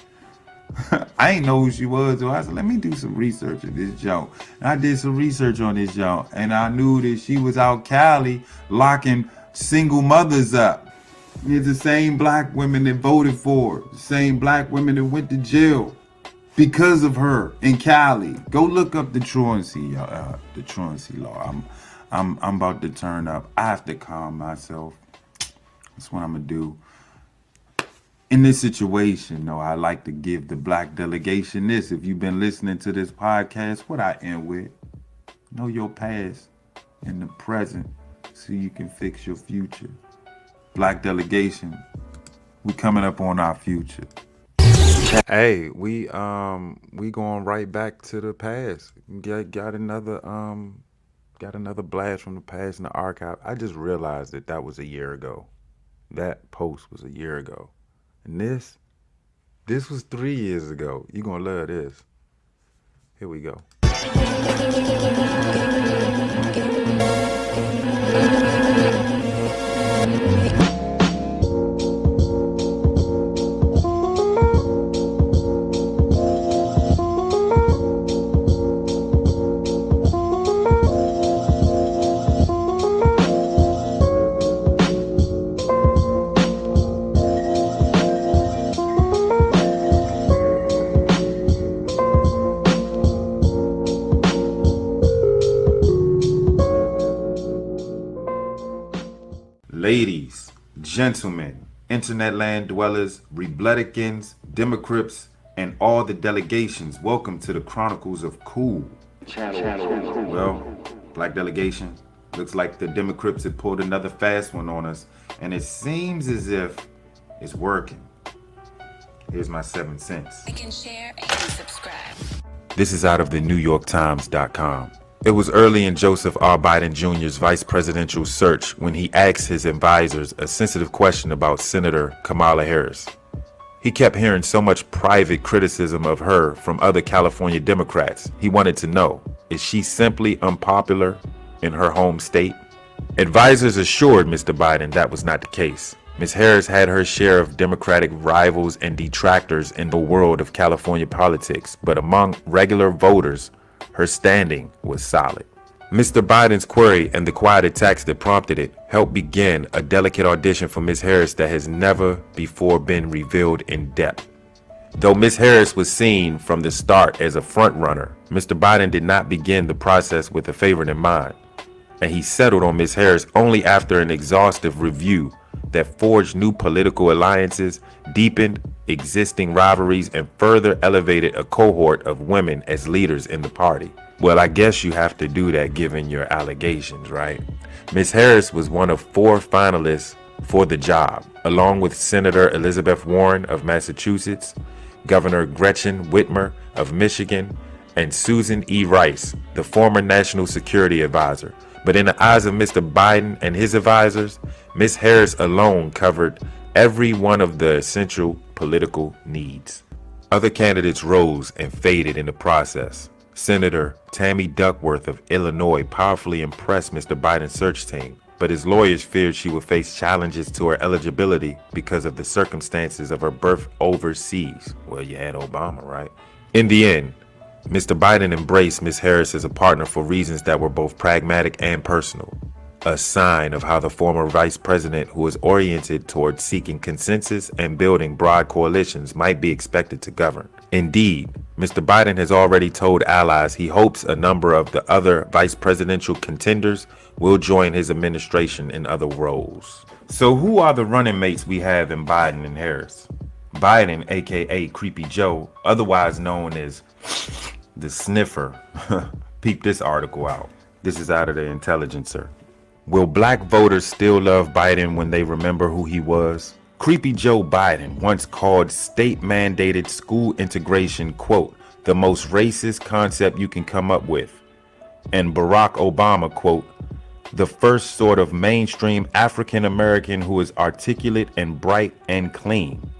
I ain't know who she was, so I said, let me do some research on this joint. And I did some research on this joint, and I knew that she was out Cali locking single mothers up. It's the same black women that voted for her, the same black women that went to jail because of her in Cali. Go look up the truancy law. I'm about to turn up. I have to calm myself. That's what I'm gonna do. In this situation, though, I like to give the black delegation this. If you've been listening to this podcast, what I end with, know your past, in the present so you can fix your future. Black delegation, we coming up on our future. Hey, we going right back to the past. Got another blast from the past in the archive. I just realized that was a year ago. That post was a year ago. And this was 3 years ago. You gonna love this. Here we go. Ladies, gentlemen, internet land dwellers, Rebleticans, Democrats, and all the delegations, welcome to the Chronicles of Cool. Well, Black delegation, looks like the Democrats have pulled another fast one on us, and it seems as if it's working. Here's my 7 cents. Like and share and subscribe. This is out of the NewYorkTimes.com. It was early in Joseph R. Biden Jr.'s vice presidential search when he asked his advisors a sensitive question about Senator Kamala Harris. He kept hearing so much private criticism of her from other California Democrats. He wanted to know, is she simply unpopular in her home state? Advisors assured Mr. Biden that was not the case. Ms. Harris had her share of Democratic rivals and detractors in the world of California politics, but among regular voters, her standing was solid. Mr. Biden's query and the quiet attacks that prompted it helped begin a delicate audition for Ms. Harris that has never before been revealed in depth. Though Ms. Harris was seen from the start as a frontrunner, Mr. Biden did not begin the process with a favorite in mind, and he settled on Ms. Harris only after an exhaustive review that forged new political alliances, deepened existing rivalries, and further elevated a cohort of women as leaders in the party. Well, I guess you have to do that given your allegations, right? Ms. Harris was one of 4 finalists for the job, along with Senator Elizabeth Warren of Massachusetts, Governor Gretchen Whitmer of Michigan, and Susan E. Rice, the former National Security Advisor. But in the eyes of Mr. Biden and his advisors, Ms. Harris alone covered every one of the essential political needs. Other candidates rose and faded in the process. Senator Tammy Duckworth of Illinois powerfully impressed Mr. Biden's search team, but his lawyers feared she would face challenges to her eligibility because of the circumstances of her birth overseas. Well, you had Obama, right? In the end, Mr. Biden embraced Ms. Harris as a partner for reasons that were both pragmatic and personal, a sign of how the former vice president, who is oriented towards seeking consensus and building broad coalitions, might be expected to govern. Indeed, Mr. Biden has already told allies he hopes a number of the other vice presidential contenders will join his administration in other roles. So who are the running mates we have in Biden and Harris? Biden, aka Creepy Joe, otherwise known as the Sniffer. Peep this article out. This is out of the Intelligencer. Will black voters still love Biden when they remember who he was? Creepy Joe Biden once called state-mandated school integration, quote, the most racist concept you can come up with. And Barack Obama, quote, the first sort of mainstream African-American who is articulate and bright and clean,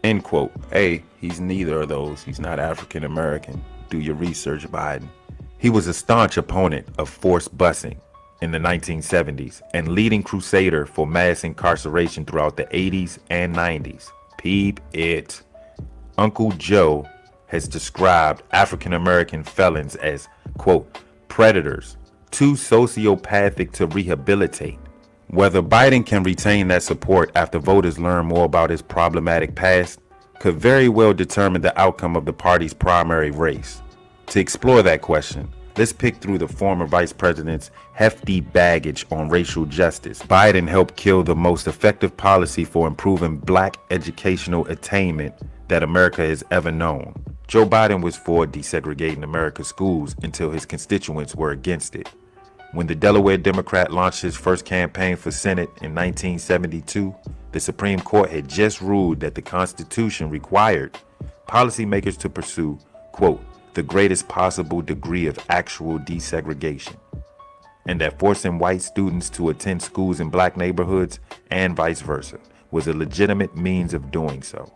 end quote. Hey, he's neither of those. He's not African-American. Do your research, Biden. He was a staunch opponent of forced busing in the 1970s and leading crusader for mass incarceration throughout the 80s and 90s. Peep it. Uncle Joe has described African-American felons as, quote, predators, too sociopathic to rehabilitate. Whether Biden can retain that support after voters learn more about his problematic past could very well determine the outcome of the party's primary race. To explore that question, let's pick through the former vice president's hefty baggage on racial justice. Biden helped kill the most effective policy for improving black educational attainment that America has ever known. Joe Biden was for desegregating America's schools until his constituents were against it. When the Delaware Democrat launched his first campaign for Senate in 1972, the Supreme Court had just ruled that the Constitution required policymakers to pursue, quote, the greatest possible degree of actual desegregation, and that forcing white students to attend schools in black neighborhoods and vice versa was a legitimate means of doing so.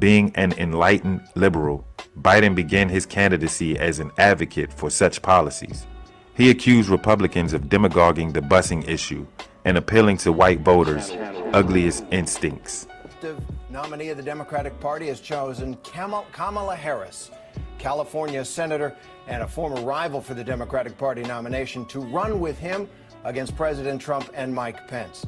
Being an enlightened liberal, Biden began his candidacy as an advocate for such policies. He accused Republicans of demagoguing the busing issue and appealing to white voters' ugliest instincts. The nominee of the Democratic Party has chosen Kamala Harris, California senator and a former rival for the Democratic Party nomination, to run with him against President Trump and Mike Pence.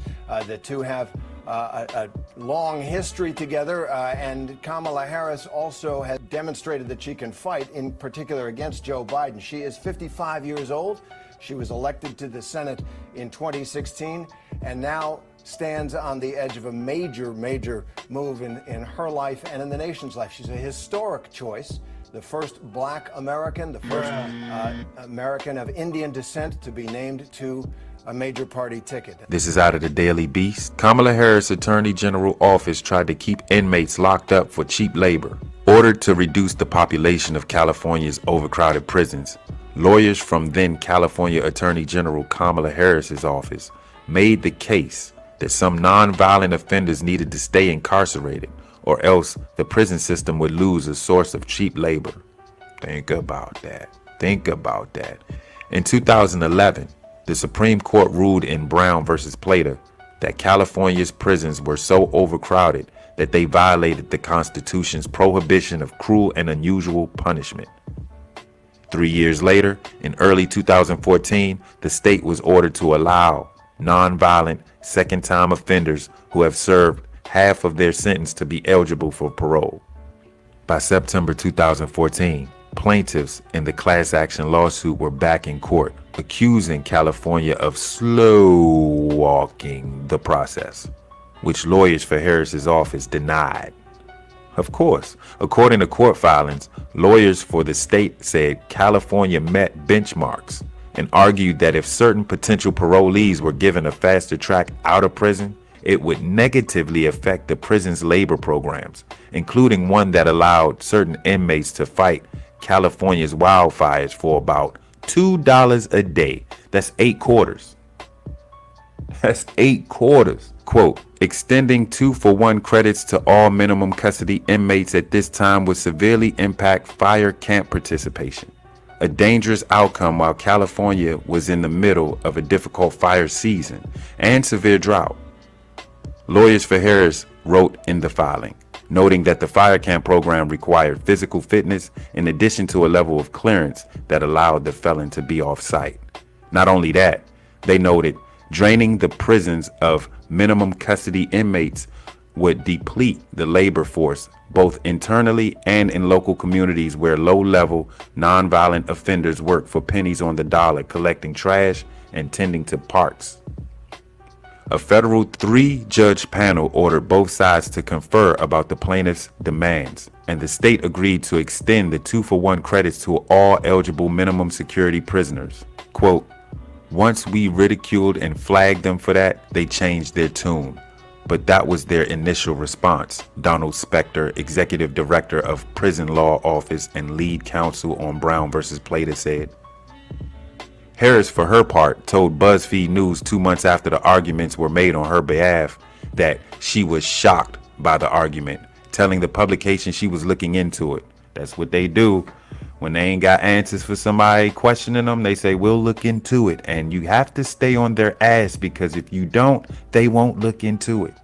The two have a long history together, and Kamala Harris also has demonstrated that she can fight, in particular against Joe Biden. She is 55 years old. She was elected to the Senate in 2016 and now stands on the edge of a major move in her life and in the nation's life. She's a historic choice. The first black American, the first American of Indian descent to be named to a major party ticket. This is out of the Daily Beast. Kamala Harris' Attorney General office tried to keep inmates locked up for cheap labor. Ordered to reduce the population of California's overcrowded prisons, lawyers from then California Attorney General Kamala Harris's office made the case that some nonviolent offenders needed to stay incarcerated, or else the prison system would lose a source of cheap labor. Think about that. Think about that. In 2011, the Supreme Court ruled in Brown versus Plater that California's prisons were so overcrowded that they violated the Constitution's prohibition of cruel and unusual punishment. 3 years later, in early 2014, the state was ordered to allow nonviolent second-time offenders who have served half of their sentence to be eligible for parole. By September 2014, plaintiffs in the class action lawsuit were back in court, accusing California of slow-walking the process, which lawyers for Harris's office denied. Of course, according to court filings, lawyers for the state said California met benchmarks and argued that if certain potential parolees were given a faster track out of prison, it would negatively affect the prison's labor programs, including one that allowed certain inmates to fight California's wildfires for about $2 a day. That's 8 quarters. That's 8 quarters. Quote, extending 2-for-1 credits to all minimum custody inmates at this time would severely impact fire camp participation, a dangerous outcome while California was in the middle of a difficult fire season and severe drought. Lawyers for Harris wrote in the filing, noting that the fire camp program required physical fitness in addition to a level of clearance that allowed the felon to be off site. Not only that, they noted draining the prisons of minimum custody inmates would deplete the labor force both internally and in local communities where low-level, nonviolent offenders work for pennies on the dollar collecting trash and tending to parks. A federal 3-judge panel ordered both sides to confer about the plaintiffs' demands, and the state agreed to extend the 2-for-1 credits to all eligible minimum security prisoners. Quote, once we ridiculed and flagged them for that, they changed their tune. But that was their initial response, Donald Spector, Executive Director of Prison Law Office and lead counsel on Brown versus Plater, said. Harris, for her part, told BuzzFeed News 2 months after the arguments were made on her behalf that she was shocked by the argument, telling the publication she was looking into it. That's what they do. When they ain't got answers for somebody questioning them, they say, we'll look into it. And you have to stay on their ass because if you don't, they won't look into it.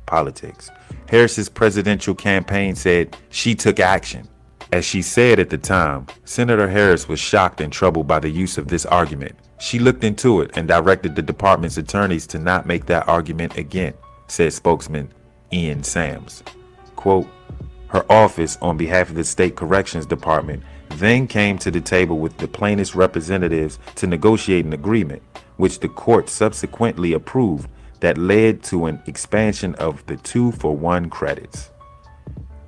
Politics. Harris's presidential campaign said she took action. As she said at the time, Senator Harris was shocked and troubled by the use of this argument. She looked into it and directed the department's attorneys to not make that argument again, said spokesman Ian Sams. Quote, her office, on behalf of the state corrections department, then came to the table with the plaintiff's representatives to negotiate an agreement, which the court subsequently approved, that led to an expansion of the 2-for-1 credits.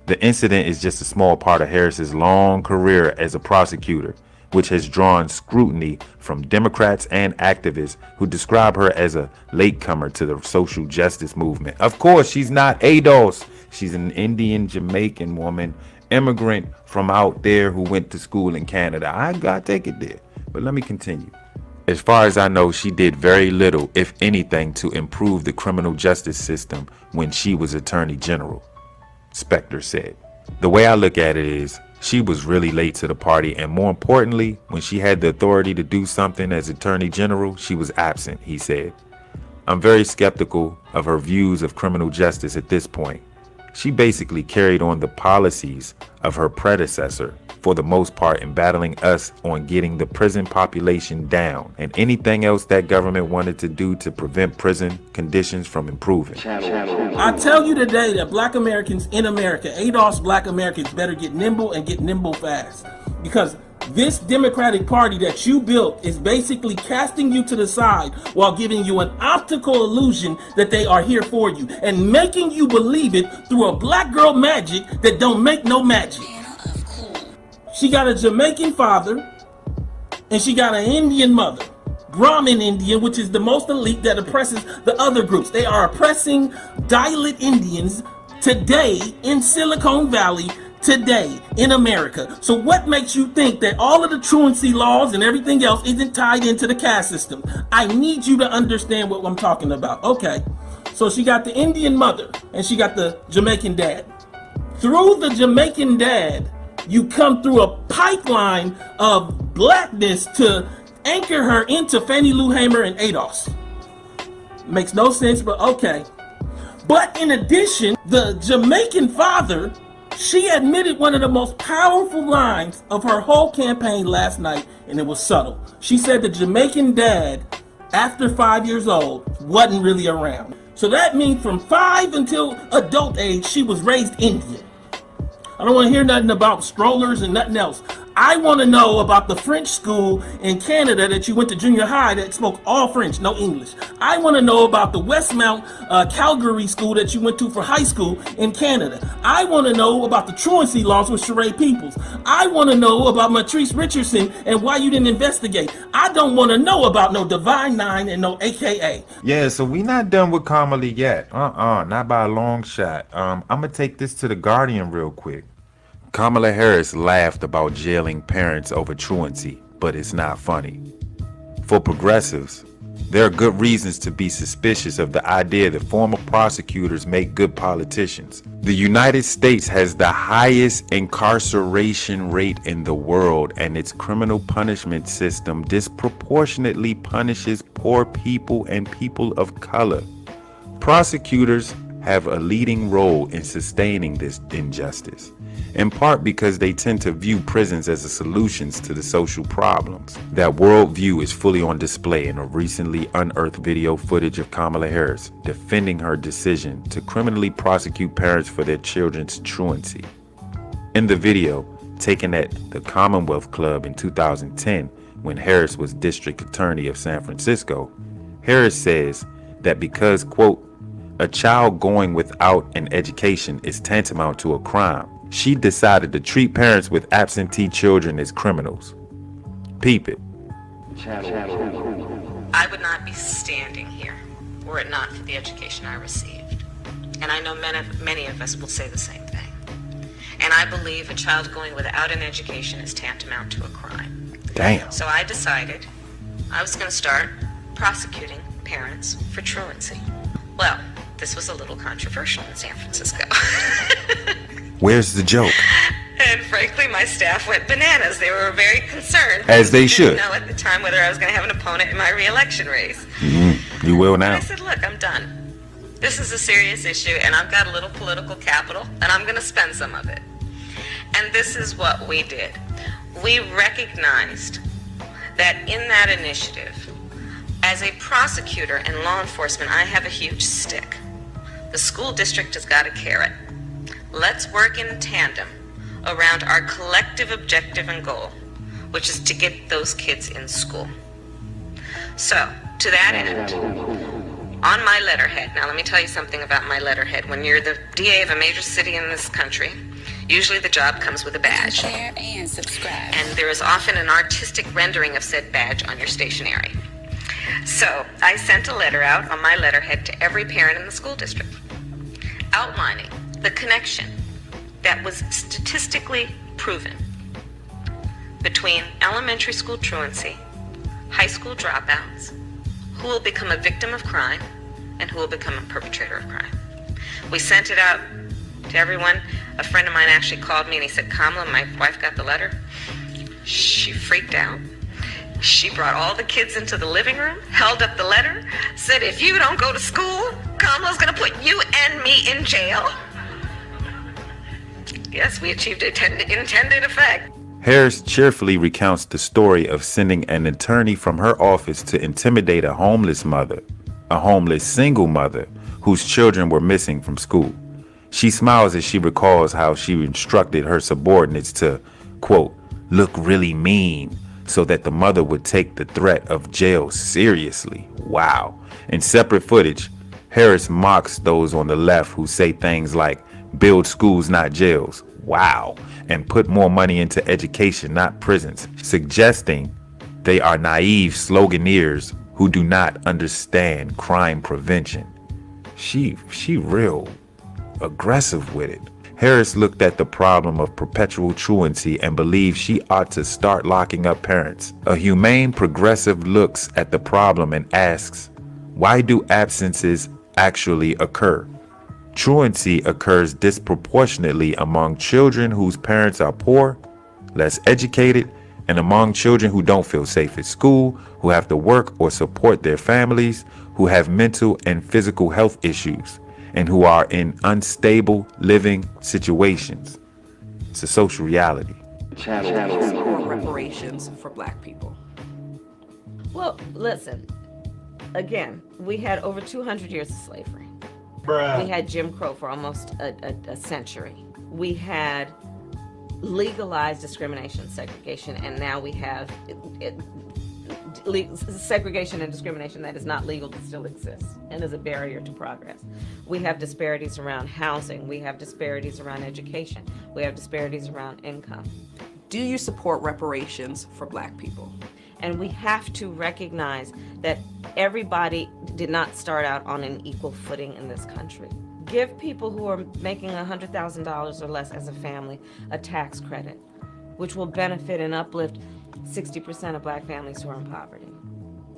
The incident is just a small part of Harris's long career as a prosecutor, which has drawn scrutiny from Democrats and activists who describe her as a latecomer to the social justice movement. Of course, she's not ADOS. She's an Indian Jamaican woman, immigrant from out there who went to school in Canada. I gotta take it there. But let me continue. As far as I know, she did very little, if anything, to improve the criminal justice system when she was Attorney General, Spector said. The way I look at it is, she was really late to the party, and more importantly, when she had the authority to do something as Attorney General, she was absent, he said. I'm very skeptical of her views of criminal justice at this point. She basically carried on the policies of her predecessor for the most part in battling us on getting the prison population down and anything else that government wanted to do to prevent prison conditions from improving. I tell you today that black Americans in America, ADOS black Americans, better get nimble and get nimble fast, because this Democratic Party that you built is basically casting you to the side while giving you an optical illusion that they are here for you and making you believe it through a black girl magic that don't make no magic. She got a Jamaican father and she got an Indian mother, Brahmin Indian, which is the most elite that oppresses the other groups. They are oppressing Dalit Indians today in Silicon Valley, today in America. So what makes you think that all of the truancy laws and everything else isn't tied into the caste system? I need you to understand what I'm talking about. Okay, so she got the Indian mother and she got the Jamaican dad. Through the Jamaican dad, you come through a pipeline of blackness to anchor her into Fannie Lou Hamer and ADOS. Makes no sense, but okay. But in addition, the Jamaican father, she admitted one of the most powerful lines of her whole campaign last night, and it was subtle. She said the Jamaican dad, after 5 years old, wasn't really around. So that means from 5 until adult age, she was raised Indian. I don't want to hear nothing about strollers and nothing else. I want to know about the French school in Canada that you went to junior high that spoke all French, no English. I want to know about the Westmount Calgary school that you went to for high school in Canada. I want to know about the truancy laws with Sheree Peoples. I want to know about Matrice Richardson and why you didn't investigate. I don't want to know about no Divine Nine and no AKA. Yeah, so we not done with Kamala yet. Not by a long shot. I'm gonna take this to The Guardian real quick. Kamala Harris laughed about jailing parents over truancy, but it's not funny. For progressives, there are good reasons to be suspicious of the idea that former prosecutors make good politicians. The United States has the highest incarceration rate in the world, and its criminal punishment system disproportionately punishes poor people and people of color. Prosecutors have a leading role in sustaining this injustice, in part because they tend to view prisons as the solutions to the social problems. That worldview is fully on display in a recently unearthed video footage of Kamala Harris defending her decision to criminally prosecute parents for their children's truancy. In the video, taken at the Commonwealth Club in 2010, when Harris was district attorney of San Francisco, Harris says that because, quote, a child going without an education is tantamount to a crime, she decided to treat parents with absentee children as criminals. Peep it. I would not be standing here were it not for the education I received. And I know many of us will say the same thing. And I believe a child going without an education is tantamount to a crime. Damn. So I decided I was going to start prosecuting parents for truancy. Well, this was a little controversial in San Francisco. Where's the joke? And frankly, my staff went bananas. They were very concerned. As they should. Didn't know at the time whether I was going to have an opponent in my re-election race. You will now. And I said, look, I'm done. This is a serious issue, and I've got a little political capital, and I'm going to spend some of it. And this is what we did. We recognized that in that initiative, as a prosecutor and law enforcement, I have a huge stick. The school district has got a carrot. Let's work in tandem around our collective objective and goal, which is to get those kids in school. So, to that end, on my letterhead, now let me tell you something about my letterhead. When you're the DA of a major city in this country, Usually the job comes with a badge. Share and subscribe. And there is often an artistic rendering of said badge on your stationery. So I sent a letter out on my letterhead to every parent in the school district, outlining the connection that was statistically proven between elementary school truancy, high school dropouts, who will become a victim of crime, and who will become a perpetrator of crime. We sent it out to everyone. A friend of mine actually called me and he said, Kamala, my wife got the letter. She freaked out. She brought all the kids into the living room, held up the letter, said, if you don't go to school, Kamala's gonna put you and me in jail. Yes, we achieved intended effect. Harris cheerfully recounts the story of sending an attorney from her office to intimidate a homeless mother, a homeless single mother whose children were missing from school. She smiles as she recalls how she instructed her subordinates to, quote, look really mean so that the mother would take the threat of jail seriously. Wow. In separate footage, Harris mocks those on the left who say things like, build schools, not jails. Wow. And put more money into education, not prisons, suggesting they are naive sloganeers who do not understand crime prevention. She real aggressive with it. Harris looked at the problem of perpetual truancy and believed she ought to start locking up parents. A humane progressive looks at the problem and asks, why do absences actually occur? Truancy occurs disproportionately among children whose parents are poor, less educated, and among children who don't feel safe at school, who have to work or support their families, who have mental and physical health issues, and who are in unstable living situations. It's a social reality. Reparations for black people. Well, listen, again, we had over 200 years of slavery. Bruh. We had Jim Crow for almost a century. We had legalized discrimination, segregation, and now we have segregation and discrimination that is not legal but still exists and is a barrier to progress. We have disparities around housing. We have disparities around education. We have disparities around income. Do you support reparations for black people? And we have to recognize that everybody did not start out on an equal footing in this country. Give people who are making $100,000 or less as a family a tax credit, which will benefit and uplift 60% of black families who are in poverty.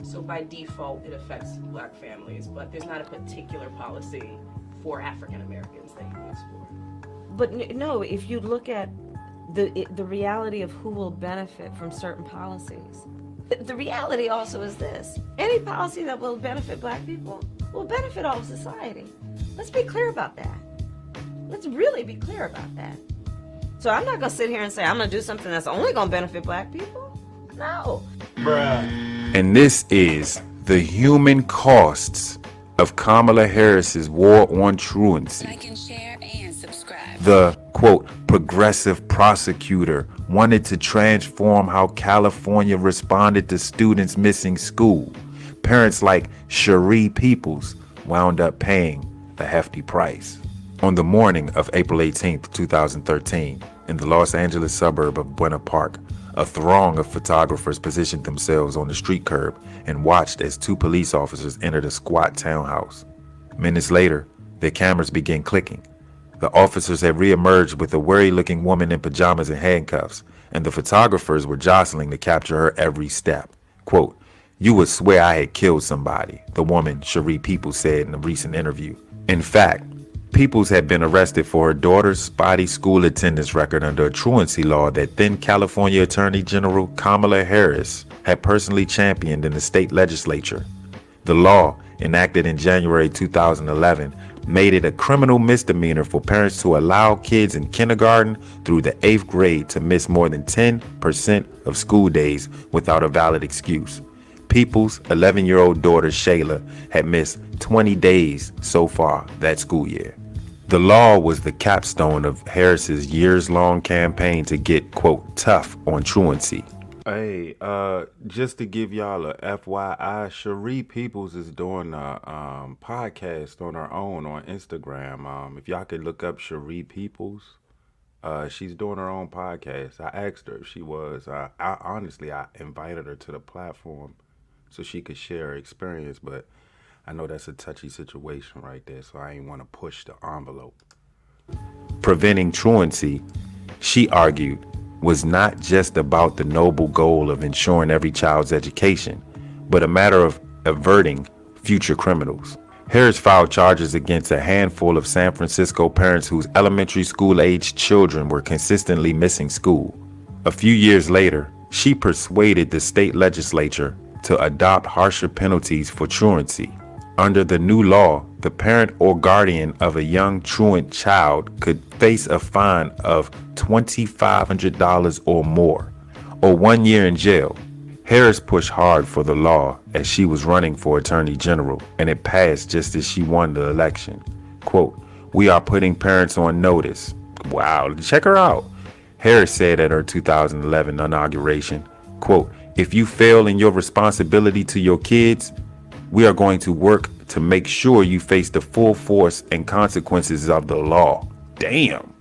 So by default, it affects black families, but there's not a particular policy for African Americans that you explore. But no, if you look at the reality of who will benefit from certain policies, the reality also is this: any policy that will benefit black people will benefit all of society. Let's be clear about that. Let's really be clear about that. So I'm not gonna sit here and say I'm gonna do something that's only gonna benefit black people. No. Bruh. And this is the human costs of Kamala Harris's war on truancy. Like and share and subscribe. The, quote, progressive prosecutor wanted to transform how California responded to students missing school. Parents like Cherie Peoples wound up paying the hefty price. On the morning of April 18th, 2013, in the Los Angeles suburb of Buena Park, a throng of photographers positioned themselves on the street curb and watched as two police officers entered a squat townhouse. Minutes later, their cameras began clicking. The officers had reemerged with a worried-looking woman in pajamas and handcuffs, and the photographers were jostling to capture her every step. Quote, "You would swear I had killed somebody," the woman, Cherie Peoples, said in a recent interview. In fact, Peoples had been arrested for her daughter's spotty school attendance record under a truancy law that then California Attorney General Kamala Harris had personally championed in the state legislature. The law, enacted in January 2011, made it a criminal misdemeanor for parents to allow kids in kindergarten through the 8th grade to miss more than 10% of school days without a valid excuse. Peoples' 11-year-old daughter Shayla had missed 20 days so far that school year. The law was the capstone of Harris's years-long campaign to get, quote, tough on truancy. Hey, just to give y'all a FYI, Cherie Peoples is doing a podcast on her own on Instagram. If y'all could look up Cherie Peoples, She's doing her own podcast. I asked her if she was. I honestly, I invited her to the platform so she could share her experience, but I know that's a touchy situation right there, so I ain't want to push the envelope. Preventing truancy, she argued, was not just about the noble goal of ensuring every child's education, but a matter of averting future criminals. Harris filed charges against a handful of San Francisco parents whose elementary school-aged children were consistently missing school. A few years later, she persuaded the state legislature to adopt harsher penalties for truancy. Under the new law, the parent or guardian of a young truant child could face a fine of $2,500 or more, or 1 year in jail. Harris pushed hard for the law as she was running for attorney general, and it passed just as she won the election. Quote, "We are putting parents on notice." Wow, check her out. Harris said at her 2011 inauguration, quote, "If you fail in your responsibility to your kids, we are going to work to make sure you face the full force and consequences of the law." Damn.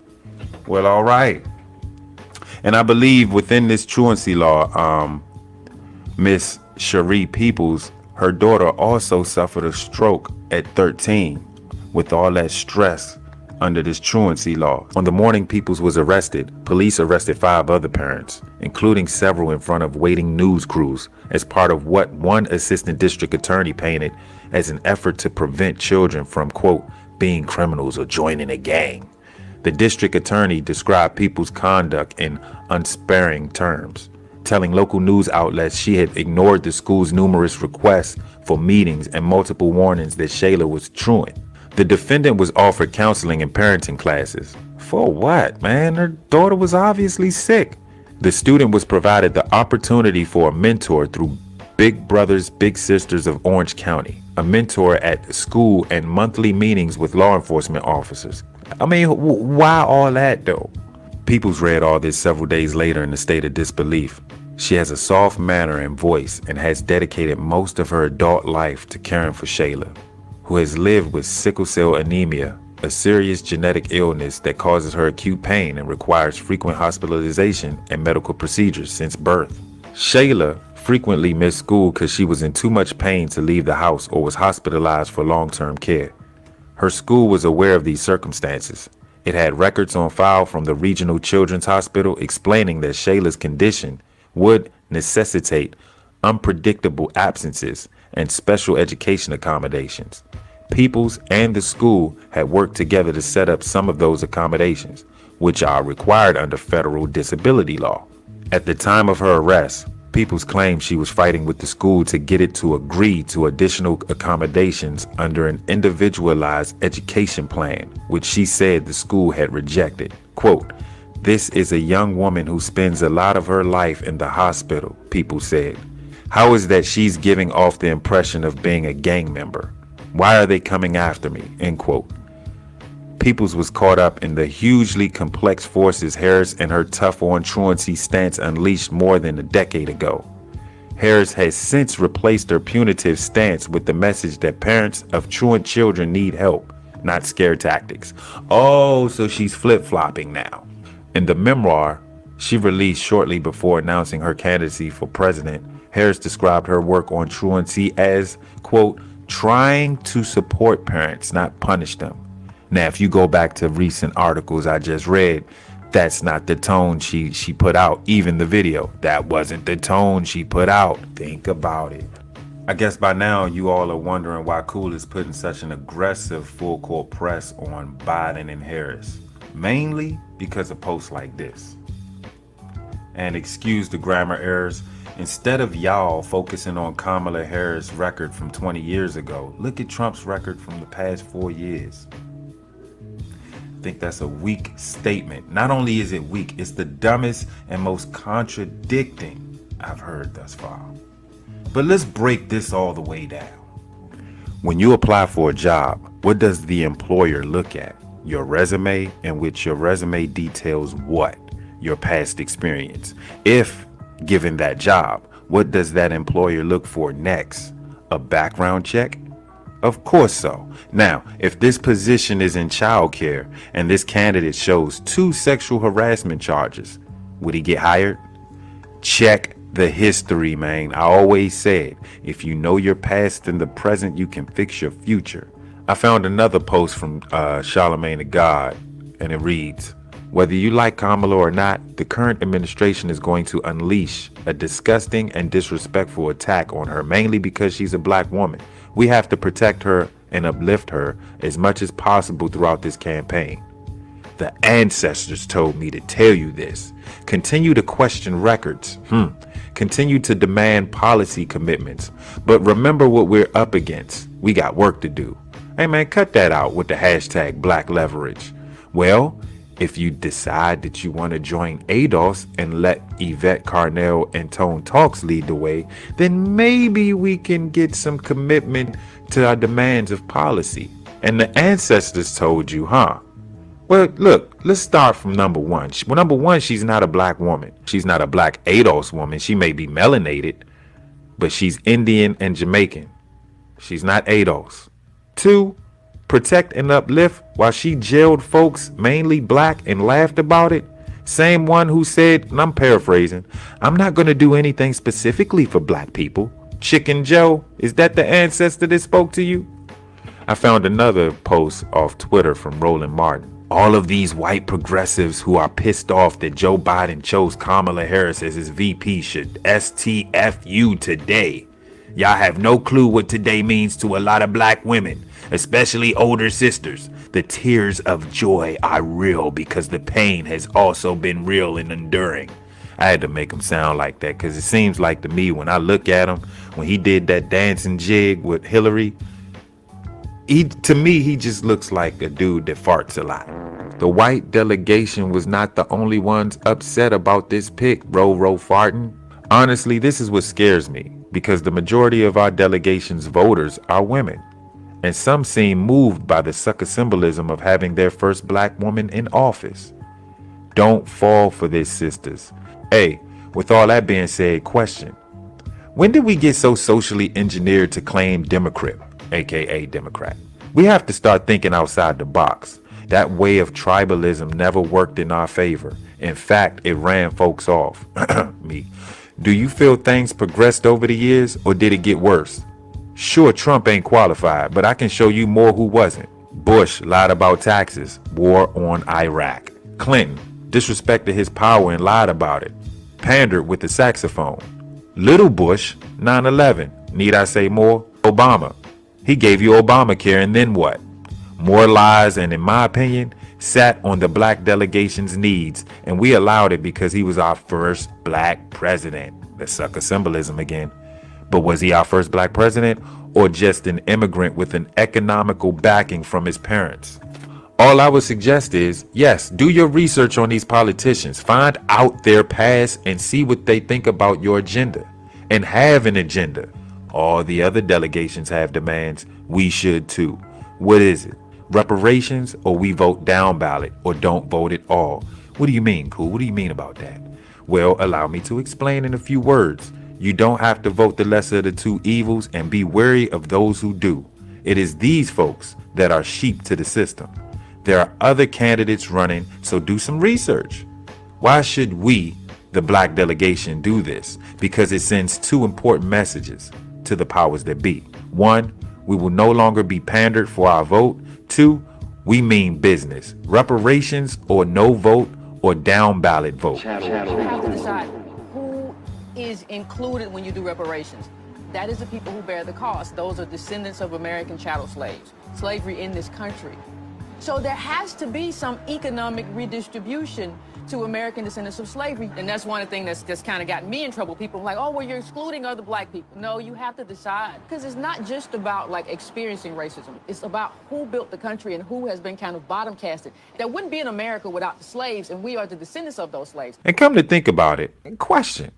Well, all right. And I believe within this truancy law, Miss Cherie Peoples, her daughter also suffered a stroke at 13 with all that stress under this truancy law. On the morning Peoples was arrested, police arrested 5 other parents, including several in front of waiting news crews, as part of what one assistant district attorney painted as an effort to prevent children from, quote, being criminals or joining a gang. The district attorney described Peoples' conduct in unsparing terms, telling local news outlets she had ignored the school's numerous requests for meetings and multiple warnings that Shayla was truant. The defendant was offered counseling and parenting classes. For what, man? Her daughter was obviously sick. The student was provided the opportunity for a mentor through Big Brothers Big Sisters of Orange County, a mentor at school and monthly meetings with law enforcement officers. I mean, why all that though? Peoples read all this several days later in a state of disbelief. She has a soft manner and voice and has dedicated most of her adult life to caring for Shayla, who has lived with sickle cell anemia, a serious genetic illness that causes her acute pain and requires frequent hospitalization and medical procedures since birth. Shayla frequently missed school because she was in too much pain to leave the house or was hospitalized for long-term care. Her school was aware of these circumstances. It had records on file from the Regional Children's Hospital explaining that Shayla's condition would necessitate unpredictable absences and special education accommodations. Peoples and the school had worked together to set up some of those accommodations, which are required under federal disability law. At the time of her arrest, Peoples claimed she was fighting with the school to get it to agree to additional accommodations under an individualized education plan, which she said the school had rejected. Quote, "This is a young woman who spends a lot of her life in the hospital," Peoples said. "How is that she's giving off the impression of being a gang member? Why are they coming after me?" End quote. Peoples was caught up in the hugely complex forces Harris and her tough on truancy stance unleashed more than a decade ago. Harris has since replaced her punitive stance with the message that parents of truant children need help, not scare tactics. Oh, so she's flip-flopping now. In the memoir she released shortly before announcing her candidacy for president, Harris described her work on truancy as, quote, "trying to support parents, not punish them." Now, if you go back to recent articles I just read, that's not the tone she put out. Even the video, that wasn't the tone she put out. Think about it. I guess by now you all are wondering why Cool is putting such an aggressive full court press on Biden and Harris. Mainly because of posts like this. And excuse the grammar errors, instead of y'all focusing on Kamala Harris' record from 20 years ago, look at Trump's record from the past 4 years. I think that's a weak statement. Not only is it weak, it's the dumbest and most contradicting I've heard thus far. But let's break this all the way down. When you apply for a job, what does the employer look at? Your resume, in which your resume details what? Your past experience. If given that job, what does that employer look for next? A background check? Of course so. Now, if this position is in childcare and this candidate shows 2 sexual harassment charges, would he get hired? Check the history, man. I always said, if you know your past and the present, you can fix your future. I found another post from Charlemagne the God, and it reads, whether you like Kamala or not, the current administration is going to unleash a disgusting and disrespectful attack on her, mainly because she's a black woman. We have to protect her and uplift her as much as possible throughout this campaign. The ancestors told me to tell you this. Continue to question records. Continue to demand policy commitments. But remember what we're up against. We got work to do. Hey man, cut that out with the hashtag black leverage. Well, if you decide that you want to join ADOS and let Yvette Carnell and Tone Talks lead the way, then maybe we can get some commitment to our demands of policy. And the ancestors told you, huh? Well, look, let's start from number one. Well, number one, she's not a black woman. She's not a black ADOS woman. She may be melanated, but she's Indian and Jamaican. She's not ADOS. 2, protect and uplift while she jailed folks, mainly black, and laughed about it. Same one who said, and I'm paraphrasing, I'm not going to do anything specifically for black people. Chicken Joe, is that the ancestor that spoke to you? I found another post off Twitter from Roland Martin. All of these white progressives who are pissed off that Joe Biden chose Kamala Harris as his VP should STFU today. Y'all have no clue what today means to a lot of black women, especially older sisters. The tears of joy are real because the pain has also been real and enduring. I had to make him sound like that because it seems like to me when I look at him, when he did that dancing jig with Hillary, to me, he just looks like a dude that farts a lot. The white delegation was not the only ones upset about this pick, row farting. Honestly, this is what scares me because the majority of our delegation's voters are women. And some seem moved by the sucker symbolism of having their first black woman in office. Don't fall for this, sisters. Hey, with all that being said, question. When did we get so socially engineered to claim Democrat, aka Democrat? We have to start thinking outside the box. That way of tribalism never worked in our favor. In fact, it ran folks off. Me. Do you feel things progressed over the years or did it get worse? Sure, Trump ain't qualified, but I can show you more who wasn't. Bush lied about taxes, war on Iraq. Clinton disrespected his power and lied about it. Pandered with the saxophone. Little Bush, 9/11. Need I say more? Obama. He gave you Obamacare and then what? More lies and, in my opinion, sat on the black delegation's needs, and we allowed it because he was our first black president. The sucker symbolism again. But was he our first black president or just an immigrant with an economical backing from his parents? All I would suggest is, yes, do your research on these politicians. Find out their past and see what they think about your agenda. And have an agenda. All the other delegations have demands. We should too. What is it? Reparations, or we vote down ballot, or don't vote at all? What do you mean, Cool? What do you mean about that? Well, allow me to explain in a few words. You don't have to vote the lesser of the two evils, and be wary of those who do. It is these folks that are sheep to the system. There are other candidates running, so do some research. Why should we, the black delegation, do this? Because it sends 2 important messages to the powers that be. 1, we will no longer be pandered for our vote. 2, we mean business. Reparations or no vote or down ballot vote. You have to decide who is included when you do reparations. That is the people who bear the cost. Those are descendants of American chattel slaves. Slavery in this country. So there has to be some economic redistribution to American descendants of slavery. And that's one of the things that's just kind of gotten me in trouble. People are like, oh, well, you're excluding other black people. No, you have to decide. Because it's not just about like experiencing racism. It's about who built the country and who has been kind of bottom casted. There wouldn't be an America without the slaves, and we are the descendants of those slaves. And come to think about it, question.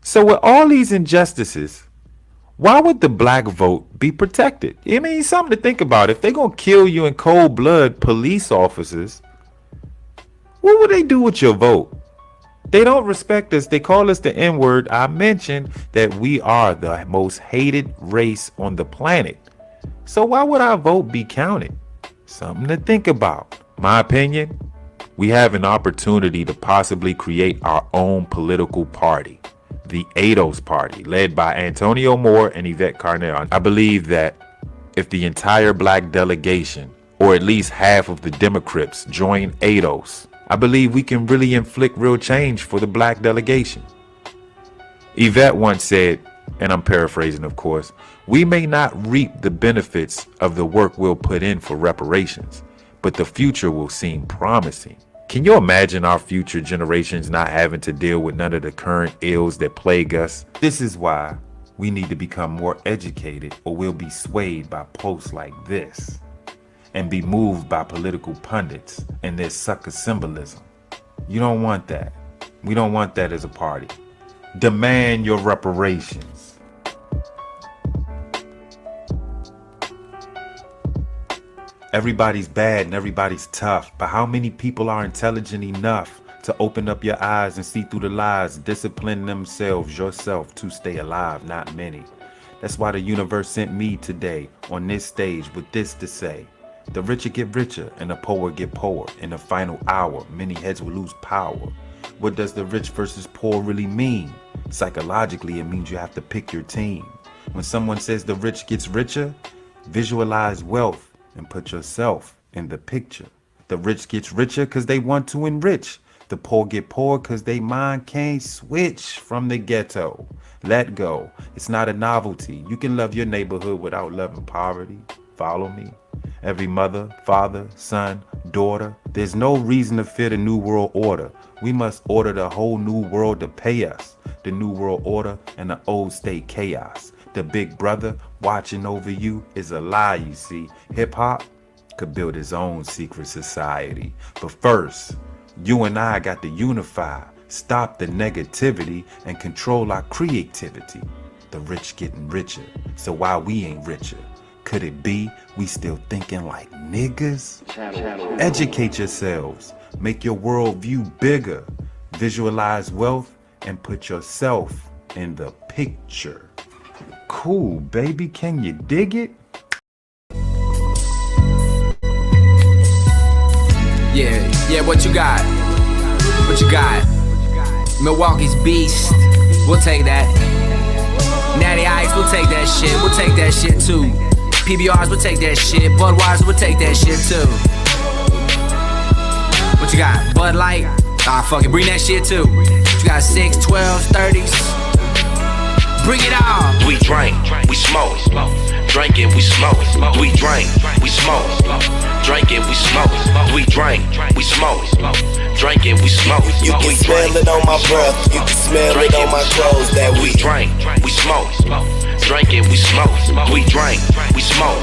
So with all these injustices, why would the black vote be protected? I mean, something to think about. If they're going to kill you in cold blood, police officers, what would they do with your vote? They don't respect us. They call us the N-word. I mentioned that we are the most hated race on the planet. So why would our vote be counted? Something to think about. My opinion, we have an opportunity to possibly create our own political party. The ADOS Party, led by Antonio Moore and Yvette Carnell. I believe that if the entire black delegation, or at least half of the Democrats, join ADOS, I believe we can really inflict real change for the black delegation. Yvette once said, and I'm paraphrasing of course, we may not reap the benefits of the work we'll put in for reparations, but the future will seem promising. Can you imagine our future generations not having to deal with none of the current ills that plague us? This is why we need to become more educated, or we'll be swayed by posts like this and be moved by political pundits and their sucker symbolism. You don't want that. We don't want that as a party. Demand your reparations. Everybody's bad and everybody's tough, but how many people are intelligent enough to open up your eyes and see through the lies, discipline themselves, yourself, to stay alive? Not many. That's why the universe sent me today on this stage with this to say. The richer get richer and the poor get poorer. In the final hour, many heads will lose power. What does the rich versus poor really mean? Psychologically, it means you have to pick your team. When someone says the rich gets richer, visualize wealth and put yourself in the picture. The rich gets richer because they want to enrich. The poor get poor because they mind can't switch from the ghetto. Let go. It's not a novelty. You can love your neighborhood without loving poverty. Follow me? Every mother, father, son, daughter. There's no reason to fear the new world order. We must order the whole new world to pay us. The new world order and the old state chaos. The big brother watching over you is a lie, you see. Hip-hop could build its own secret society. But first, you and I got to unify, stop the negativity, and control our creativity. The rich getting richer, so why we ain't richer? Could it be we still thinking like niggas? Educate yourselves, make your worldview bigger, visualize wealth, and put yourself in the picture. Cool, baby, can you dig it? Yeah, what you got? What you got? Milwaukee's Beast, we'll take that. Natty Ice, we'll take that shit. We'll take that shit too. PBRs, we'll take that shit. Budweiser, we'll take that shit too. What you got? Bud Light? Ah, fuck it, bring that shit too. You got 6, 12s, 30s. Bring it on. We drink, we smoke. Drinking, we smoke. We drink, we smoke. Drinking, we smoke. We drink, we smoke. Drinking, we smoke. You can smell it on my breath. You can smell it on my clothes. That we drink, we smoke. Drinking, we smoke. We drink, we smoke.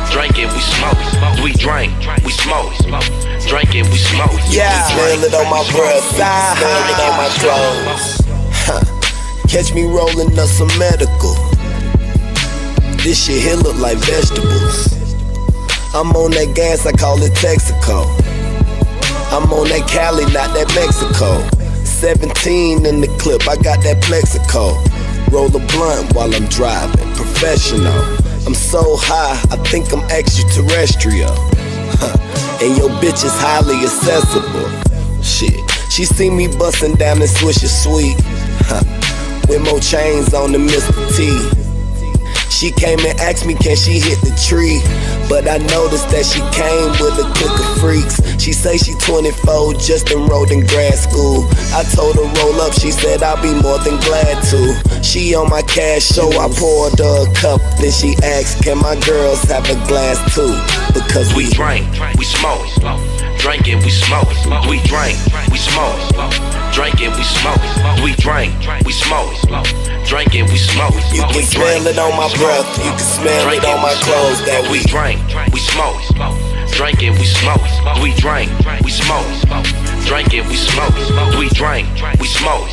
Drinking, we smoke. We drink, we smoke. Drinking, we smoke. Yeah, you can smell it on my breath. You can smell it on my clothes. Catch me rolling up some medical. This shit here look like vegetables. I'm on that gas, I call it Texaco. I'm on that Cali, not that Mexico. 17 in the clip, I got that Plexico. Roll a blunt while I'm driving, professional. I'm so high, I think I'm extraterrestrial. And your bitch is highly accessible. Shit, she see me bustin' down and Swisher Sweet. With more chains on the Mr. T. She came and asked me, can she hit the tree? But I noticed that she came with a clique of freaks. She say she 24, just enrolled in grad school. I told her roll up, she said I'll be more than glad to. She on my cash, so I poured her a cup. Then she asked, can my girls have a glass too? Because we drink, we smoke. Drinking, we smoke. We drink, we smoke. Drinking, we smoke. We drink, we smoke. Drinking, we smoke. You can smell it on my breath. You can smell it on my clothes. That we drink, we smoke. Drinking, we smoke. We drink, we smoke. Drinking, we smoke. We drink, we smoke.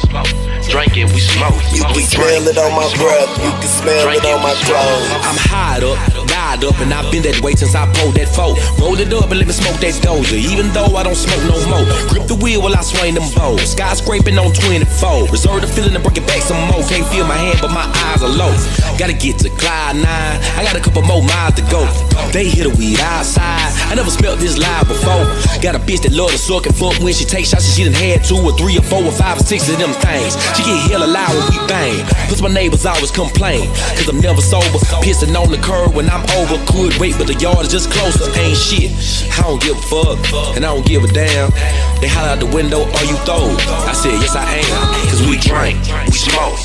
Drinking, we smoke. You can smell it on my breath. You can smell it on my clothes. I'm high up, died up, and I've been that way since I pulled that foe. Roll it up and let me smoke that dozer. Even though I don't smoke no more. Grip Flip the wheel while I swing them bows. Skyscraping on 24. Reserve the feeling to break it back some more. Can't feel my hand, but my eyes are low. Gotta get to Clyde 9. I got a couple more miles to go. They hit a weed outside. I never smelled this live before. Got a bitch that love to suck and fuck when she takes shots. She done had 2 or 3 or 4 or 5 or 6 of them things. She get hella loud when we bang. Plus my neighbors always complain, cause I'm never sober. Pissing on the curb when I'm over. Could wait, but the yard is just closer. Ain't shit. I don't give a fuck, and I don't give a damn. They holler out the window, are you throwed? I said, yes I am. Cause we drink, we smoke.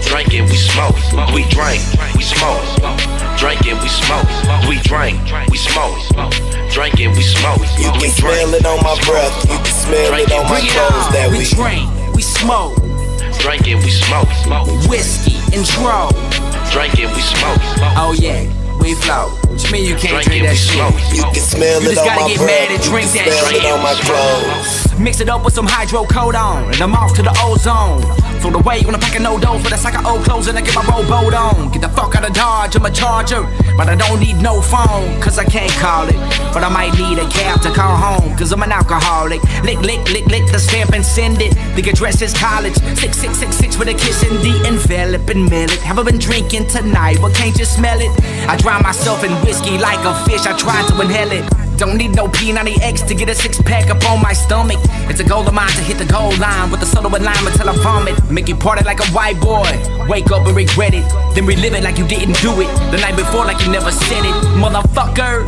Drinking, we smoke. We drink, we smoke. Drinking, we smoke. We drink, we smoke. Drinking, we smoke. You can smell it on my breath. You can smell it on my clothes that we drink, we smoke. Drinking, we smoke. Whiskey and dro. Drinking, we smoke. Oh yeah, we flow. What you mean you can't drink that shit? You can smell You it just on gotta my get breath. mad and drink You that can smell shit. it on my clothes. Mix it up with some hydrocodone, and I'm off to the ozone. Throw the way on a pack of no dose, but that's like an old clothes, and I get my rowboat on. Get the fuck out of Dodge, I'm a charger, but I don't need no phone, cause I can't call it. But I might need a cab to call home, cause I'm an alcoholic. Lick, lick, lick, lick the stamp and send it. The address is college, 6666 with a kiss in the envelope and mail it. Have I been drinking tonight? Well, can't you smell it? I drown myself in whiskey like a fish, I try to inhale it. Don't need no P90X to get a 6-pack up on my stomach. It's a goal of mine to hit the goal line with the solo alignment till I vomit. Make you party like a white boy. Wake up and regret it. Then relive it like you didn't do it the night before, like you never said it. Motherfucker.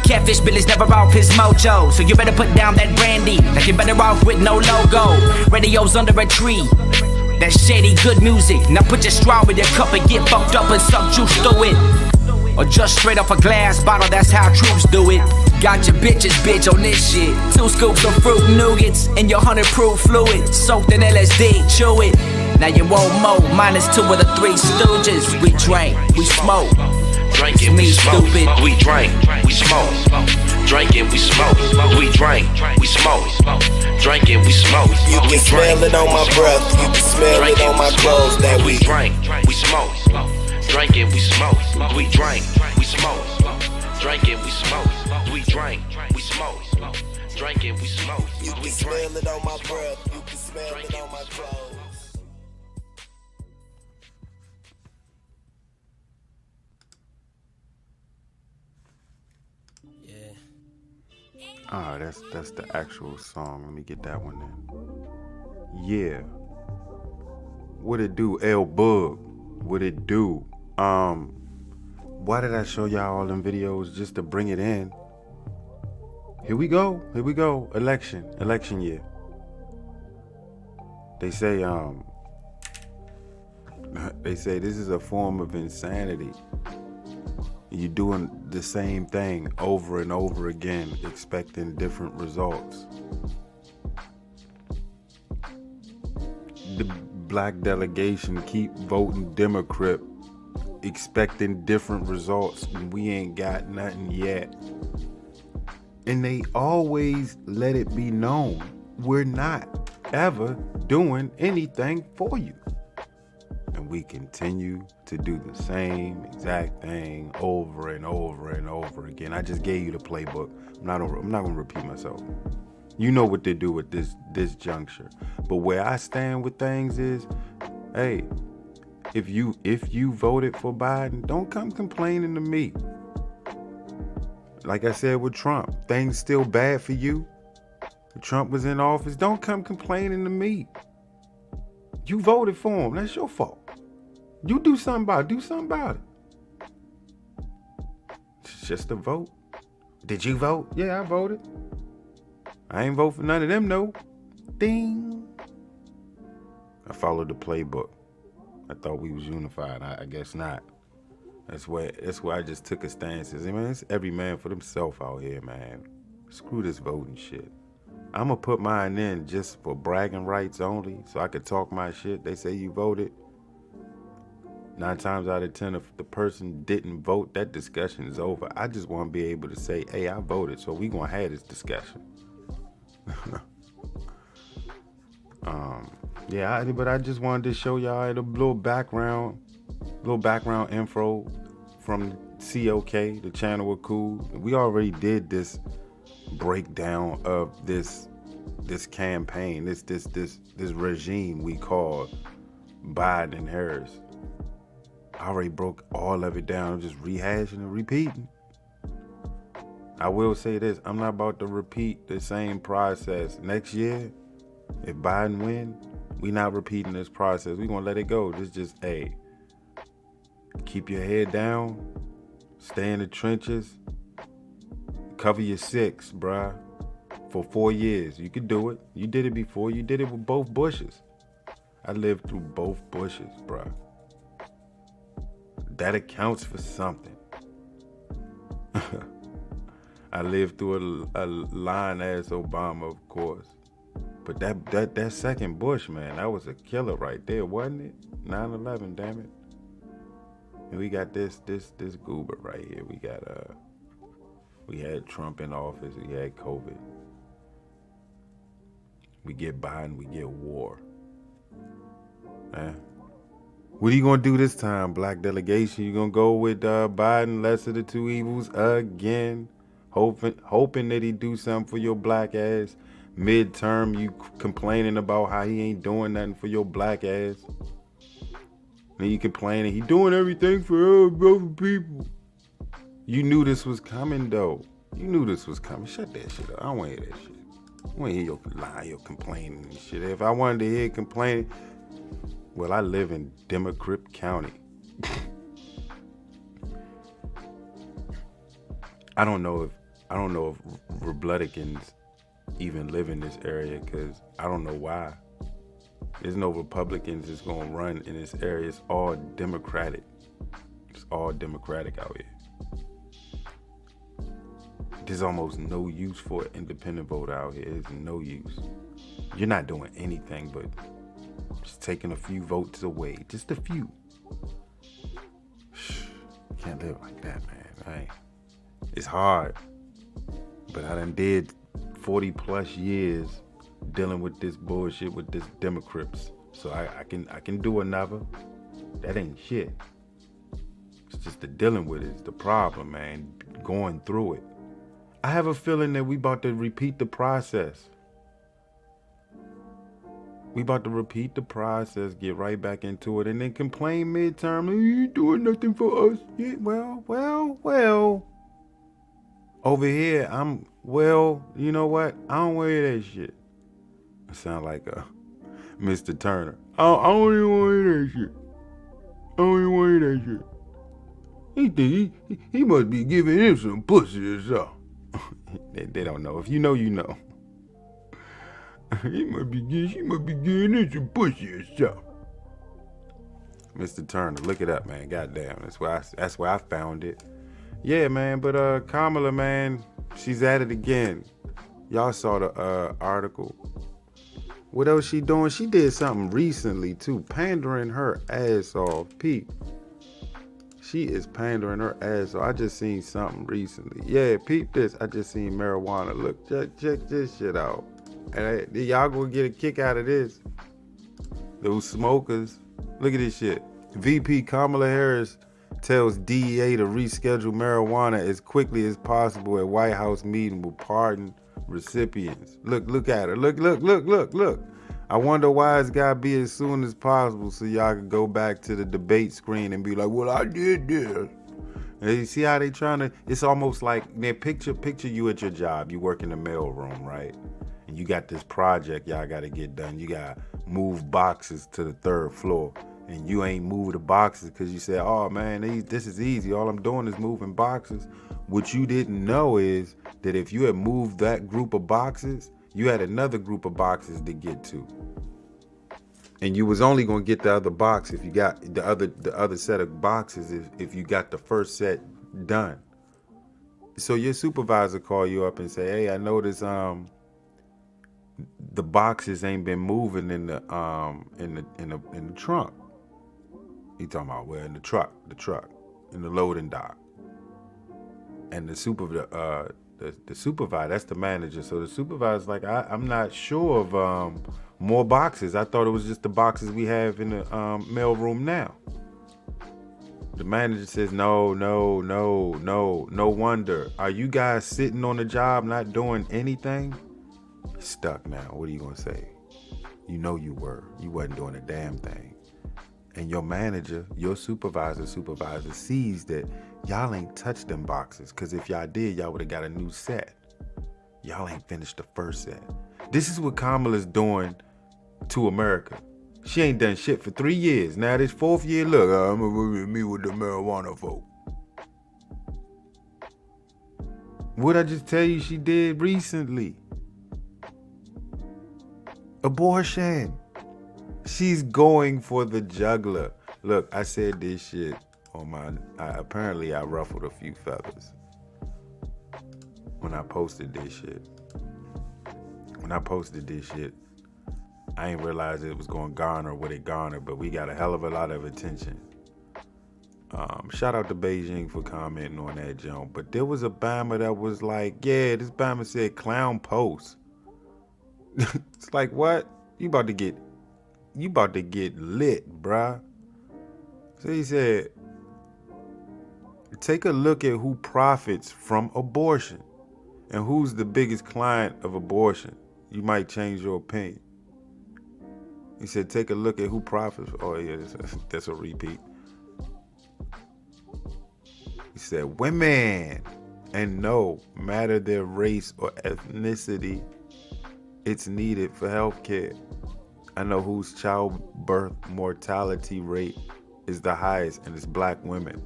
Catfish Billy's never off his mojo, so you better put down that brandy like you better off with no logo. Radio's under a tree. That shady good music. Now put your straw in your cup and get fucked up and suck juice through it. Or just straight off a glass bottle, that's how troops do it. Got your bitch on this shit. 2 scoops of fruit nougats in your 100-proof fluid. Soaked in LSD, chew it. Now you want more, -2 of the 3 stooges. We drink, we smoke. Drinking, we smoke. We drink, we smoke. Drinking, we smoke. We drink, we smoke. Drinking, we smoke. You can smell it on my breath. You can smell it on my clothes that we drink, we smoke. Drinking, we smoke. We drink, we smoke. Drinking, we smoke. We drink, we smoke. Drinking, we smoke. You can smell it on my breath. You can smell it on my clothes. Ah, that's the actual song. Let me get that one in. Yeah. What it do, L Bug? What it do? Why did I show y'all all them videos? Just to bring it in. Here we go. Election year. They say this is a form of insanity. You're doing the same thing over and over again, expecting different results. The black delegation keep voting Democrat, expecting different results, and we ain't got nothing yet. And they always let it be known we're not ever doing anything for you. And we continue to do the same exact thing over and over and over again. I just gave you the playbook. I'm not gonna repeat myself. You know what to do at this juncture. But where I stand with things is, hey, if you voted for Biden, don't come complaining to me. Like I said with Trump, things still bad for you. When Trump was in office, don't come complaining to me. You voted for him. That's your fault. You do something about it. It's just a vote. Did you vote? Yeah, I voted. I ain't vote for none of them, no. Ding. I followed the playbook. I thought we was unified. I guess not. That's where I just took a stance. I mean, it's every man for themselves out here, man. Screw this voting shit. I'm gonna put mine in just for bragging rights only, so I could talk my shit. They say you voted. 9 times out of 10, if the person didn't vote, that discussion is over. I just want to be able to say, hey, I voted, so we gonna have this discussion. But I just wanted to show y'all a little background info from COK, the channel was cool. We already did this breakdown of this this campaign, this regime we call Biden and Harris. I already broke all of it down. I'm just rehashing and repeating. I will say this, I'm not about to repeat the same process next year. If Biden win, we not repeating this process. We gonna let it go. This just, hey, keep your head down, stay in the trenches, cover your six, bruh, for 4 years. You could do it. You did it before. You did it with both Bushes. I lived through both Bushes, bruh. That accounts for something. I lived through a lying-ass Obama, of course. But that second Bush, man, that was a killer right there, wasn't it? 9/11, damn it. And we got this goober right here. We had Trump in office. We had COVID. We get Biden. We get war. What are you gonna do this time, black delegation? You gonna go with Biden, lesser of the two evils again, hoping that he do something for your black ass? Midterm, you complaining about how he ain't doing nothing for your black ass. And you complaining he doing everything for other people. You knew this was coming though. You knew this was coming. Shut that shit up. I don't want to hear that shit. I want to hear your lie, your complaining and shit. If I wanted to hear complaining, well, I live in Democrat County. I don't know if Republicans even live in this area, because I don't know why. There's no Republicans that's gonna run in this area. It's all Democratic. It's all Democratic out here. There's almost no use for an independent voter out here. There's no use. You're not doing anything but just taking a few votes away. Just a few. Can't live like that, man. Right? It's hard. But I done did 40 plus years dealing with this bullshit with this Democrats. So I can do another. That ain't shit. It's just the dealing with it. It's the problem, man. Going through it. I have a feeling that we about to repeat the process. We about to repeat the process, get right back into it, and then complain midterm, you ain't doing nothing for us. Yeah, well. Over here, you know what? I don't want to hear that shit. I sound like Mr. Turner. I don't even want to hear that shit. I don't even want to hear that shit. He must be giving him some pussy or something. They don't know. If you know, you know. She must be giving him some pussy or something. Mr. Turner, look it up, man. Goddamn, that's where I found it. Yeah, man. But Kamala, man, she's at it again. Y'all saw the article. What else she doing? She did something recently too, pandering her ass off. Pete. She is pandering her ass off. I just seen something recently. Yeah, peep this. I just seen marijuana. Look, check this shit out. And y'all gonna get a kick out of this. Those smokers. Look at this shit. VP Kamala Harris tells DEA to reschedule marijuana as quickly as possible at White House meeting with pardon recipients. Look at her. Look. I wonder why it's gotta be as soon as possible so y'all can go back to the debate screen and be like, well, I did this. And you see how they trying to, it's almost like, they picture you at your job. You work in the mailroom, right? And you got this project y'all gotta get done. You gotta move boxes to the 3rd floor. And you ain't moved the boxes because you said, oh man, this is easy. All I'm doing is moving boxes. What you didn't know is that if you had moved that group of boxes, you had another group of boxes to get to. And you was only gonna get the other box if you got the other set of boxes if you got the first set done. So your supervisor call you up and say, hey, I noticed the boxes ain't been moving in the trunk. He talking about in the truck, in the loading dock. And the supervisor, that's the manager. So the supervisor's like, I'm not sure of more boxes. I thought it was just the boxes we have in the mailroom now. The manager says, no wonder. Are you guys sitting on the job not doing anything? stuck now. What are you gonna say? You know you were. You wasn't doing a damn thing. And your manager, your supervisor sees that y'all ain't touched them boxes. Cause if y'all did, y'all would have got a new set. Y'all ain't finished the first set. This is what Kamala's doing to America. She ain't done shit for 3 years. Now this 4th year, look, I'm gonna meet with the marijuana folk. What I just tell you she did recently? Abortion. She's going for the jugular. Look, I said this shit on my, apparently I ruffled a few feathers when I posted this shit. I ain't realized it was going to garner what it garnered, but we got a hell of a lot of attention. Shout out to Beijing for commenting on that jump. But there was a Bama that was like, yeah, this Bama said clown post. It's like, what? You about to get lit, bruh. So he said, take a look at who profits from abortion and who's the biggest client of abortion. You might change your opinion. He said, take a look at who profits. Oh, yeah, that's a repeat. He said, women, and no matter their race or ethnicity, it's needed for health care. I know whose childbirth mortality rate is the highest, and it's black women.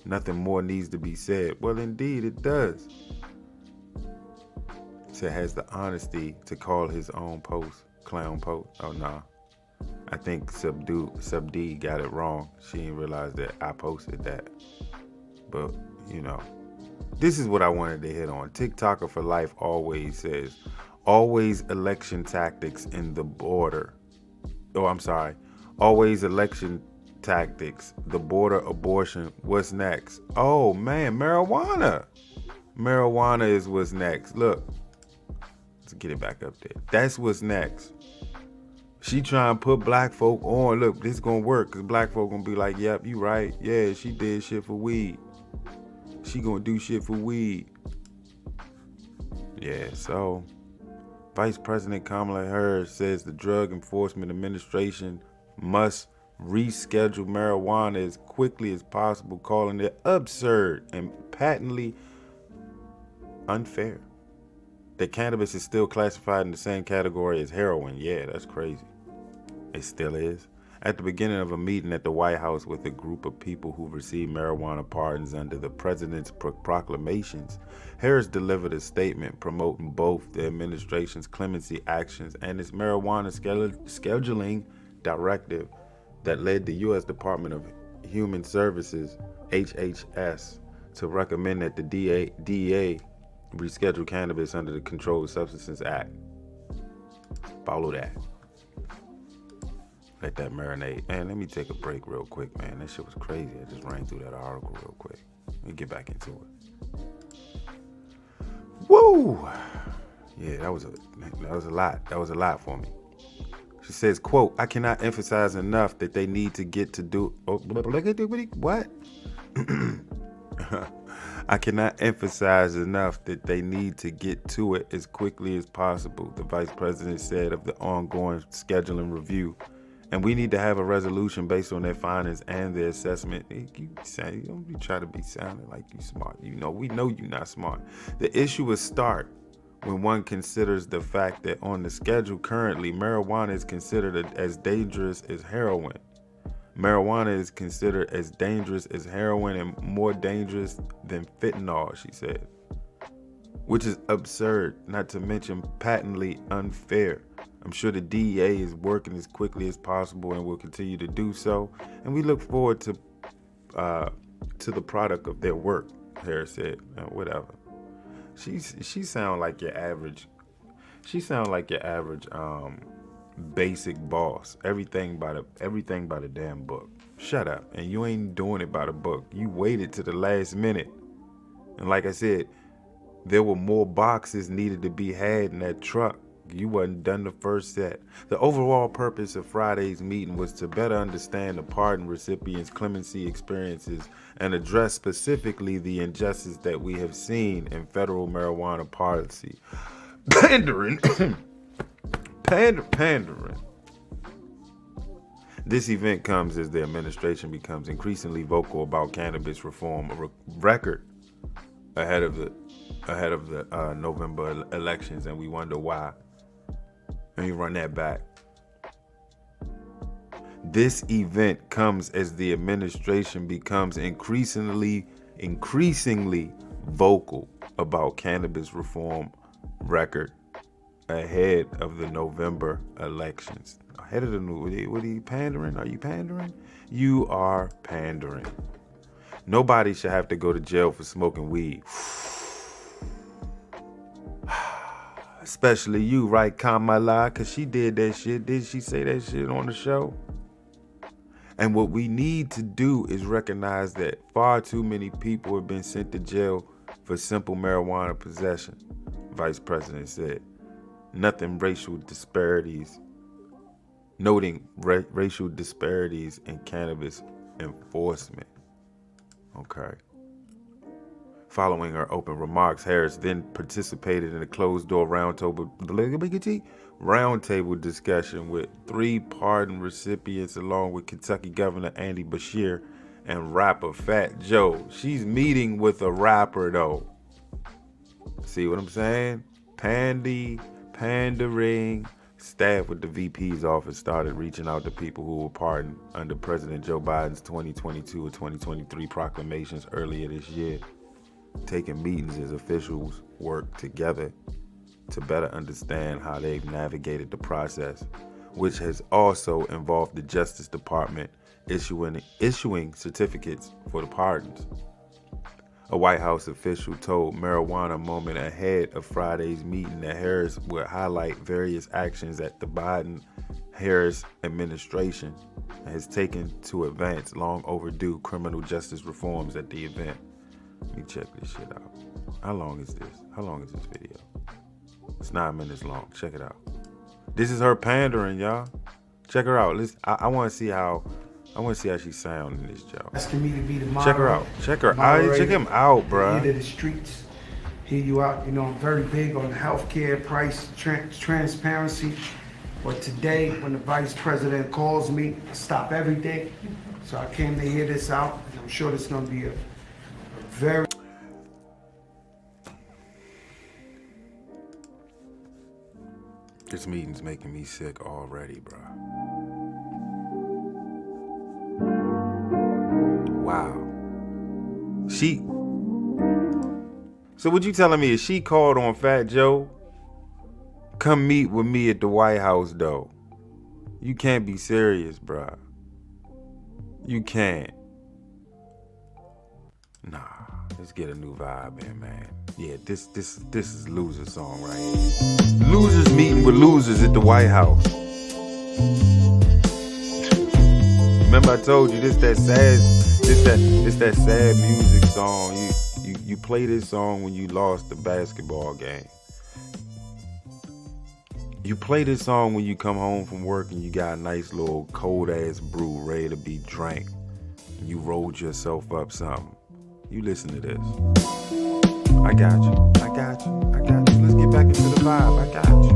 Nothing more needs to be said. Well, indeed, it does. He said, has the honesty to call his own post clown post. Oh, nah. I think Sub D got it wrong. She didn't realize that I posted that. But, you know, this is what I wanted to hit on. TikToker for Life always says, always election tactics in the border. Oh, I'm sorry. Always election tactics. The border abortion. What's next? Oh, man, marijuana. Marijuana is what's next. Look. Let's get it back up there. That's what's next. She trying to put black folk on. Look, this gonna work because black folk gonna be like, yep, you right. Yeah, she did shit for weed. She gonna do shit for weed. Yeah, so Vice President Kamala Harris says the Drug Enforcement Administration must reschedule marijuana as quickly as possible, calling it absurd and patently unfair. That cannabis is still classified in the same category as heroin. Yeah, that's crazy. It still is. At the beginning of a meeting at the White House with a group of people who received marijuana pardons under the president's proclamations, Harris delivered a statement promoting both the administration's clemency actions and its marijuana scheduling directive that led the U.S. Department of Human Services, HHS, to recommend that the DEA reschedule cannabis under the Controlled Substances Act. Follow that. Let that marinate. Man, let me take a break real quick, man. That shit was crazy. I just ran through that article real quick. Let me get back into it. Woo! Yeah, that was a lot. That was a lot for me. She says, quote, I cannot emphasize enough that they need to get to do... Oh, what? I cannot emphasize enough that they need to get to it as quickly as possible, the vice president said of the ongoing scheduling review. And we need to have a resolution based on their findings and their assessment. You don't be trying to be sounding like you smart. We know you're not smart. The issue will start when one considers the fact that on the schedule currently, marijuana is considered as dangerous as heroin. Marijuana is considered as dangerous as heroin and more dangerous than fentanyl, she said. Which is absurd, not to mention patently unfair. I'm sure the DEA is working as quickly as possible and will continue to do so. And we look forward to the product of their work, Harris said. Whatever. She sound like your average. She sound like your average basic boss. Everything by the damn book. Shut up. And you ain't doing it by the book. You waited to the last minute. And like I said, there were more boxes needed to be had in that truck. You wasn't done the first set. The overall purpose of Friday's meeting was to better understand the pardon recipients' clemency experiences and address specifically the injustice that we have seen in federal marijuana policy. Pandering Pandering. This event comes as the administration becomes increasingly vocal about cannabis reform, a record ahead of the November elections, and we wonder why. Let me run that back. This event comes as the administration becomes increasingly vocal about cannabis reform record ahead of the November elections. Ahead of the new, what are you pandering? Are you pandering? You are pandering. Nobody should have to go to jail for smoking weed. Especially you, right, Kamala? Because she did that shit. Did she say that shit on the show? And what we need to do is recognize that far too many people have been sent to jail for simple marijuana possession, Vice President said. Noting racial disparities in cannabis enforcement. Okay. Following her open remarks, Harris then participated in a closed-door roundtable discussion with 3 pardon recipients, along with Kentucky Governor Andy Beshear and rapper Fat Joe. She's meeting with a rapper, though. See what I'm saying? Pandering. Staff with the VP's office started reaching out to people who were pardoned under President Joe Biden's 2022 or 2023 proclamations earlier this year, taking meetings as officials work together to better understand how they've navigated the process, which has also involved the Justice Department issuing certificates for the pardons. A White House official told Marijuana Moment ahead of Friday's meeting that Harris would highlight various actions that the Biden-Harris administration has taken to advance long overdue criminal justice reforms at the event. Let me check this shit out. How long is this? How long is this video? It's 9 minutes long. Check it out. This is her pandering, y'all. Check her out. I want to see how she sound in this job. Asking me to be the moderator. Check her out. Check her out. Check him out, bro. Into the streets. Hear you out. You know, I'm very big on healthcare, price, transparency. But today, when the vice president calls me, I stop everything. So I came to hear this out. And I'm sure this is going to be a very... This meeting's making me sick already, bro. Wow. So what you telling me is she called on Fat Joe? Come meet with me at the White House, though. You can't be serious, bro. You can't. Nah, let's get a new vibe in, man. Yeah, this is loser song right here. Losers meeting with losers at the White House. Remember I told you this that sad music song. You play this song when you lost the basketball game. You play this song when you come home from work and you got a nice little cold ass brew ready to be drank. And you rolled yourself up something. You listen to this. I got you. Let's get back into the vibe. I got you.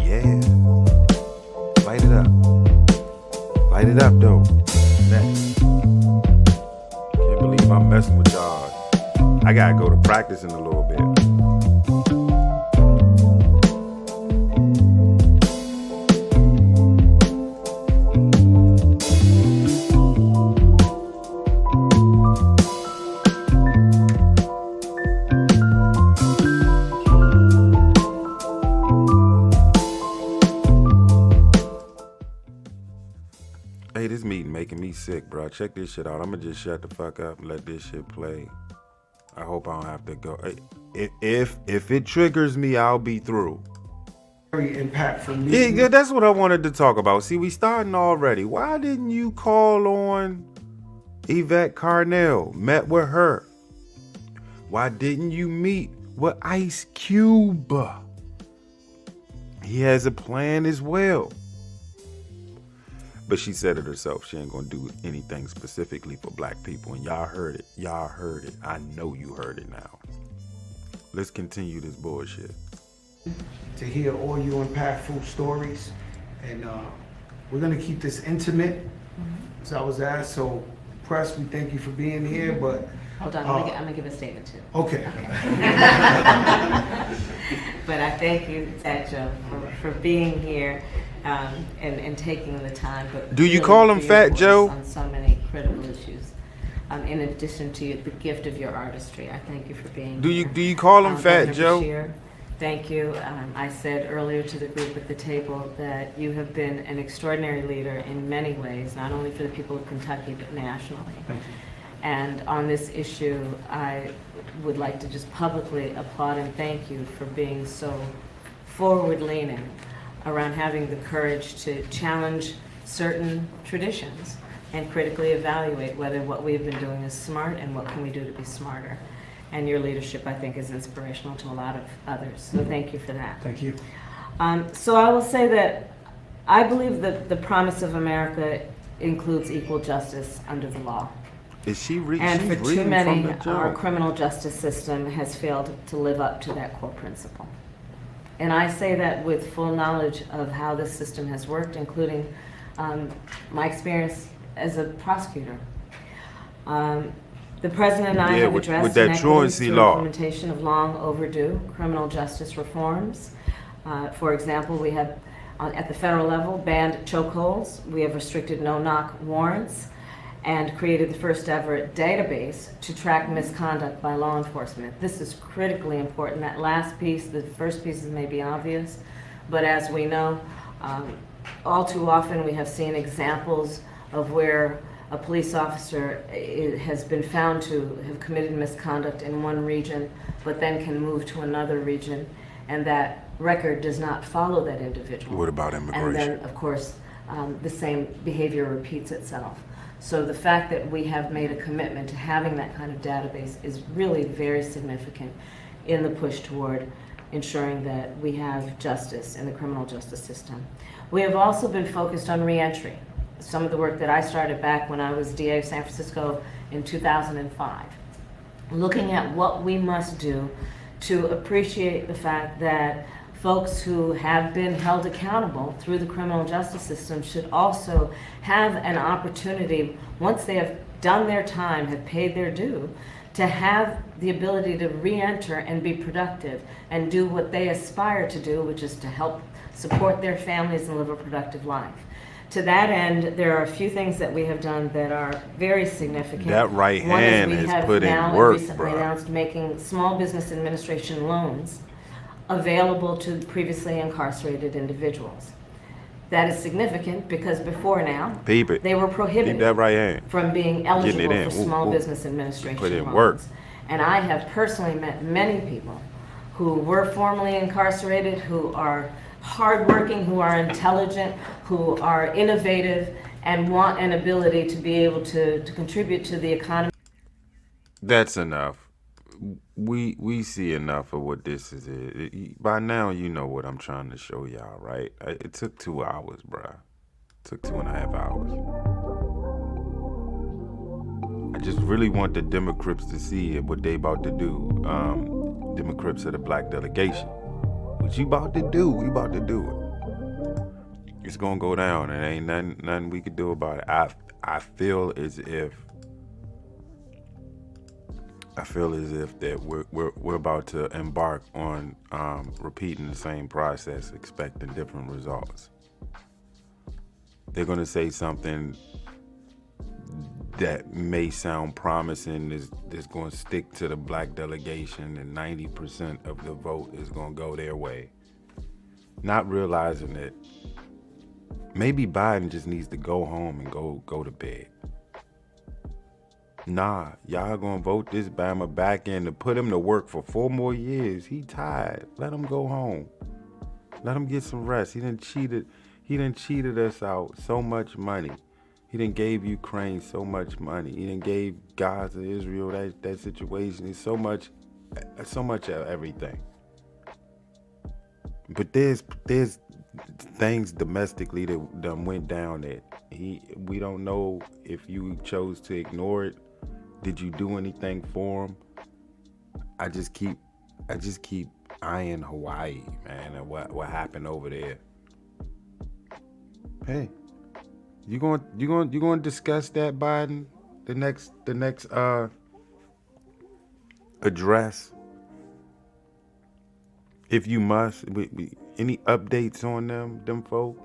Yeah. Light it up. Light it up, though. Next. Can't believe I'm messing with y'all. I gotta go to practice in a little bit. This meeting making me sick, bro. Check this shit out. I'm gonna just shut the fuck up and let this shit play. I hope I don't have to go. If it triggers me, I'll be through. Very impactful meeting. Yeah, that's what I wanted to talk about. See, we starting already. Why didn't you call on Yvette Carnell? Met with her. Why didn't you meet with Ice Cube? He has a plan as well. But she said it herself. She ain't gonna do anything specifically for black people. And y'all heard it. I know you heard it now. Let's continue this bullshit. to hear all your impactful stories. And we're gonna keep this intimate, as I was asked. So, press, we thank you for being here, but. Hold on, I'm gonna give a statement too. Okay. But I thank you, Fat Joe, for being here and taking the time. But Do you really call him for your Fat voice Joe? on so many critical issues. In addition to the gift of your artistry, I thank you for being Do here. you call him Fat Governor Joe? Beshear, thank you. I said earlier to the group at the table that you have been an extraordinary leader in many ways, not only for the people of Kentucky, but nationally. Thank you. And on this issue, I would like to just publicly applaud and thank you for being so forward-leaning around having the courage to challenge certain traditions and critically evaluate whether what we've been doing is smart and what can we do to be smarter. And your leadership, I think, is inspirational to a lot of others. So thank you for that. Thank you. So I will say that I believe that the promise of America includes equal justice under the law. Is she And for too many, from the our joke? criminal justice system has failed to live up to that core principle. And I say that with full knowledge of how this system has worked, including my experience as a prosecutor. The President and I have with addressed that inequities truancy through law. implementation of long overdue criminal justice reforms. For example, we have, at the federal level, banned chokeholds. We have restricted no-knock warrants and created the first ever database to track misconduct by law enforcement. This is critically important. That last piece, the first pieces may be obvious, but as we know, all too often we have seen examples of where a police officer has been found to have committed misconduct in one region, but then can move to another region, and that record does not follow that individual. What about immigration? And then, of course, the same behavior repeats itself. So the fact that we have made a commitment to having that kind of database is really very significant in the push toward ensuring that we have justice in the criminal justice system. We have also been focused on reentry. Some of the work that I started back when I was DA of San Francisco in 2005, looking at what we must do to appreciate the fact that folks who have been held accountable through the criminal justice system should also have an opportunity, once they have done their time, have paid their due, to have the ability to re-enter and be productive and do what they aspire to do, which is to help support their families and live a productive life. To that end, there are a few things that we have done that are very significant. That right One is hand we is have put in now work, recently bruh. announced making small business administration loans available to previously incarcerated individuals. That is significant because before now, Peep it. they were Keep prohibited that right hand. from being Getting eligible it in. for Ooh, small ooh. business administration Put in loans. work. And I have personally met many people who were formerly incarcerated, who are hardworking, who are intelligent, who are innovative, and want an ability to be able to contribute to the economy. That's enough. We see enough of what this is. By now, you know what I'm trying to show y'all, right? It took 2 hours, bruh. It took 2.5 hours. I just really want the Democrats to see what they about to do. Democrats of the black delegation. What you about to do? We about to do it. It's gonna go down, and ain't nothing we could do about it. I feel as if that we're about to embark on repeating the same process, expecting different results. They're gonna say something that may sound promising, is going to stick to the black delegation, and 90% of the vote is going to go their way. Not realizing that maybe Biden just needs to go home and go to bed. Nah, y'all gonna vote this Bama back in to put him to work for 4 more years. He tired. Let him go home. Let him get some rest. He done cheated us out so much money. He done gave Ukraine so much money. He done gave Gaza, Israel, that situation. It's so much of everything. But there's things domestically that done went down that we don't know if you chose to ignore it. Did you do anything for him? I just keep Iron Hawaii, man, and what happened over there. Hey, you going to discuss that, Biden? The next address, if you must. Any updates on them folk?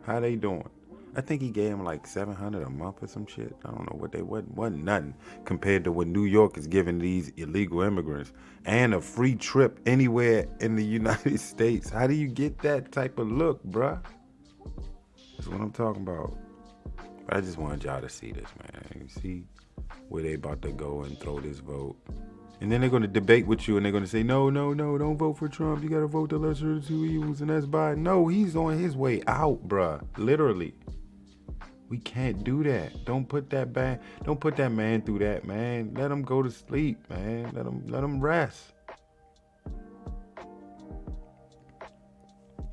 How they doing? I think he gave him like $700 a month or some shit. I don't know what they wasn't nothing compared to what New York is giving these illegal immigrants, and a free trip anywhere in the United States. How do you get that type of look, bruh? That's what I'm talking about. But I just wanted y'all to see this, man. See where they about to go and throw this vote. And then they're going to debate with you, and they're going to say, no, don't vote for Trump. You got to vote the lesser of the two evils, and that's Biden. No, he's on his way out, bruh. Literally. We can't do that. Don't put that man through that, man. Let him go to sleep, man. Let him rest.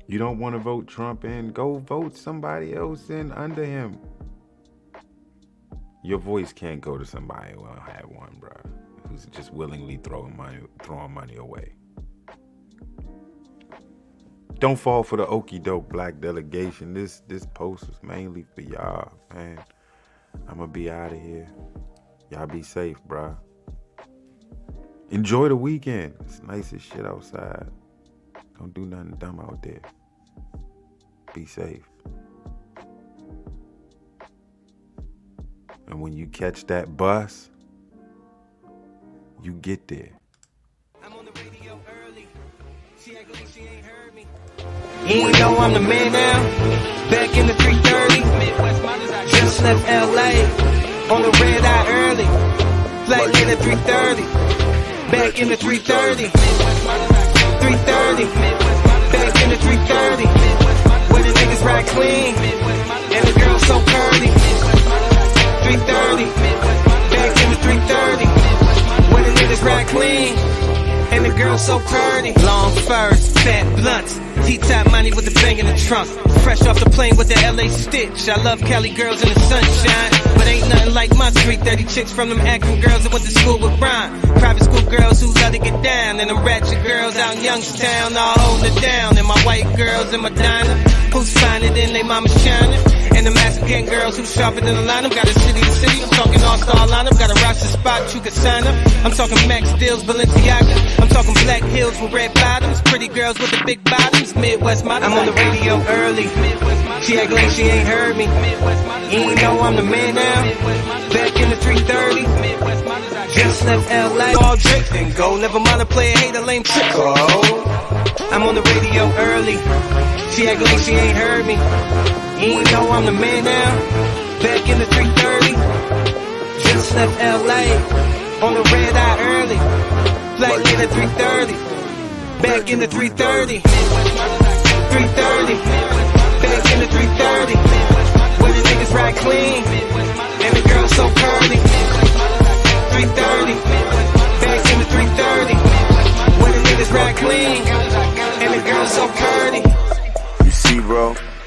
You don't want to vote Trump in? Go vote somebody else in under him. Your voice can't go to somebody who don't have one, bro. Who's just willingly throwing money away. Don't fall for the okie doke black delegation. This post was mainly for y'all, man. I'ma be out of here. Y'all be safe, bro. Enjoy the weekend. It's nice as shit outside. Don't do nothing dumb out there. Be safe. And when you catch that bus, you get there. I'm on the radio early. She act like she ain't heard me. You ain't know I'm the man now. Back in the 330. Just left LA. On the red eye early. Flight late at 3:30. Back in the 330. 3:30. Back in the 3:30. Where the niggas ride clean. And the girls so curly. 3:30. Back in the 3:30. Where the niggas ride clean. And the girls so pretty. Long furs, fat blunts. T-top money with the bang in the trunk. Fresh off the plane with the LA stitch. I love Cali girls in the sunshine. But ain't nothing like my 330 chicks from them acting girls that went to school with Brian. Private school girls who love to get down. And them ratchet girls out in Youngstown all holding it down. And my white girls in my diner who's finer than they mama shining. And the Mexican girls who sharper than the lineup. Got a city to city, I'm talking all-star lineup. Got a roster spot, you can sign up. I'm talking Max Steels, Balenciaga. I'm talking Black Hills with red bottoms. Pretty girls with the big bottoms. Midwest models. I'm on the radio early. She act like she ain't heard me. You ain't know I'm the man now. Back in the 330. Just left LA. All drink and go. Never mind a player, hate a lame trick. Oh, I'm on the radio early. She act like she ain't heard me. You ain't know I'm the man now. Back in the 330. Just left LA. On the red eye early. Flight late at 3:30. Back in the 3:30. 3:30.